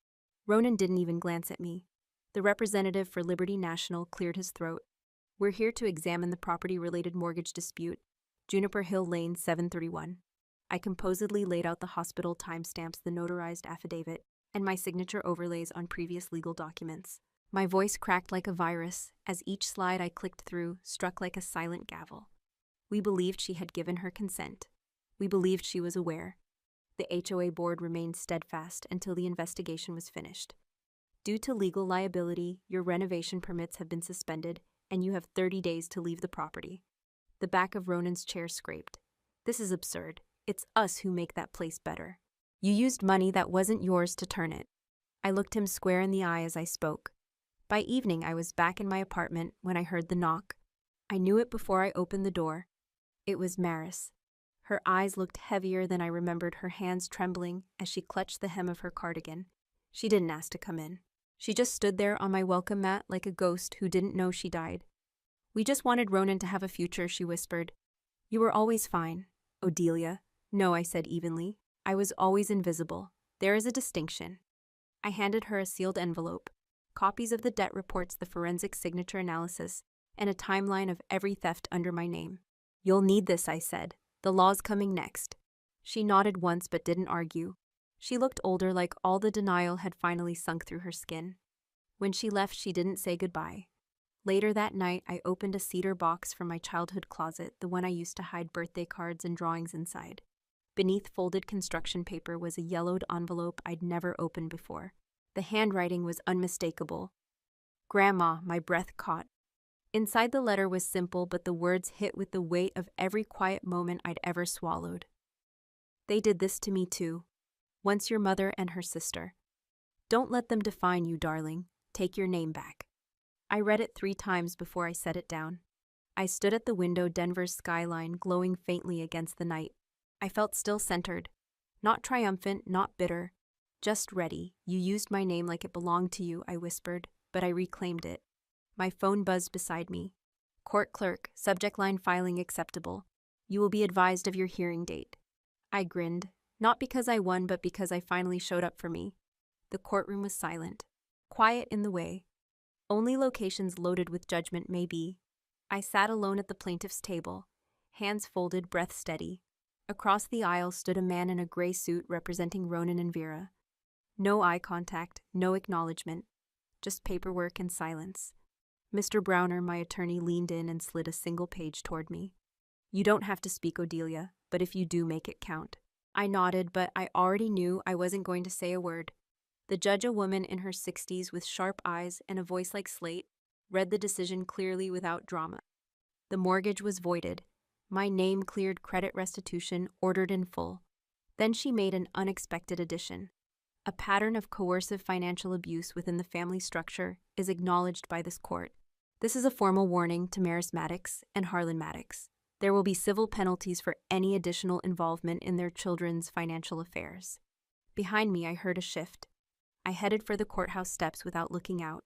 Ronan didn't even glance at me. The representative for Liberty National cleared his throat. We're here to examine the property-related mortgage dispute, Juniper Hill Lane 731. I composedly laid out the hospital timestamps, the notarized affidavit, and my signature overlays on previous legal documents. My voice cracked like a virus, as each slide I clicked through struck like a silent gavel. We believed she had given her consent. We believed she was aware. The HOA board remained steadfast until the investigation was finished. Due to legal liability, your renovation permits have been suspended, and you have 30 days to leave the property. The back of Ronan's chair scraped. This is absurd. It's us who make that place better. You used money that wasn't yours to turn it. I looked him square in the eye as I spoke. By evening, I was back in my apartment when I heard the knock. I knew it before I opened the door. It was Maris. Her eyes looked heavier than I remembered, her hands trembling as she clutched the hem of her cardigan. She didn't ask to come in. She just stood there on my welcome mat like a ghost who didn't know she died. We just wanted Ronan to have a future, she whispered. You were always fine, Odelia. No, I said evenly. I was always invisible. There is a distinction. I handed her a sealed envelope, copies of the debt reports, the forensic signature analysis, and a timeline of every theft under my name. You'll need this, I said. The law's coming next. She nodded once but didn't argue. She looked older, like all the denial had finally sunk through her skin. When she left, she didn't say goodbye. Later that night, I opened a cedar box from my childhood closet, the one I used to hide birthday cards and drawings inside. Beneath folded construction paper was a yellowed envelope I'd never opened before. The handwriting was unmistakable. Grandma, my breath caught. Inside the letter was simple, but the words hit with the weight of every quiet moment I'd ever swallowed. They did this to me too. Once your mother and her sister. Don't let them define you, darling. Take your name back. I read it 3 times before I set it down. I stood at the window, Denver's skyline glowing faintly against the night. I felt still centered. Not triumphant, not bitter. Just ready. You used my name like it belonged to you, I whispered, but I reclaimed it. My phone buzzed beside me. Court clerk, subject line filing acceptable. You will be advised of your hearing date. I grinned, not because I won, but because I finally showed up for me. The courtroom was silent. Quiet in the way. Only locations loaded with judgment may be. I sat alone at the plaintiff's table, hands folded, breath steady. Across the aisle stood a man in a gray suit representing Ronan and Vera. No eye contact, no acknowledgement, just paperwork and silence. Mr. Browner, my attorney, leaned in and slid a single page toward me. You don't have to speak, Odelia, but if you do, make it count. I nodded, but I already knew I wasn't going to say a word. The judge, a woman in her 60s with sharp eyes and a voice like slate, read the decision clearly without drama. The mortgage was voided. My name cleared, credit restitution ordered in full. Then she made an unexpected addition. A pattern of coercive financial abuse within the family structure is acknowledged by this court. This is a formal warning to Maris Maddox and Harlan Maddox. There will be civil penalties for any additional involvement in their children's financial affairs. Behind me, I heard a shift. I headed for the courthouse steps without looking out.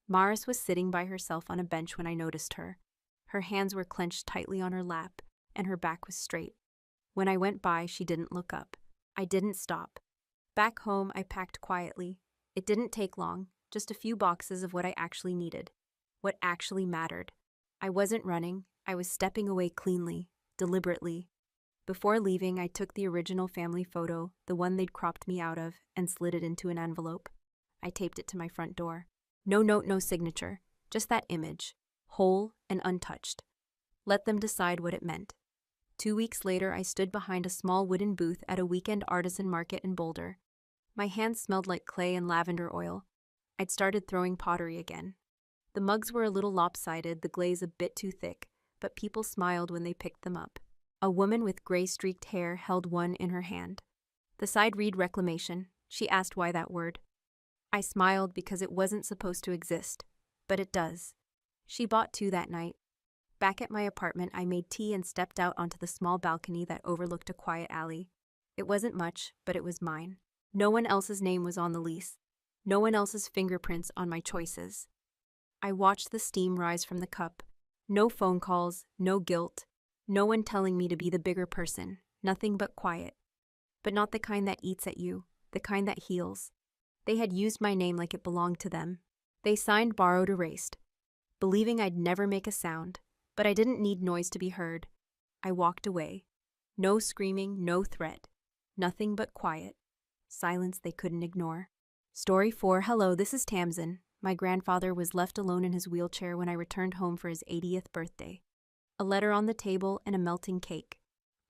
Maris was sitting by herself on a bench when I noticed her. Her hands were clenched tightly on her lap, and her back was straight. When I went by, she didn't look up. I didn't stop. Back home, I packed quietly. It didn't take long, just a few boxes of what I actually needed, what actually mattered. I wasn't running. I was stepping away cleanly, deliberately. Before leaving, I took the original family photo, the one they'd cropped me out of, and slid it into an envelope. I taped it to my front door. No note, no signature, just that image, whole and untouched. Let them decide what it meant. 2 weeks later, I stood behind a small wooden booth at a weekend artisan market in Boulder. My hands smelled like clay and lavender oil. I'd started throwing pottery again. The mugs were a little lopsided, the glaze a bit too thick, but people smiled when they picked them up. A woman with gray-streaked hair held one in her hand. The side read reclamation. She asked why that word. I smiled because it wasn't supposed to exist, but it does. She bought 2 that night. Back at my apartment, I made tea and stepped out onto the small balcony that overlooked a quiet alley. It wasn't much, but it was mine. No one else's name was on the lease. No one else's fingerprints on my choices. I watched the steam rise from the cup. No phone calls, no guilt. No one telling me to be the bigger person, nothing but quiet. But not the kind that eats at you, the kind that heals. They had used my name like it belonged to them. They signed, borrowed, erased, believing I'd never make a sound. But I didn't need noise to be heard. I walked away. No screaming, no threat. Nothing but quiet. Silence they couldn't ignore. Story 4. Hello, this is Tamsin. My grandfather was left alone in his wheelchair when I returned home for his 80th birthday. A letter on the table and a melting cake.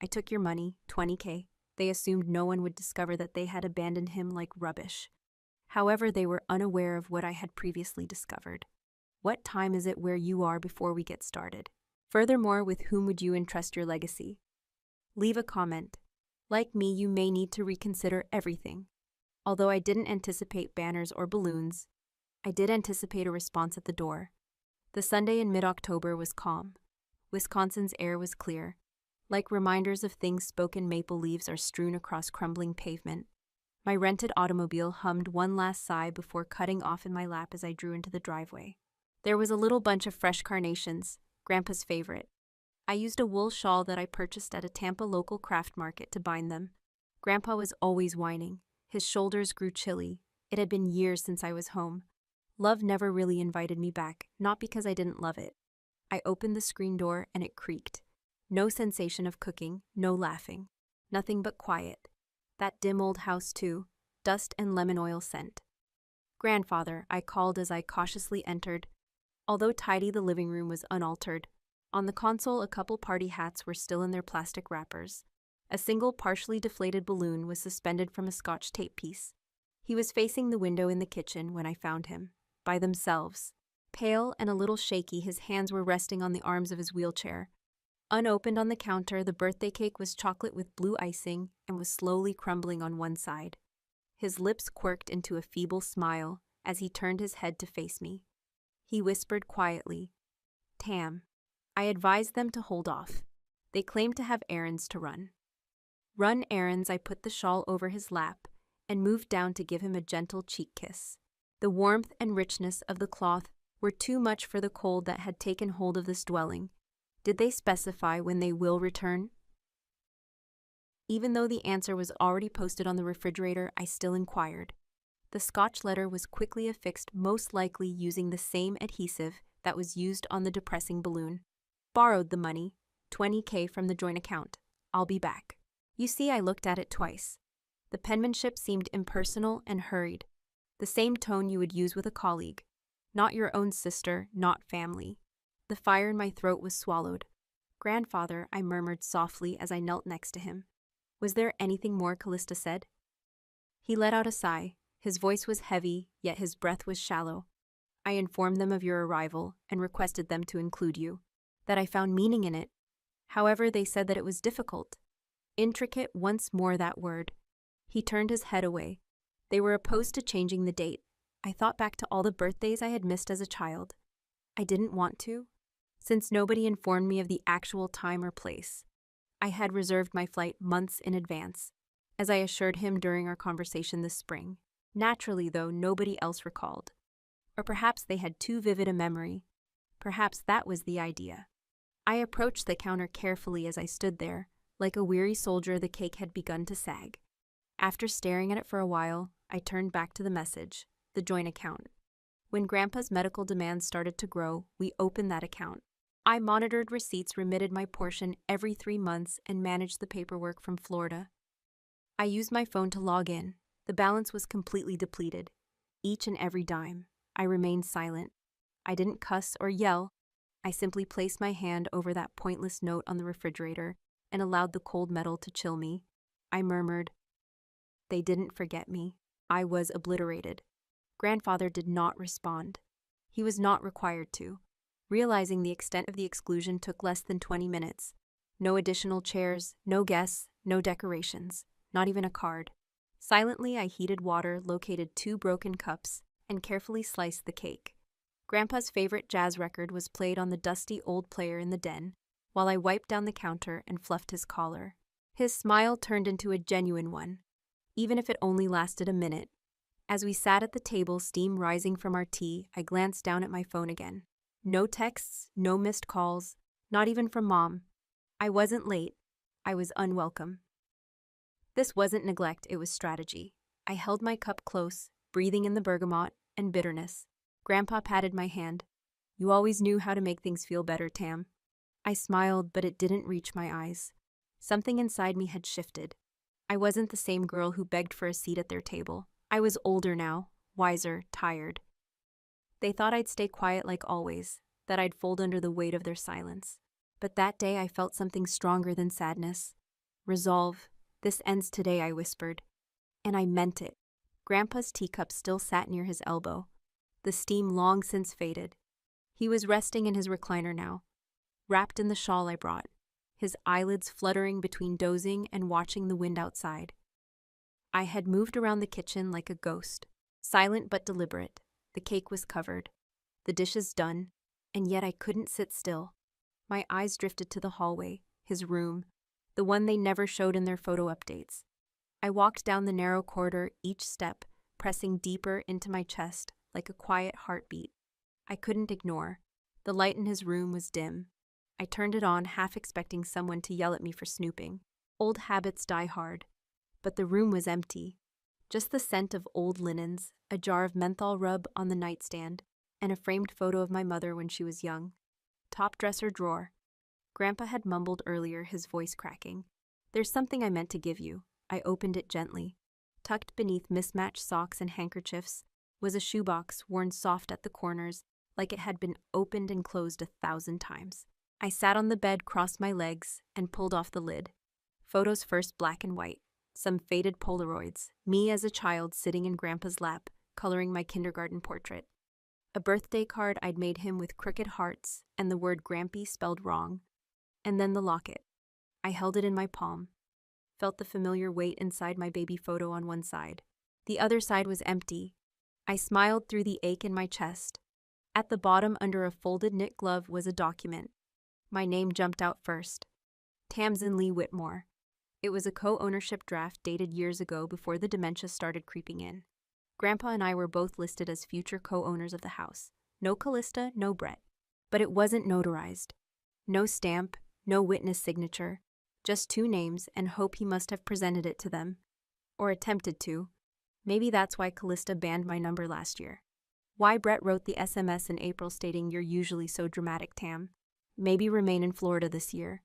I took your money, $20K. They assumed no one would discover that they had abandoned him like rubbish. However, they were unaware of what I had previously discovered. What time is it where you are before we get started? Furthermore, with whom would you entrust your legacy? Leave a comment. Like me, you may need to reconsider everything. Although I didn't anticipate banners or balloons, I did anticipate a response at the door. The Sunday in mid-October was calm. Wisconsin's air was clear. Like reminders of things spoken, maple leaves are strewn across crumbling pavement. My rented automobile hummed one last sigh before cutting off in my lap as I drew into the driveway. There was a little bunch of fresh carnations, Grandpa's favorite. I used a wool shawl that I purchased at a Tampa local craft market to bind them. Grandpa was always whining. His shoulders grew chilly. It had been years since I was home. Love never really invited me back, not because I didn't love it. I opened the screen door and it creaked. No sensation of cooking, no laughing. Nothing but quiet. That dim old house too, dust and lemon oil scent. Grandfather, I called as I cautiously entered. Although tidy, the living room was unaltered. On the console, a couple party hats were still in their plastic wrappers. A single partially deflated balloon was suspended from a Scotch tape piece. He was facing the window in the kitchen when I found him, by themselves. Pale and a little shaky, his hands were resting on the arms of his wheelchair. Unopened on the counter, the birthday cake was chocolate with blue icing and was slowly crumbling on one side. His lips quirked into a feeble smile as he turned his head to face me. He whispered quietly, "Tam." I advised them to hold off. They claimed to have errands to run. Run errands, I put the shawl over his lap and moved down to give him a gentle cheek kiss. The warmth and richness of the cloth were too much for the cold that had taken hold of this dwelling. Did they specify when they will return? Even though the answer was already posted on the refrigerator, I still inquired. The Scotch letter was quickly affixed, most likely using the same adhesive that was used on the depressing balloon. Borrowed the money, $20K from the joint account. I'll be back. You see, I looked at it twice. The penmanship seemed impersonal and hurried. The same tone you would use with a colleague. Not your own sister, not family. The fire in my throat was swallowed. Grandfather, I murmured softly as I knelt next to him. Was there anything more Callista said? He let out a sigh. His voice was heavy, yet his breath was shallow. I informed them of your arrival and requested them to include you. That I found meaning in it. However, they said that it was difficult. Intricate, once more that word. He turned his head away. They were opposed to changing the date. I thought back to all the birthdays I had missed as a child. I didn't want to, since nobody informed me of the actual time or place. I had reserved my flight months in advance, as I assured him during our conversation this spring. Naturally, though, nobody else recalled. Or perhaps they had too vivid a memory. Perhaps that was the idea. I approached the counter carefully as I stood there. Like a weary soldier, the cake had begun to sag. After staring at it for a while, I turned back to the message, the joint account. When Grandpa's medical demands started to grow, we opened that account. I monitored receipts, remitted my portion every 3 months, and managed the paperwork from Florida. I used my phone to log in. The balance was completely depleted. Each and every dime. I remained silent. I didn't cuss or yell. I simply placed my hand over that pointless note on the refrigerator and allowed the cold metal to chill me. I murmured, "They didn't forget me. I was obliterated." Grandfather did not respond. He was not required to. Realizing the extent of the exclusion took less than 20 minutes. No additional chairs, no guests, no decorations, not even a card. Silently, I heated water, located 2 broken cups, and carefully sliced the cake. Grandpa's favorite jazz record was played on the dusty old player in the den, while I wiped down the counter and fluffed his collar. His smile turned into a genuine one, even if it only lasted a minute. As we sat at the table, steam rising from our tea, I glanced down at my phone again. No texts, no missed calls, not even from Mom. I wasn't late. I was unwelcome. This wasn't neglect, it was strategy. I held my cup close, breathing in the bergamot and bitterness. Grandpa patted my hand. "You always knew how to make things feel better, Tam." I smiled, but it didn't reach my eyes. Something inside me had shifted. I wasn't the same girl who begged for a seat at their table. I was older now, wiser, tired. They thought I'd stay quiet like always, that I'd fold under the weight of their silence. But that day I felt something stronger than sadness. Resolve. "This ends today," I whispered. And I meant it. Grandpa's teacup still sat near his elbow, the steam long since faded. He was resting in his recliner now, wrapped in the shawl I brought, his eyelids fluttering between dozing and watching the wind outside. I had moved around the kitchen like a ghost, silent but deliberate. The cake was covered, the dishes done, and yet I couldn't sit still. My eyes drifted to the hallway, his room, the one they never showed in their photo updates. I walked down the narrow corridor, each step pressing deeper into my chest like a quiet heartbeat. I couldn't ignore. The light in his room was dim. I turned it on, half expecting someone to yell at me for snooping. Old habits die hard. But the room was empty. Just the scent of old linens, a jar of menthol rub on the nightstand, and a framed photo of my mother when she was young. Top dresser drawer. Grandpa had mumbled earlier, his voice cracking. "There's something I meant to give you." I opened it gently. Tucked beneath mismatched socks and handkerchiefs was a shoebox worn soft at the corners, like it had been opened and closed 1,000 times. I sat on the bed, crossed my legs, and pulled off the lid. Photos first, black and white. Some faded Polaroids, me as a child sitting in Grandpa's lap, coloring my kindergarten portrait. A birthday card I'd made him with crooked hearts and the word Grampy spelled wrong. And then the locket. I held it in my palm, felt the familiar weight inside my baby photo on one side. The other side was empty. I smiled through the ache in my chest. At the bottom, under a folded knit glove, was a document. My name jumped out first. Tamsin Lee Whitmore. It was a co-ownership draft dated years ago before the dementia started creeping in. Grandpa and I were both listed as future co-owners of the house. No Callista, no Brett. But it wasn't notarized. No stamp, no witness signature. Just 2 names and hope he must have presented it to them. Or attempted to. Maybe that's why Callista banned my number last year. Why Brett wrote the SMS in April stating, "You're usually so dramatic, Tam. Maybe remain in Florida this year."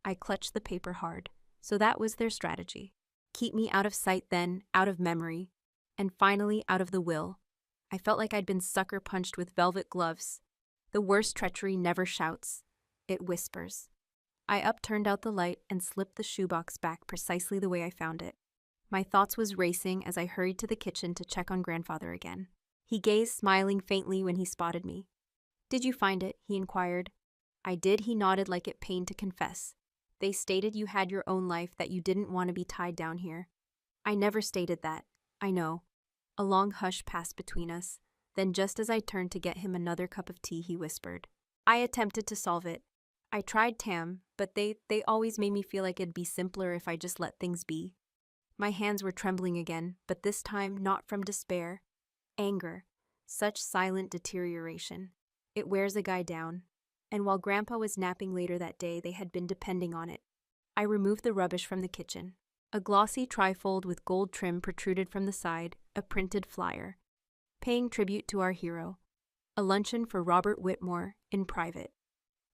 I clutched the paper hard. So that was their strategy. Keep me out of sight then, out of memory, and finally out of the will. I felt like I'd been sucker punched with velvet gloves. The worst treachery never shouts. It whispers. I turned out the light and slipped the shoebox back precisely the way I found it. My thoughts was racing as I hurried to the kitchen to check on Grandfather again. He gazed, smiling faintly when he spotted me. "Did you find it?" he inquired. "I did," he nodded like it pained to confess. "They stated you had your own life, that you didn't want to be tied down here." "I never stated that. I know." A long hush passed between us. Then just as I turned to get him another cup of tea, he whispered, "I attempted to solve it. I tried, Tam, but they always made me feel like it'd be simpler if I just let things be." My hands were trembling again, but this time not from despair. Anger. Such silent deterioration. It wears a guy down. And while Grandpa was napping later that day, they had been depending on it. I removed the rubbish from the kitchen. A glossy trifold with gold trim protruded from the side, a printed flyer. Paying tribute to our hero. A luncheon for Robert Whitmore, in private.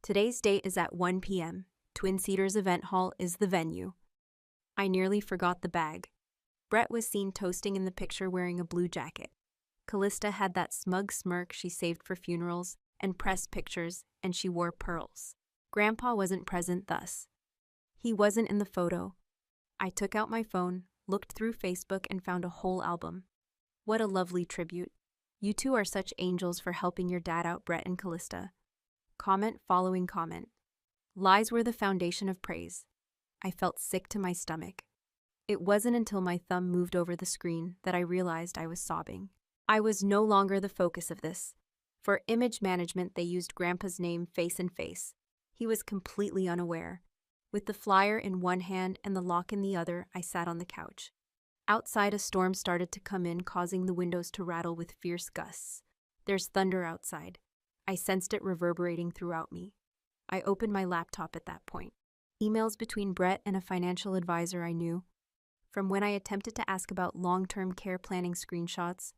Today's date is at 1 p.m. Twin Cedars Event Hall is the venue. I nearly forgot the bag. Brett was seen toasting in the picture wearing a blue jacket. Callista had that smug smirk she saved for funerals and press pictures, and she wore pearls. Grandpa wasn't present thus. He wasn't in the photo. I took out my phone, looked through Facebook, and found a whole album. What a lovely tribute. "You two are such angels for helping your dad out, Brett and Callista." Comment following comment. Lies were the foundation of praise. I felt sick to my stomach. It wasn't until my thumb moved over the screen that I realized I was sobbing. I was no longer the focus of this. For image management, they used Grandpa's name face and face. He was completely unaware. With the flyer in one hand and the lock in the other, I sat on the couch. Outside, a storm started to come in, causing the windows to rattle with fierce gusts. There's thunder outside. I sensed it reverberating throughout me. I opened my laptop at that point. Emails between Brett and a financial advisor I knew. From when I attempted to ask about long-term care planning screenshots,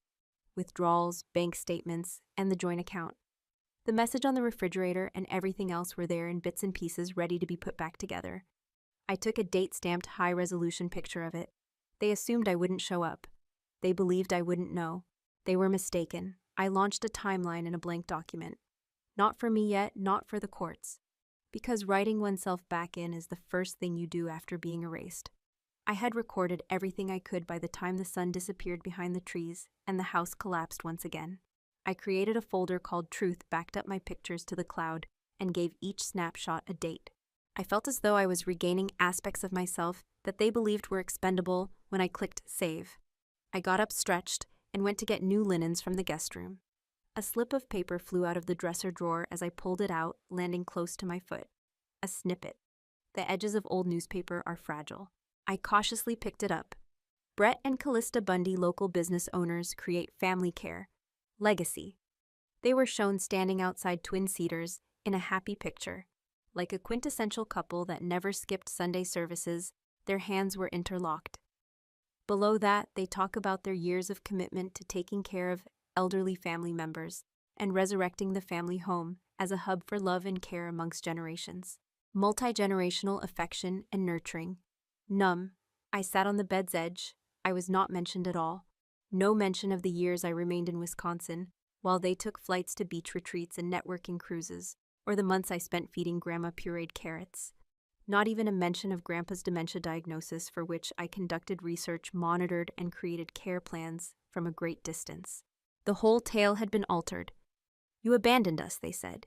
withdrawals, bank statements, and the joint account. The message on the refrigerator and everything else were there in bits and pieces ready to be put back together. I took a date-stamped high-resolution picture of it. They assumed I wouldn't show up. They believed I wouldn't know. They were mistaken. I launched a timeline in a blank document. Not for me yet, not for the courts. Because writing oneself back in is the first thing you do after being erased. I had recorded everything I could by the time the sun disappeared behind the trees and the house collapsed once again. I created a folder called Truth, backed up my pictures to the cloud, and gave each snapshot a date. I felt as though I was regaining aspects of myself that they believed were expendable when I clicked Save. I got up stretched and went to get new linens from the guest room. A slip of paper flew out of the dresser drawer as I pulled it out, landing close to my foot. A snippet. The edges of old newspaper are fragile. I cautiously picked it up. Brett and Callista Bundy, local business owners, create family care. Legacy. They were shown standing outside Twin Cedars in a happy picture. Like a quintessential couple that never skipped Sunday services, their hands were interlocked. Below that, they talk about their years of commitment to taking care of elderly family members and resurrecting the family home as a hub for love and care amongst generations. Multi-generational affection and nurturing. Numb. I sat on the bed's edge. I was not mentioned at all. No mention of the years I remained in Wisconsin, while they took flights to beach retreats and networking cruises, or the months I spent feeding Grandma pureed carrots. Not even a mention of Grandpa's dementia diagnosis, for which I conducted research, monitored, and created care plans from a great distance. The whole tale had been altered. You abandoned us, they said.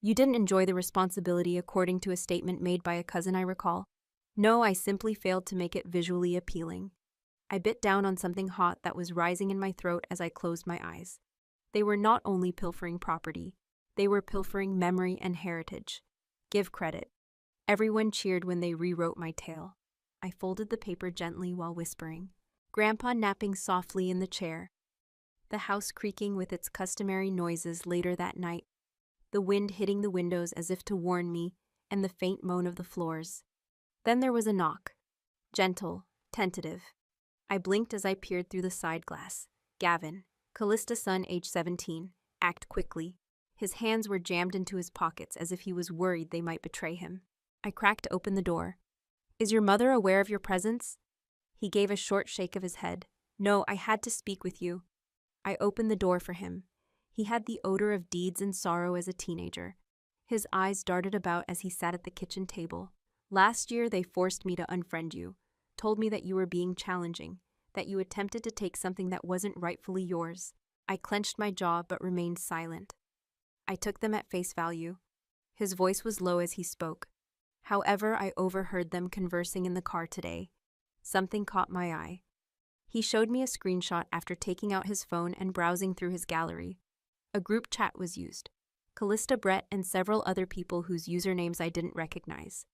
You didn't enjoy the responsibility, according to a statement made by a cousin I recall. No, I simply failed to make it visually appealing. I bit down on something hot that was rising in my throat as I closed my eyes. They were not only pilfering property, they were pilfering memory and heritage. Give credit. Everyone cheered when they rewrote my tale. I folded the paper gently while whispering. Grandpa napping softly in the chair. The house creaking with its customary noises later that night. The wind hitting the windows as if to warn me, and the faint moan of the floors. Then there was a knock. Gentle, tentative. I blinked as I peered through the side glass. Gavin, Callista's son, age 17, act quickly. His hands were jammed into his pockets as if he was worried they might betray him. I cracked open the door. Is your mother aware of your presence? He gave a short shake of his head. No, I had to speak with you. I opened the door for him. He had the odor of deeds and sorrow as a teenager. His eyes darted about as he sat at the kitchen table. Last year they forced me to unfriend you, told me that you were being challenging, that you attempted to take something that wasn't rightfully yours. I clenched my jaw but remained silent. I took them at face value. His voice was low as he spoke. However, I overheard them conversing in the car today. Something caught my eye. He showed me a screenshot after taking out his phone and browsing through his gallery. A group chat was used. Callista, Brett, and several other people whose usernames I didn't recognize.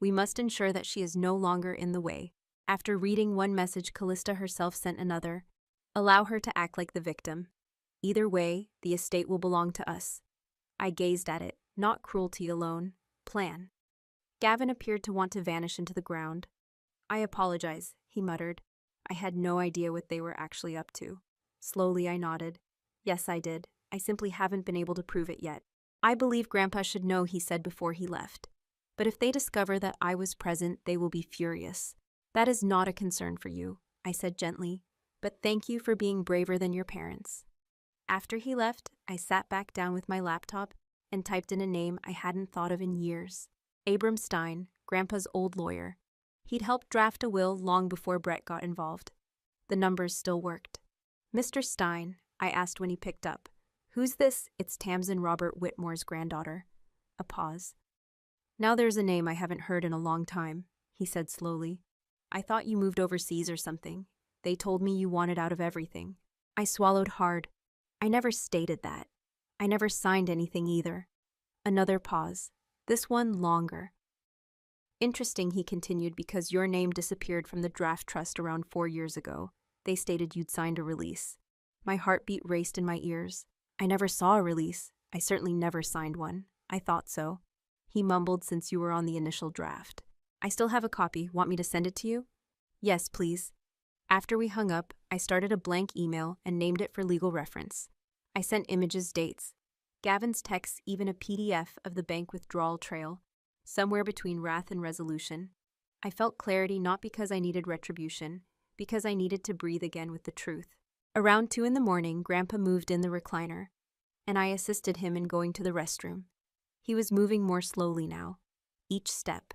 We must ensure that she is no longer in the way. After reading one message, Callista herself sent another. Allow her to act like the victim. Either way, the estate will belong to us. I gazed at it. Not cruelty alone. Plan. Gavin appeared to want to vanish into the ground. I apologize, he muttered. I had no idea what they were actually up to. Slowly I nodded. Yes, I did. I simply haven't been able to prove it yet. I believe Grandpa should know, he said before he left. But if they discover that I was present, they will be furious. That is not a concern for you, I said gently, but thank you for being braver than your parents. After he left, I sat back down with my laptop and typed in a name I hadn't thought of in years. Abram Stein, Grandpa's old lawyer. He'd helped draft a will long before Brett got involved. The numbers still worked. Mr. Stein, I asked when he picked up. Who's this? It's Tamsin Robert Whitmore's granddaughter. A pause. Now there's a name I haven't heard in a long time, he said slowly. I thought you moved overseas or something. They told me you wanted out of everything. I swallowed hard. I never stated that. I never signed anything either. Another pause. This one longer. Interesting, he continued, because your name disappeared from the draft trust around 4 years ago. They stated you'd signed a release. My heartbeat raced in my ears. I never saw a release. I certainly never signed one. I thought so. He mumbled, since you were on the initial draft. I still have a copy. Want me to send it to you? Yes, please. After we hung up, I started a blank email and named it for legal reference. I sent images, dates, Gavin's texts, even a PDF of the bank withdrawal trail, somewhere between wrath and resolution. I felt clarity not because I needed retribution, because I needed to breathe again with the truth. Around 2 a.m, Grandpa moved in the recliner, and I assisted him in going to the restroom. He was moving more slowly now, each step,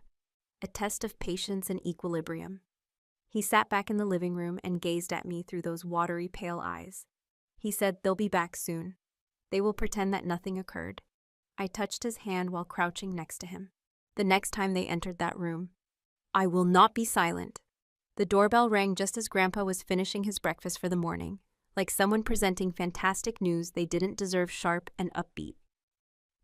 a test of patience and equilibrium. He sat back in the living room and gazed at me through those watery, pale eyes. He said, "They'll be back soon. They will pretend that nothing occurred." I touched his hand while crouching next to him. The next time they entered that room, I will not be silent. The doorbell rang just as Grandpa was finishing his breakfast for the morning, like someone presenting fantastic news they didn't deserve, sharp and upbeat.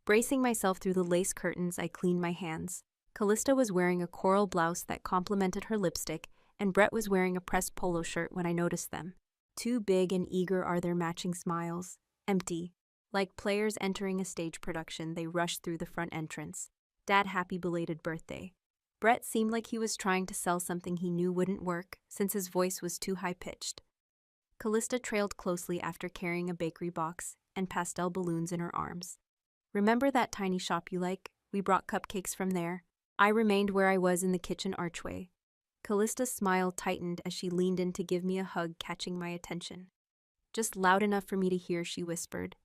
Bracing myself through the lace curtains, I cleaned my hands. Callista was wearing a coral blouse that complemented her lipstick, and Brett was wearing a pressed polo shirt when I noticed them. Too big and eager are their matching smiles. Empty. Like players entering a stage production, they rushed through the front entrance. "Dad, happy belated birthday." Brett seemed like he was trying to sell something he knew wouldn't work, since his voice was too high-pitched. Callista trailed closely after carrying a bakery box and pastel balloons in her arms. "Remember that tiny shop you like? We brought cupcakes from there." I remained where I was in the kitchen archway. Callista's smile tightened as she leaned in to give me a hug, catching my attention. Just loud enough for me to hear, she whispered.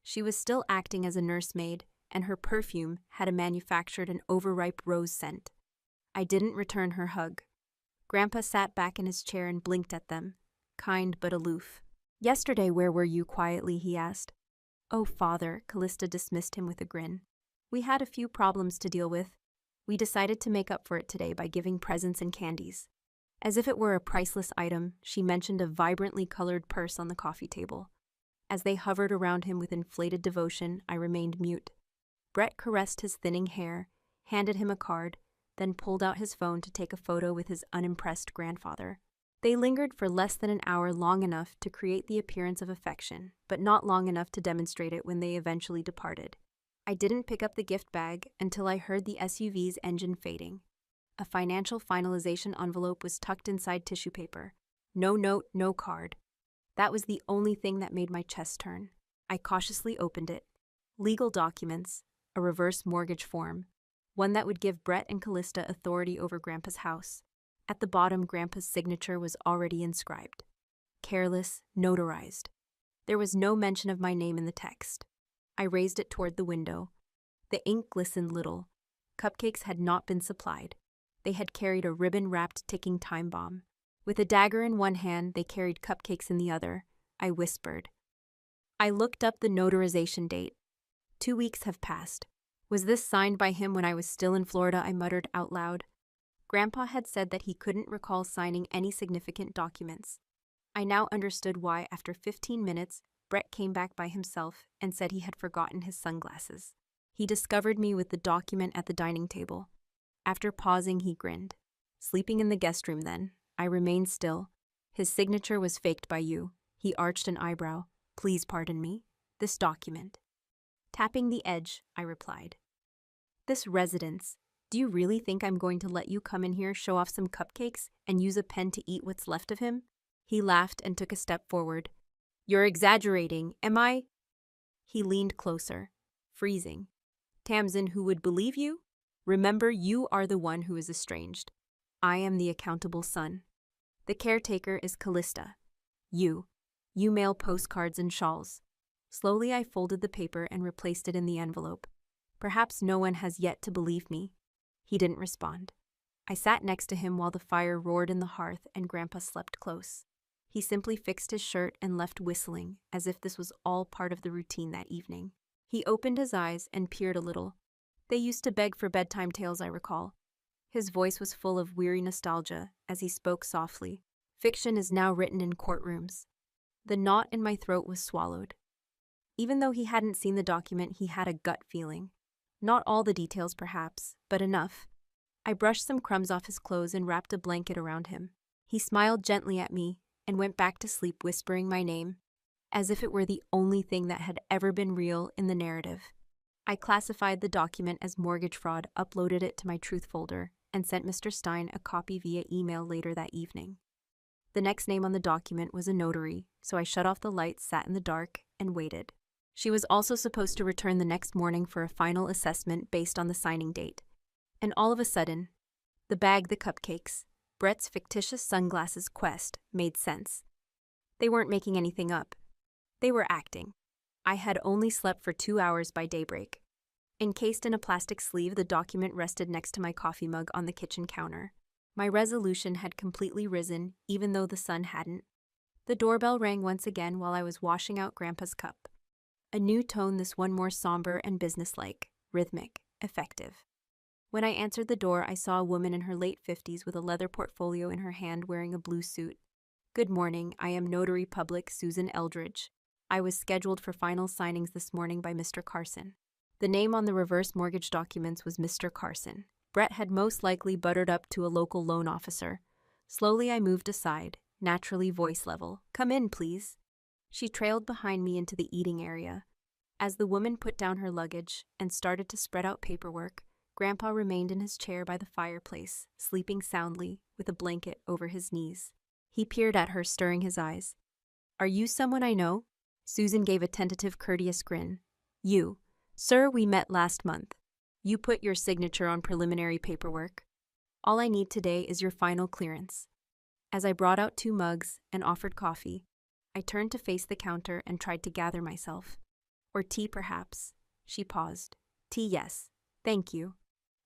She was still acting as a nursemaid, and her perfume had manufactured an overripe rose scent. I didn't return her hug. Grandpa sat back in his chair and blinked at them, kind but aloof. "Yesterday, where were you?" quietly he asked. "Oh, Father," Callista dismissed him with a grin. "We had a few problems to deal with. We decided to make up for it today by giving presents and candies." As if it were a priceless item, she mentioned a vibrantly colored purse on the coffee table. As they hovered around him with inflated devotion, I remained mute. Brett caressed his thinning hair, handed him a card, then pulled out his phone to take a photo with his unimpressed grandfather. They lingered for less than an hour, long enough to create the appearance of affection, but not long enough to demonstrate it when they eventually departed. I didn't pick up the gift bag until I heard the SUV's engine fading. A financial finalization envelope was tucked inside tissue paper. No note, no card. That was the only thing that made my chest turn. I cautiously opened it. Legal documents, a reverse mortgage form, one that would give Brett and Callista authority over Grandpa's house. At the bottom, Grandpa's signature was already inscribed. Careless, notarized. There was no mention of my name in the text. I raised it toward the window. The ink glistened little. Cupcakes had not been supplied. They had carried a ribbon-wrapped ticking time bomb. With a dagger in one hand, they carried cupcakes in the other. I whispered. I looked up the notarization date. 2 weeks have passed. Was this signed by him when I was still in Florida? I muttered out loud. Grandpa had said that he couldn't recall signing any significant documents. I now understood why, after 15 minutes, Brett came back by himself and said he had forgotten his sunglasses. He discovered me with the document at the dining table. After pausing, he grinned. "Sleeping in the guest room, then?" I remained still. "His signature was faked by you." He arched an eyebrow. "Please pardon me. This document." Tapping the edge, I replied. "This residence. Do you really think I'm going to let you come in here, show off some cupcakes, and use a pen to eat what's left of him?" He laughed and took a step forward. "You're exaggerating, am I?" He leaned closer, freezing. "Tamsin, who would believe you? Remember, you are the one who is estranged. I am the accountable son. The caretaker is Callista. You mail postcards and shawls." Slowly I folded the paper and replaced it in the envelope. Perhaps no one has yet to believe me. He didn't respond. I sat next to him while the fire roared in the hearth and Grandpa slept close. He simply fixed his shirt and left whistling, as if this was all part of the routine that evening. He opened his eyes and peered a little. They used to beg for bedtime tales, I recall. His voice was full of weary nostalgia as he spoke softly. "Fiction is now written in courtrooms." The knot in my throat was swallowed. Even though he hadn't seen the document, he had a gut feeling. Not all the details, perhaps, but enough. I brushed some crumbs off his clothes and wrapped a blanket around him. He smiled gently at me and went back to sleep, whispering my name, as if it were the only thing that had ever been real in the narrative. I classified the document as mortgage fraud, uploaded it to my truth folder, and sent Mr. Stein a copy via email later that evening. The next name on the document was a notary, so I shut off the lights, sat in the dark, and waited. She was also supposed to return the next morning for a final assessment based on the signing date. And all of a sudden, the bag, the cupcakes, Brett's fictitious sunglasses quest made sense. They weren't making anything up. They were acting. I had only slept for 2 hours by daybreak. Encased in a plastic sleeve, the document rested next to my coffee mug on the kitchen counter. My resolution had completely risen, even though the sun hadn't. The doorbell rang once again while I was washing out Grandpa's cup. A new tone, this one more somber and businesslike, rhythmic, effective. When I answered the door, I saw a woman in her late 50s with a leather portfolio in her hand wearing a blue suit. Good morning, I am Notary Public Susan Eldridge. I was scheduled for final signings this morning by Mr. Carson. The name on the reverse mortgage documents was Mr. Carson. Brett had most likely buttered up to a local loan officer. Slowly I moved aside, naturally voice level. Come in, please. She trailed behind me into the eating area. As the woman put down her luggage and started to spread out paperwork, Grandpa remained in his chair by the fireplace, sleeping soundly, with a blanket over his knees. He peered at her, stirring his eyes. Are you someone I know? Susan gave a tentative, courteous grin. You. Sir, we met last month. You put your signature on preliminary paperwork. All I need today is your final clearance. As I brought out 2 mugs and offered coffee, I turned to face the counter and tried to gather myself. Or tea, perhaps. She paused. Tea, yes. Thank you.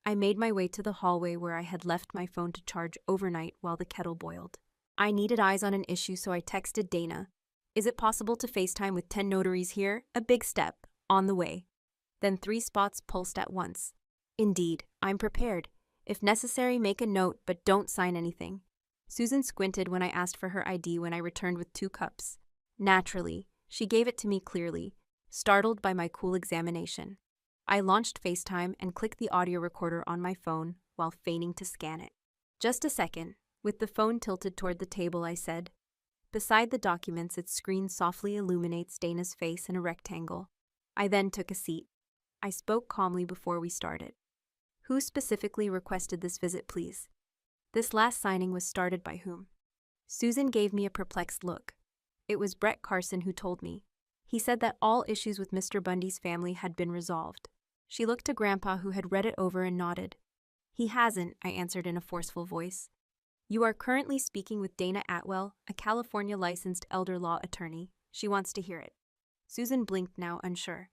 I made my way to the hallway where I had left my phone to charge overnight while the kettle boiled. I needed eyes on an issue, so I texted Dana. Is it possible to FaceTime with 10 notaries here? A big step. On the way. Then 3 spots pulsed at once. Indeed, I'm prepared. If necessary, make a note, but don't sign anything. Susan squinted when I asked for her ID when I returned with 2 cups. Naturally, she gave it to me clearly, startled by my cool examination. I launched FaceTime and clicked the audio recorder on my phone while feigning to scan it. Just a second. With the phone tilted toward the table, I said. Beside the documents, its screen softly illuminates Dana's face in a rectangle. I then took a seat. I spoke calmly before we started. Who specifically requested this visit, please? This last signing was started by whom? Susan gave me a perplexed look. It was Brett Carson who told me. He said that all issues with Mr. Bundy's family had been resolved. She looked to Grandpa, who had read it over and nodded. He hasn't, I answered in a forceful voice. You are currently speaking with Dana Atwell, a California licensed elder law attorney. She wants to hear it. Susan blinked, now unsure.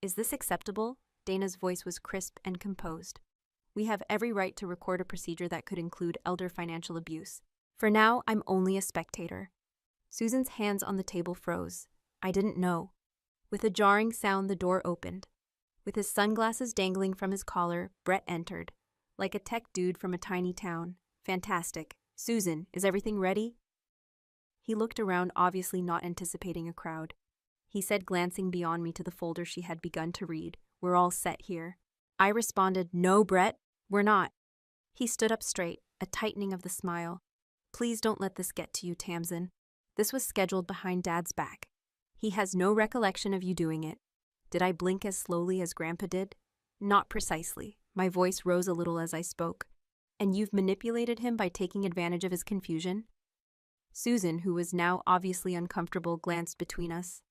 Is this acceptable? Dana's voice was crisp and composed. We have every right to record a procedure that could include elder financial abuse. For now, I'm only a spectator. Susan's hands on the table froze. I didn't know. With a jarring sound, the door opened. With his sunglasses dangling from his collar, Brett entered. Like a tech dude from a tiny town. Fantastic. Susan, is everything ready? He looked around, obviously not anticipating a crowd. He said, glancing beyond me to the folder she had begun to read, We're all set here. I responded, No, Brett, we're not. He stood up straight, a tightening of the smile. Please don't let this get to you, Tamsin. This was scheduled behind Dad's back. He has no recollection of you doing it. Did I blink as slowly as Grandpa did? Not precisely. My voice rose a little as I spoke. And you've manipulated him by taking advantage of his confusion? Susan, who was now obviously uncomfortable, glanced between us.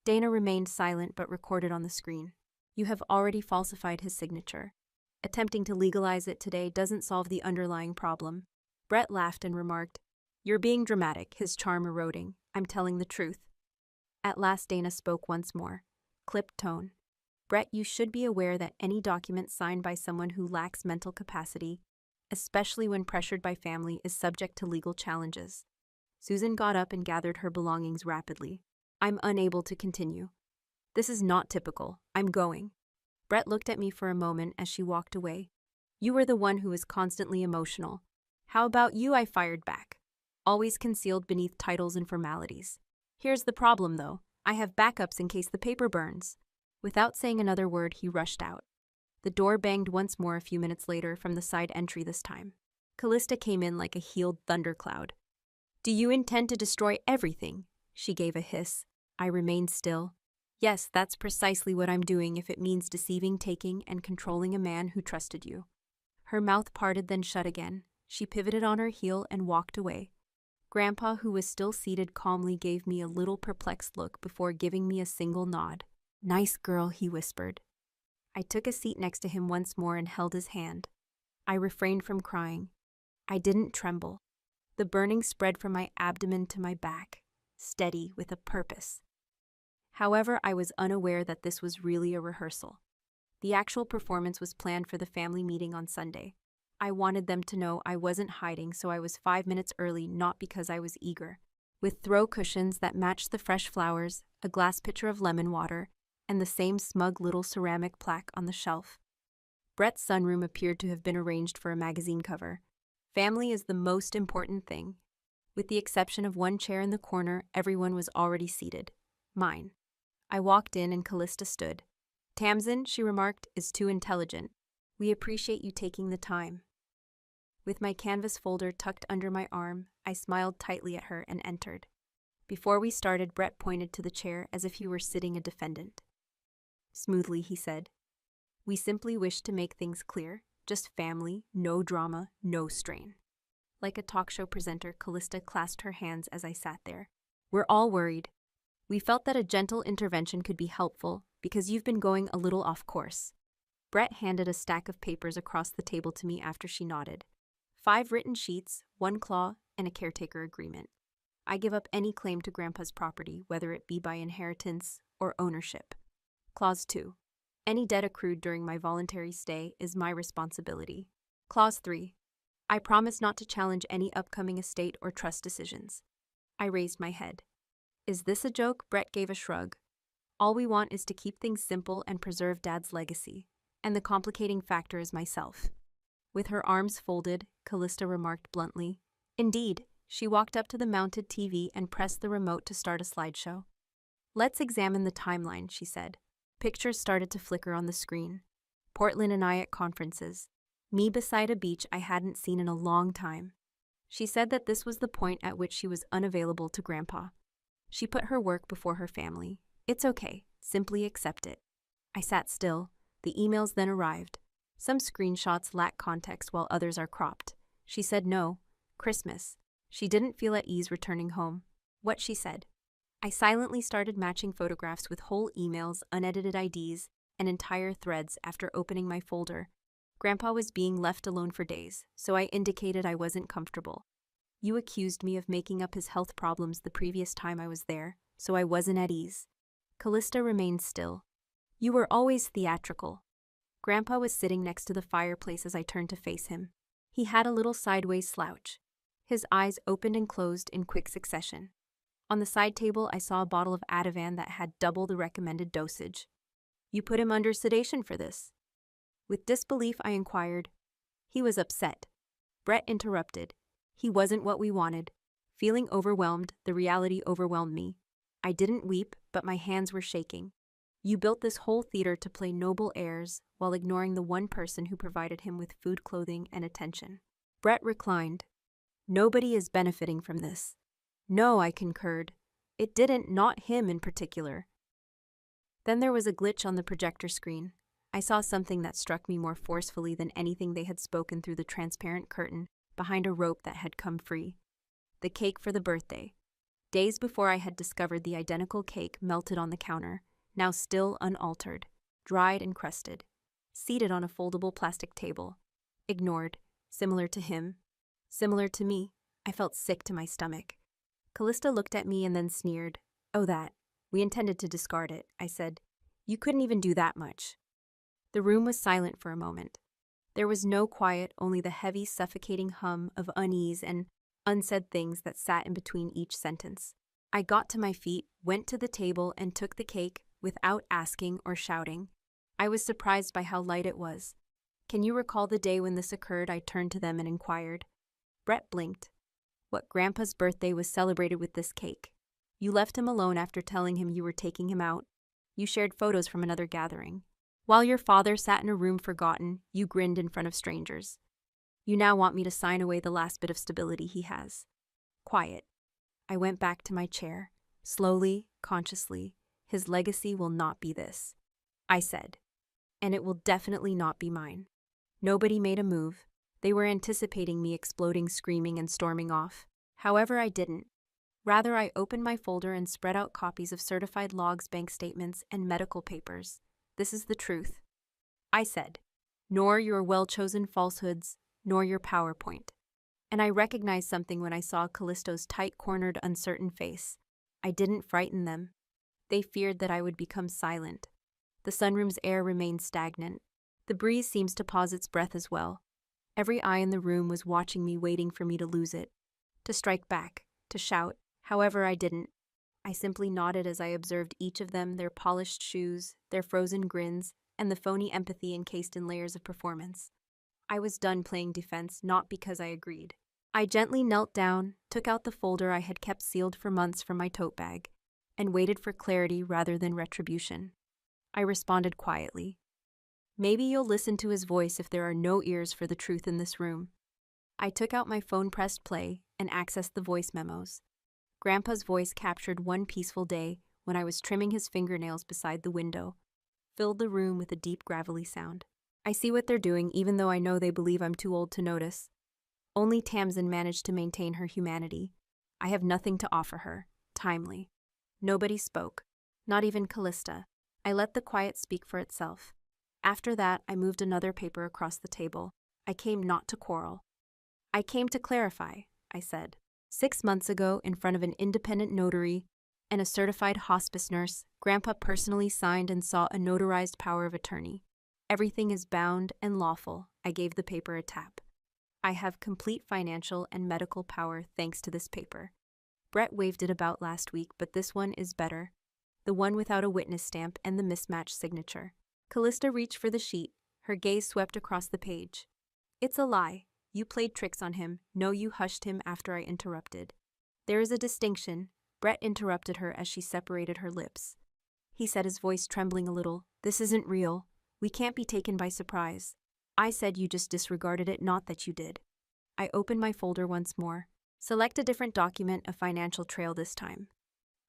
Dana remained silent but recorded on the screen. You have already falsified his signature. Attempting to legalize it today doesn't solve the underlying problem. Brett laughed and remarked, You're being dramatic, his charm eroding. I'm telling the truth. At last Dana spoke once more. Clipped tone. Brett, you should be aware that any document signed by someone who lacks mental capacity, especially when pressured by family, is subject to legal challenges. Susan got up and gathered her belongings rapidly. I'm unable to continue. This is not typical. I'm going. Brett looked at me for a moment as she walked away. You were the one who was constantly emotional. How about you? I fired back. Always concealed beneath titles and formalities. Here's the problem, though. I have backups in case the paper burns. Without saying another word, he rushed out. The door banged once more a few minutes later, from the side entry this time. Callista came in like a healed thundercloud. Do you intend to destroy everything? She gave a hiss. I remained still. Yes, that's precisely what I'm doing if it means deceiving, taking, and controlling a man who trusted you. Her mouth parted, then shut again. She pivoted on her heel and walked away. Grandpa, who was still seated calmly, gave me a little perplexed look before giving me a single nod. Nice girl, he whispered. I took a seat next to him once more and held his hand. I refrained from crying. I didn't tremble. The burning spread from my abdomen to my back, steady, with a purpose. However, I was unaware that this was really a rehearsal. The actual performance was planned for the family meeting on Sunday. I wanted them to know I wasn't hiding, so I was 5 minutes early, not because I was eager. With throw cushions that matched the fresh flowers, a glass pitcher of lemon water, and the same smug little ceramic plaque on the shelf. Brett's sunroom appeared to have been arranged for a magazine cover. Family is the most important thing. With the exception of one chair in the corner, everyone was already seated. Mine. I walked in and Callista stood. "Tamsin," she remarked, "is too intelligent. We appreciate you taking the time." With my canvas folder tucked under my arm, I smiled tightly at her and entered. Before we started, Brett pointed to the chair as if he were sitting a defendant. Smoothly, he said, "We simply wish to make things clear. Just family, no drama, no strain." Like a talk show presenter, Callista clasped her hands as I sat there. "We're all worried. We felt that a gentle intervention could be helpful because you've been going a little off course." Brett handed a stack of papers across the table to me after she nodded. 5 written sheets, 1 claw, and a caretaker agreement. I give up any claim to Grandpa's property, whether it be by inheritance or ownership. Clause 2. Any debt accrued during my voluntary stay is my responsibility. Clause 3. I promise not to challenge any upcoming estate or trust decisions. I raised my head. "Is this a joke?" Brett gave a shrug. "All we want is to keep things simple and preserve Dad's legacy. And the complicating factor is myself." With her arms folded, Callista remarked bluntly. Indeed, she walked up to the mounted TV and pressed the remote to start a slideshow. "Let's examine the timeline," she said. Pictures started to flicker on the screen. Portland and I at conferences. Me beside a beach I hadn't seen in a long time. She said that this was the point at which she was unavailable to Grandpa. She put her work before her family. It's okay, simply accept it. I sat still. The emails then arrived. Some screenshots lack context while others are cropped. She said no. Christmas. She didn't feel at ease returning home. What she said. I silently started matching photographs with whole emails, unedited IDs, and entire threads after opening my folder. Grandpa was being left alone for days, so I indicated I wasn't comfortable. "You accused me of making up his health problems the previous time I was there, so I wasn't at ease." Callista remained still. "You were always theatrical." Grandpa was sitting next to the fireplace as I turned to face him. He had a little sideways slouch. His eyes opened and closed in quick succession. On the side table, I saw a bottle of Ativan that had double the recommended dosage. "You put him under sedation for this?" With disbelief, I inquired. He was upset. Brett interrupted. "He wasn't what we wanted." Feeling overwhelmed, the reality overwhelmed me. I didn't weep, but my hands were shaking. "You built this whole theater to play noble airs while ignoring the one person who provided him with food, clothing, and attention." Brett reclined. "Nobody is benefiting from this." "No," I concurred. "It didn't, not him in particular." Then there was a glitch on the projector screen. I saw something that struck me more forcefully than anything they had spoken through the transparent curtain behind a rope that had come free. The cake for the birthday. Days before, I had discovered the identical cake melted on the counter, now still unaltered, dried and crusted, seated on a foldable plastic table. Ignored. Similar to him. Similar to me. I felt sick to my stomach. Callista looked at me and then sneered. "Oh, that. We intended to discard it," I said. "You couldn't even do that much." The room was silent for a moment. There was no quiet, only the heavy, suffocating hum of unease and unsaid things that sat in between each sentence. I got to my feet, went to the table, and took the cake without asking or shouting. I was surprised by how light it was. "Can you recall the day when this occurred?" I turned to them and inquired. Brett blinked. "What Grandpa's birthday was celebrated with this cake. You left him alone after telling him you were taking him out. You shared photos from another gathering. While your father sat in a room forgotten, you grinned in front of strangers. You now want me to sign away the last bit of stability he has." Quiet. I went back to my chair. Slowly, consciously. "His legacy will not be this," I said. "And it will definitely not be mine." Nobody made a move. They were anticipating me exploding, screaming, and storming off. However, I didn't. Rather, I opened my folder and spread out copies of certified logs, bank statements, and medical papers. "This is the truth," I said. "Nor your well-chosen falsehoods, nor your PowerPoint." And I recognized something when I saw Callisto's tight-cornered, uncertain face. I didn't frighten them. They feared that I would become silent. The sunroom's air remained stagnant. The breeze seems to pause its breath as well. Every eye in the room was watching me, waiting for me to lose it, to strike back, to shout. However, I didn't. I simply nodded as I observed each of them, their polished shoes, their frozen grins, and the phony empathy encased in layers of performance. I was done playing defense, not because I agreed. I gently knelt down, took out the folder I had kept sealed for months from my tote bag, and waited for clarity rather than retribution. I responded quietly. Maybe you'll listen to his voice if there are no ears for the truth in this room. I took out my phone, pressed play, and accessed the voice memos. Grandpa's voice, captured one peaceful day when I was trimming his fingernails beside the window, filled the room with a deep, gravelly sound. I see what they're doing, even though I know they believe I'm too old to notice. Only Tamsin managed to maintain her humanity. I have nothing to offer her. Timely. Nobody spoke. Not even Callista. I let the quiet speak for itself. After that, I moved another paper across the table. I came not to quarrel. I came to clarify, I said. 6 months ago, in front of an independent notary and a certified hospice nurse, Grandpa personally signed and saw a notarized power of attorney. Everything is bound and lawful. I gave the paper a tap. I have complete financial and medical power thanks to this paper. Brett waved it about last week, but this one is better. The one without a witness stamp and the mismatched signature. Callista reached for the sheet. Her gaze swept across the page. It's a lie. You played tricks on him. No, you hushed him after I interrupted. There is a distinction. Brett interrupted her as she separated her lips. He said, his voice trembling a little. This isn't real. We can't be taken by surprise. I said you just disregarded it, not that you did. I opened my folder once more. Select a different document, a financial trail this time.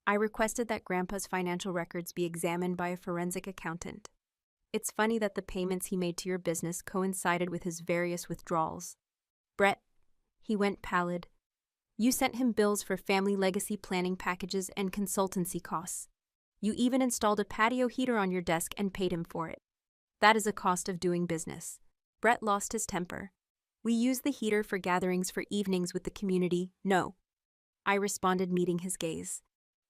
I requested that Grandpa's financial records be examined by a forensic accountant. It's funny that the payments he made to your business coincided with his various withdrawals. Brett, he went pallid. You sent him bills for family legacy planning packages and consultancy costs. You even installed a patio heater on your desk and paid him for it. That is a cost of doing business. Brett lost his temper. We use the heater for gatherings, for evenings with the community. No. I responded, meeting his gaze.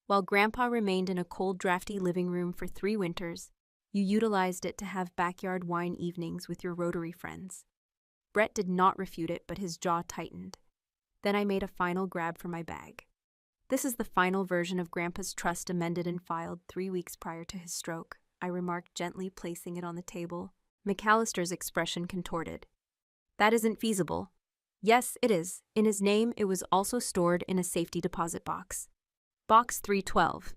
While Grandpa remained in a cold, drafty living room for 3 winters, you utilized it to have backyard wine evenings with your Rotary friends. Brett did not refute it, but his jaw tightened. Then I made a final grab for my bag. This is the final version of Grandpa's trust, amended and filed 3 weeks prior to his stroke, I remarked, gently placing it on the table. McAllister's expression contorted. That isn't feasible. Yes, it is. In his name, it was also stored in a safety deposit box. Box 312.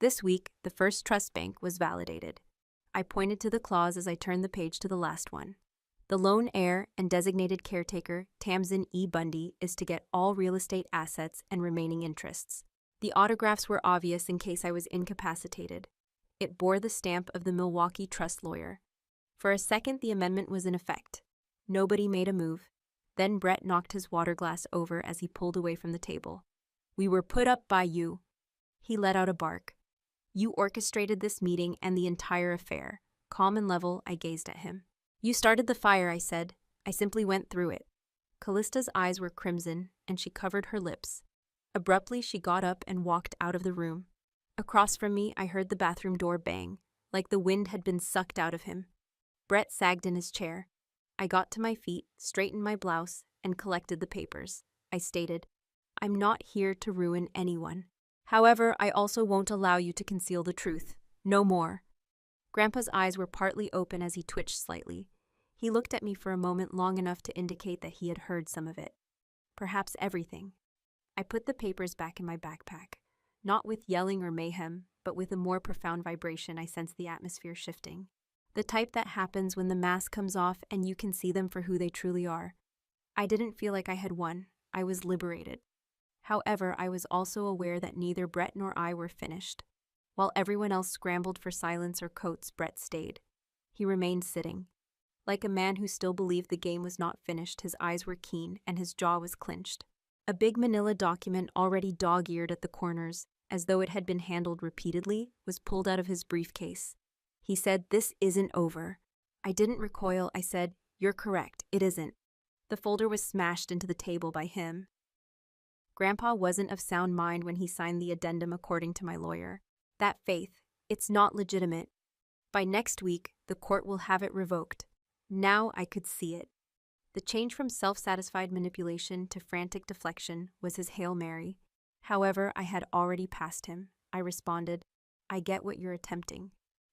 This week, the first trust bank was validated. I pointed to the clause as I turned the page to the last one. The lone heir and designated caretaker, Tamsin E. Bundy, is to get all real estate assets and remaining interests. The autographs were obvious in case I was incapacitated. It bore the stamp of the Milwaukee trust lawyer. For a second, the amendment was in effect. Nobody made a move. Then Brett knocked his water glass over as he pulled away from the table. We were put up by you. He let out a bark. You orchestrated this meeting and the entire affair. Calm and level, I gazed at him. You started the fire, I said. I simply went through it. Callista's eyes were crimson, and she covered her lips. Abruptly, she got up and walked out of the room. Across from me, I heard the bathroom door bang, like the wind had been sucked out of him. Brett sagged in his chair. I got to my feet, straightened my blouse, and collected the papers. I stated, I'm not here to ruin anyone. However, I also won't allow you to conceal the truth. No more. Grandpa's eyes were partly open as he twitched slightly. He looked at me for a moment, long enough to indicate that he had heard some of it. Perhaps everything. I put the papers back in my backpack. Not with yelling or mayhem, but with a more profound vibration. I sensed the atmosphere shifting. The type that happens when the mask comes off and you can see them for who they truly are. I didn't feel like I had won. I was liberated. However, I was also aware that neither Brett nor I were finished. While everyone else scrambled for silence or coats, Brett stayed. He remained sitting. Like a man who still believed the game was not finished, his eyes were keen and his jaw was clenched. A big manila document, already dog-eared at the corners, as though it had been handled repeatedly, was pulled out of his briefcase. He said, This isn't over. I didn't recoil. I said, You're correct, it isn't. The folder was smashed into the table by him. Grandpa wasn't of sound mind when he signed the addendum, according to my lawyer. That faith, it's not legitimate. By next week, the court will have it revoked. Now I could see it. The change from self-satisfied manipulation to frantic deflection was his Hail Mary. However, I had already passed him. I responded, "I get what you're attempting."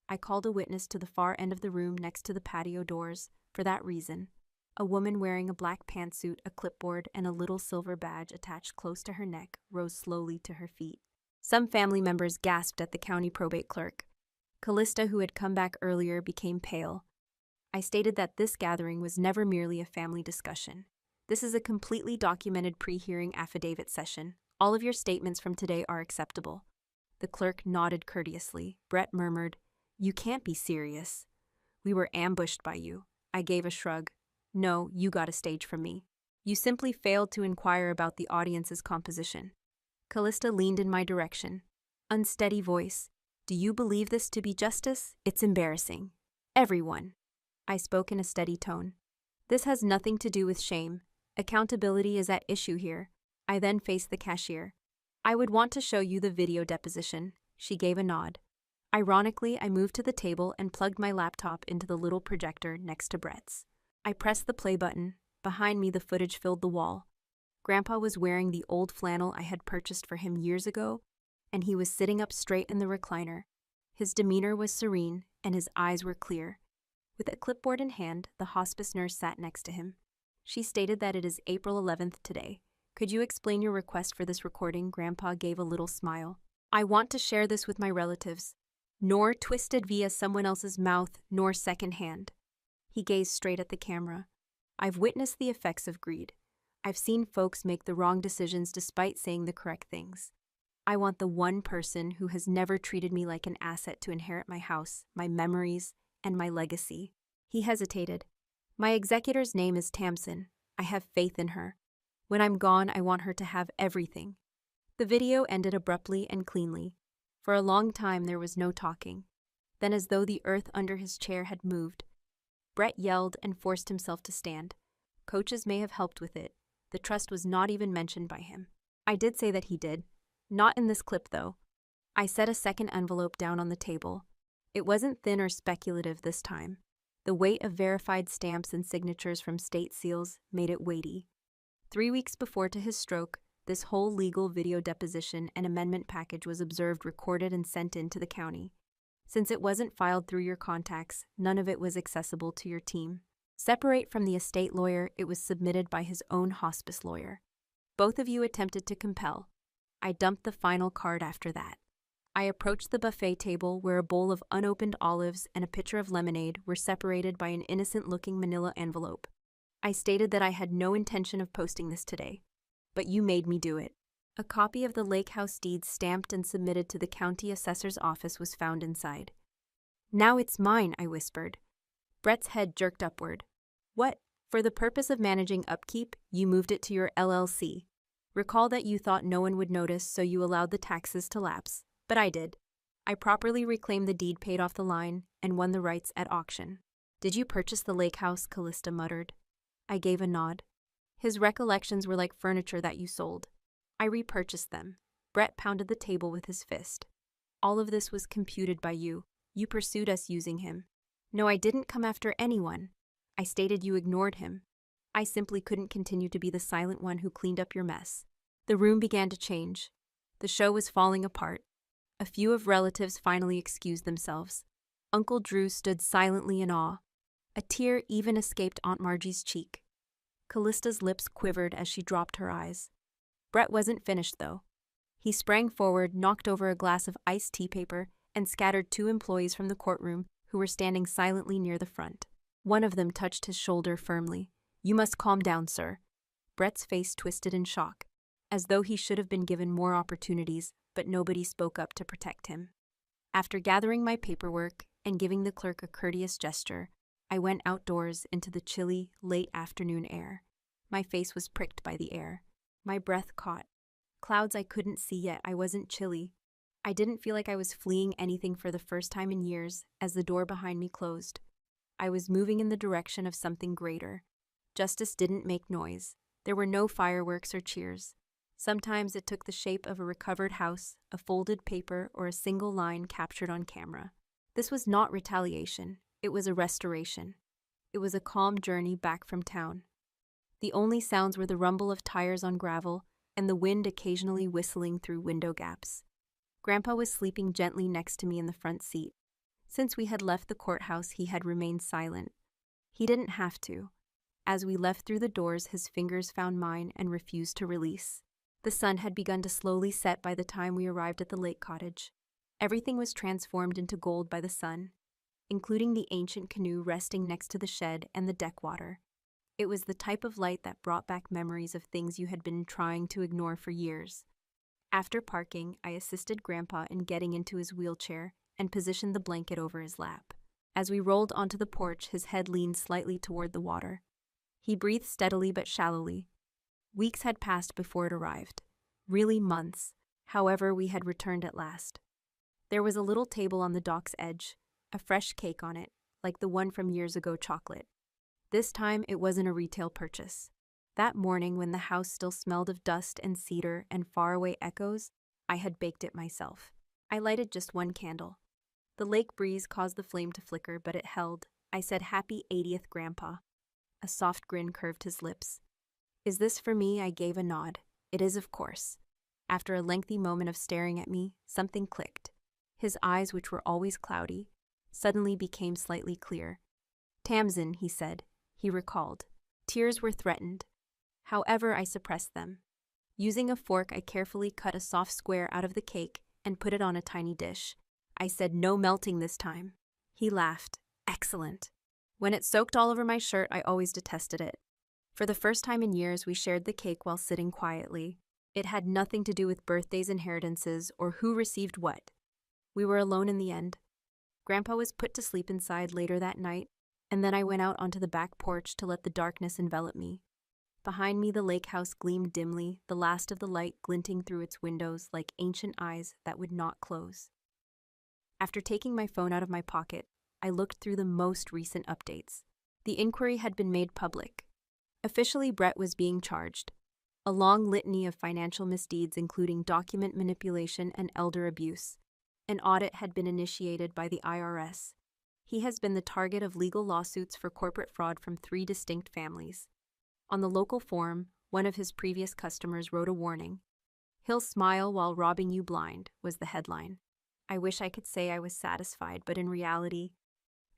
I called a witness to the far end of the room next to the patio doors for that reason. A woman wearing a black pantsuit, a clipboard, and a little silver badge attached close to her neck rose slowly to her feet. Some family members gasped at the county probate clerk. Callista, who had come back earlier, became pale. I stated that this gathering was never merely a family discussion. This is a completely documented pre-hearing affidavit session. All of your statements from today are acceptable. The clerk nodded courteously. Brett murmured, "You can't be serious." "We were ambushed by you." I gave a shrug. "No, you got a stage from me. You simply failed to inquire about the audience's composition." Callista leaned in my direction. Unsteady voice. "Do you believe this to be justice? It's embarrassing. Everyone." I spoke in a steady tone. "This has nothing to do with shame. Accountability is at issue here." I then faced the cashier. "I would want to show you the video deposition." She gave a nod. Ironically, I moved to the table and plugged my laptop into the little projector next to Brett's. I pressed the play button. Behind me, the footage filled the wall. Grandpa was wearing the old flannel I had purchased for him years ago, and he was sitting up straight in the recliner. His demeanor was serene, and his eyes were clear. With a clipboard in hand, the hospice nurse sat next to him. She stated that it is April 11th today. "Could you explain your request for this recording?" Grandpa gave a little smile. "I want to share this with my relatives. Nor twisted via someone else's mouth, nor secondhand." He gazed straight at the camera. "I've witnessed the effects of greed. I've seen folks make the wrong decisions despite saying the correct things. I want the one person who has never treated me like an asset to inherit my house, my memories, and my legacy." He hesitated. "My executor's name is Tamsin. I have faith in her. When I'm gone, I want her to have everything." The video ended abruptly and cleanly. For a long time, there was no talking. Then, as though the earth under his chair had moved, Brett yelled and forced himself to stand. Coaches may have helped with it. The trust was not even mentioned by him. I did say that he did. Not in this clip, though. I set a second envelope down on the table. It wasn't thin or speculative this time. The weight of verified stamps and signatures from state seals made it weighty. 3 weeks before to his stroke, this whole legal video deposition and amendment package was observed, recorded, and sent in to the county. Since it wasn't filed through your contacts, none of it was accessible to your team. Separate from the estate lawyer, it was submitted by his own hospice lawyer. Both of you attempted to compel. I dumped the final card after that. I approached the buffet table where a bowl of unopened olives and a pitcher of lemonade were separated by an innocent-looking manila envelope. I stated that I had no intention of posting this today, but you made me do it. A copy of the lake house deeds stamped and submitted to the county assessor's office was found inside. "Now it's mine," I whispered. Brett's head jerked upward. "What? For the purpose of managing upkeep, you moved it to your LLC. Recall that you thought no one would notice, so you allowed the taxes to lapse. But I did. I properly reclaimed the deed, paid off the line, and won the rights at auction." "Did you purchase the lake house?" Callista muttered. I gave a nod. "His recollections were like furniture that you sold. I repurchased them." Brett pounded the table with his fist. "All of this was computed by you. You pursued us using him." "No, I didn't come after anyone. I stated you ignored him. I simply couldn't continue to be the silent one who cleaned up your mess." The room began to change. The show was falling apart. A few of relatives finally excused themselves. Uncle Drew stood silently in awe. A tear even escaped Aunt Margie's cheek. Callista's lips quivered as she dropped her eyes. Brett wasn't finished, though. He sprang forward, knocked over a glass of iced tea paper, and scattered 2 employees from the courtroom who were standing silently near the front. One of them touched his shoulder firmly. "You must calm down, sir." Brett's face twisted in shock, as though he should have been given more opportunities, but nobody spoke up to protect him. After gathering my paperwork and giving the clerk a courteous gesture, I went outdoors into the chilly, late afternoon air. My face was pricked by the air. My breath caught. Clouds I couldn't see yet. I wasn't chilly. I didn't feel like I was fleeing anything for the first time in years as the door behind me closed. I was moving in the direction of something greater. Justice didn't make noise. There were no fireworks or cheers. Sometimes it took the shape of a recovered house, a folded paper, or a single line captured on camera. This was not retaliation. It was a restoration. It was a calm journey back from town. The only sounds were the rumble of tires on gravel and the wind occasionally whistling through window gaps. Grandpa was sleeping gently next to me in the front seat. Since we had left the courthouse, he had remained silent. He didn't have to. As we left through the doors, his fingers found mine and refused to release. The sun had begun to slowly set by the time we arrived at the lake cottage. Everything was transformed into gold by the sun, including the ancient canoe resting next to the shed and the deck water. It was the type of light that brought back memories of things you had been trying to ignore for years. After parking, I assisted Grandpa in getting into his wheelchair and positioned the blanket over his lap. As we rolled onto the porch, his head leaned slightly toward the water. He breathed steadily but shallowly. Weeks had passed before it arrived. Really months. However, we had returned at last. There was a little table on the dock's edge, a fresh cake on it, like the one from years ago, chocolate. This time, it wasn't a retail purchase. That morning, when the house still smelled of dust and cedar and faraway echoes, I had baked it myself. I lighted just one candle. The lake breeze caused the flame to flicker, but it held. I said, "Happy 80th, Grandpa." A soft grin curved his lips. "Is this for me?" I gave a nod. "It is, of course." After a lengthy moment of staring at me, something clicked. His eyes, which were always cloudy, suddenly became slightly clear. "Tamsin," he said. He recalled. Tears were threatened. However, I suppressed them. Using a fork, I carefully cut a soft square out of the cake and put it on a tiny dish. I said, "No melting this time." He laughed. "Excellent." When it soaked all over my shirt, I always detested it. For the first time in years, we shared the cake while sitting quietly. It had nothing to do with birthdays, inheritances, or who received what. We were alone in the end. Grandpa was put to sleep inside later that night, and then I went out onto the back porch to let the darkness envelop me. Behind me, the lake house gleamed dimly, the last of the light glinting through its windows like ancient eyes that would not close. After taking my phone out of my pocket, I looked through the most recent updates. The inquiry had been made public. Officially, Brett was being charged. A long litany of financial misdeeds, including document manipulation and elder abuse. An audit had been initiated by the IRS. He has been the target of legal lawsuits for corporate fraud from 3 distinct families. On the local forum, one of his previous customers wrote a warning. "He'll smile while robbing you blind," was the headline. I wish I could say I was satisfied, but in reality,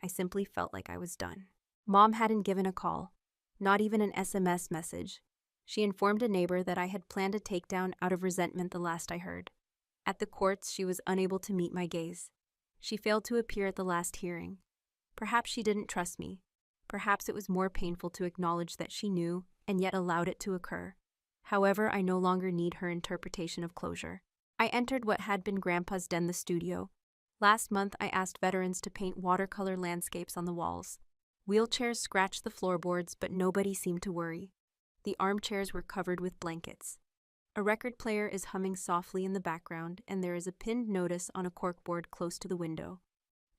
I simply felt like I was done. Mom hadn't given a call, not even an SMS message. She informed a neighbor that I had planned a takedown out of resentment the last I heard. At the courts, she was unable to meet my gaze. She failed to appear at the last hearing. Perhaps she didn't trust me. Perhaps it was more painful to acknowledge that she knew and yet allowed it to occur. However, I no longer need her interpretation of closure. I entered what had been Grandpa's den, the studio. Last month, I asked veterans to paint watercolor landscapes on the walls. Wheelchairs scratched the floorboards, but nobody seemed to worry. The armchairs were covered with blankets. A record player is humming softly in the background, and there is a pinned notice on a corkboard close to the window.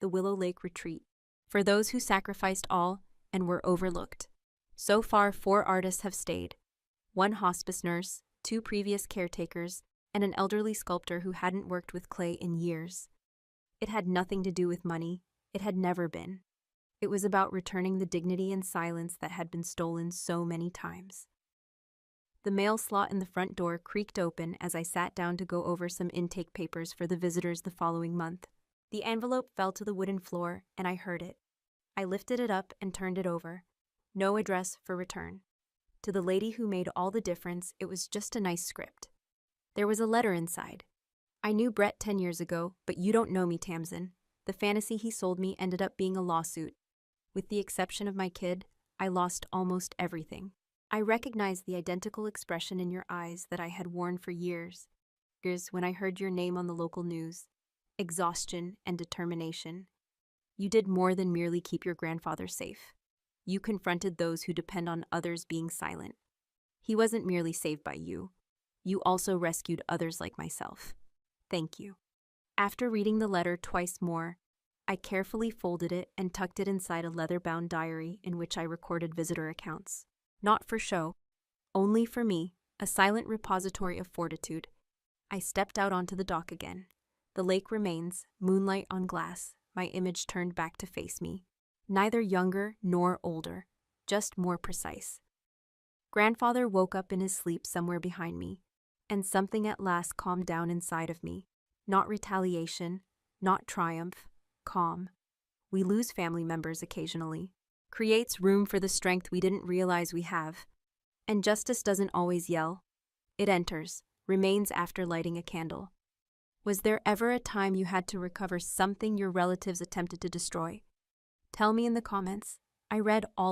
The Willow Lake Retreat. For those who sacrificed all and were overlooked. So far, 4 artists have stayed. 1 hospice nurse, 2 previous caretakers, and an elderly sculptor who hadn't worked with clay in years. It had nothing to do with money. It had never been. It was about returning the dignity and silence that had been stolen so many times. The mail slot in the front door creaked open as I sat down to go over some intake papers for the visitors the following month. The envelope fell to the wooden floor, and I heard it. I lifted it up and turned it over. No address for return. To the lady who made all the difference, it was just a nice script. There was a letter inside. "I knew Brett 10 years ago, but you don't know me, Tamsin. The fantasy he sold me ended up being a lawsuit. With the exception of my kid, I lost almost everything. I recognized the identical expression in your eyes that I had worn for years when I heard your name on the local news. Exhaustion and determination. You did more than merely keep your grandfather safe. You confronted those who depend on others being silent. He wasn't merely saved by you. You also rescued others like myself. Thank you." After reading the letter twice more, I carefully folded it and tucked it inside a leather-bound diary in which I recorded visitor accounts. Not for show, only for me, a silent repository of fortitude. I stepped out onto the dock again. The lake remains, moonlight on glass, my image turned back to face me. Neither younger nor older, just more precise. Grandfather woke up in his sleep somewhere behind me, and something at last calmed down inside of me. Not retaliation, not triumph, calm. We lose family members occasionally. Creates room for the strength we didn't realize we have. And justice doesn't always yell. It enters, remains after lighting a candle. Was there ever a time you had to recover something your relatives attempted to destroy? Tell me in the comments. I read all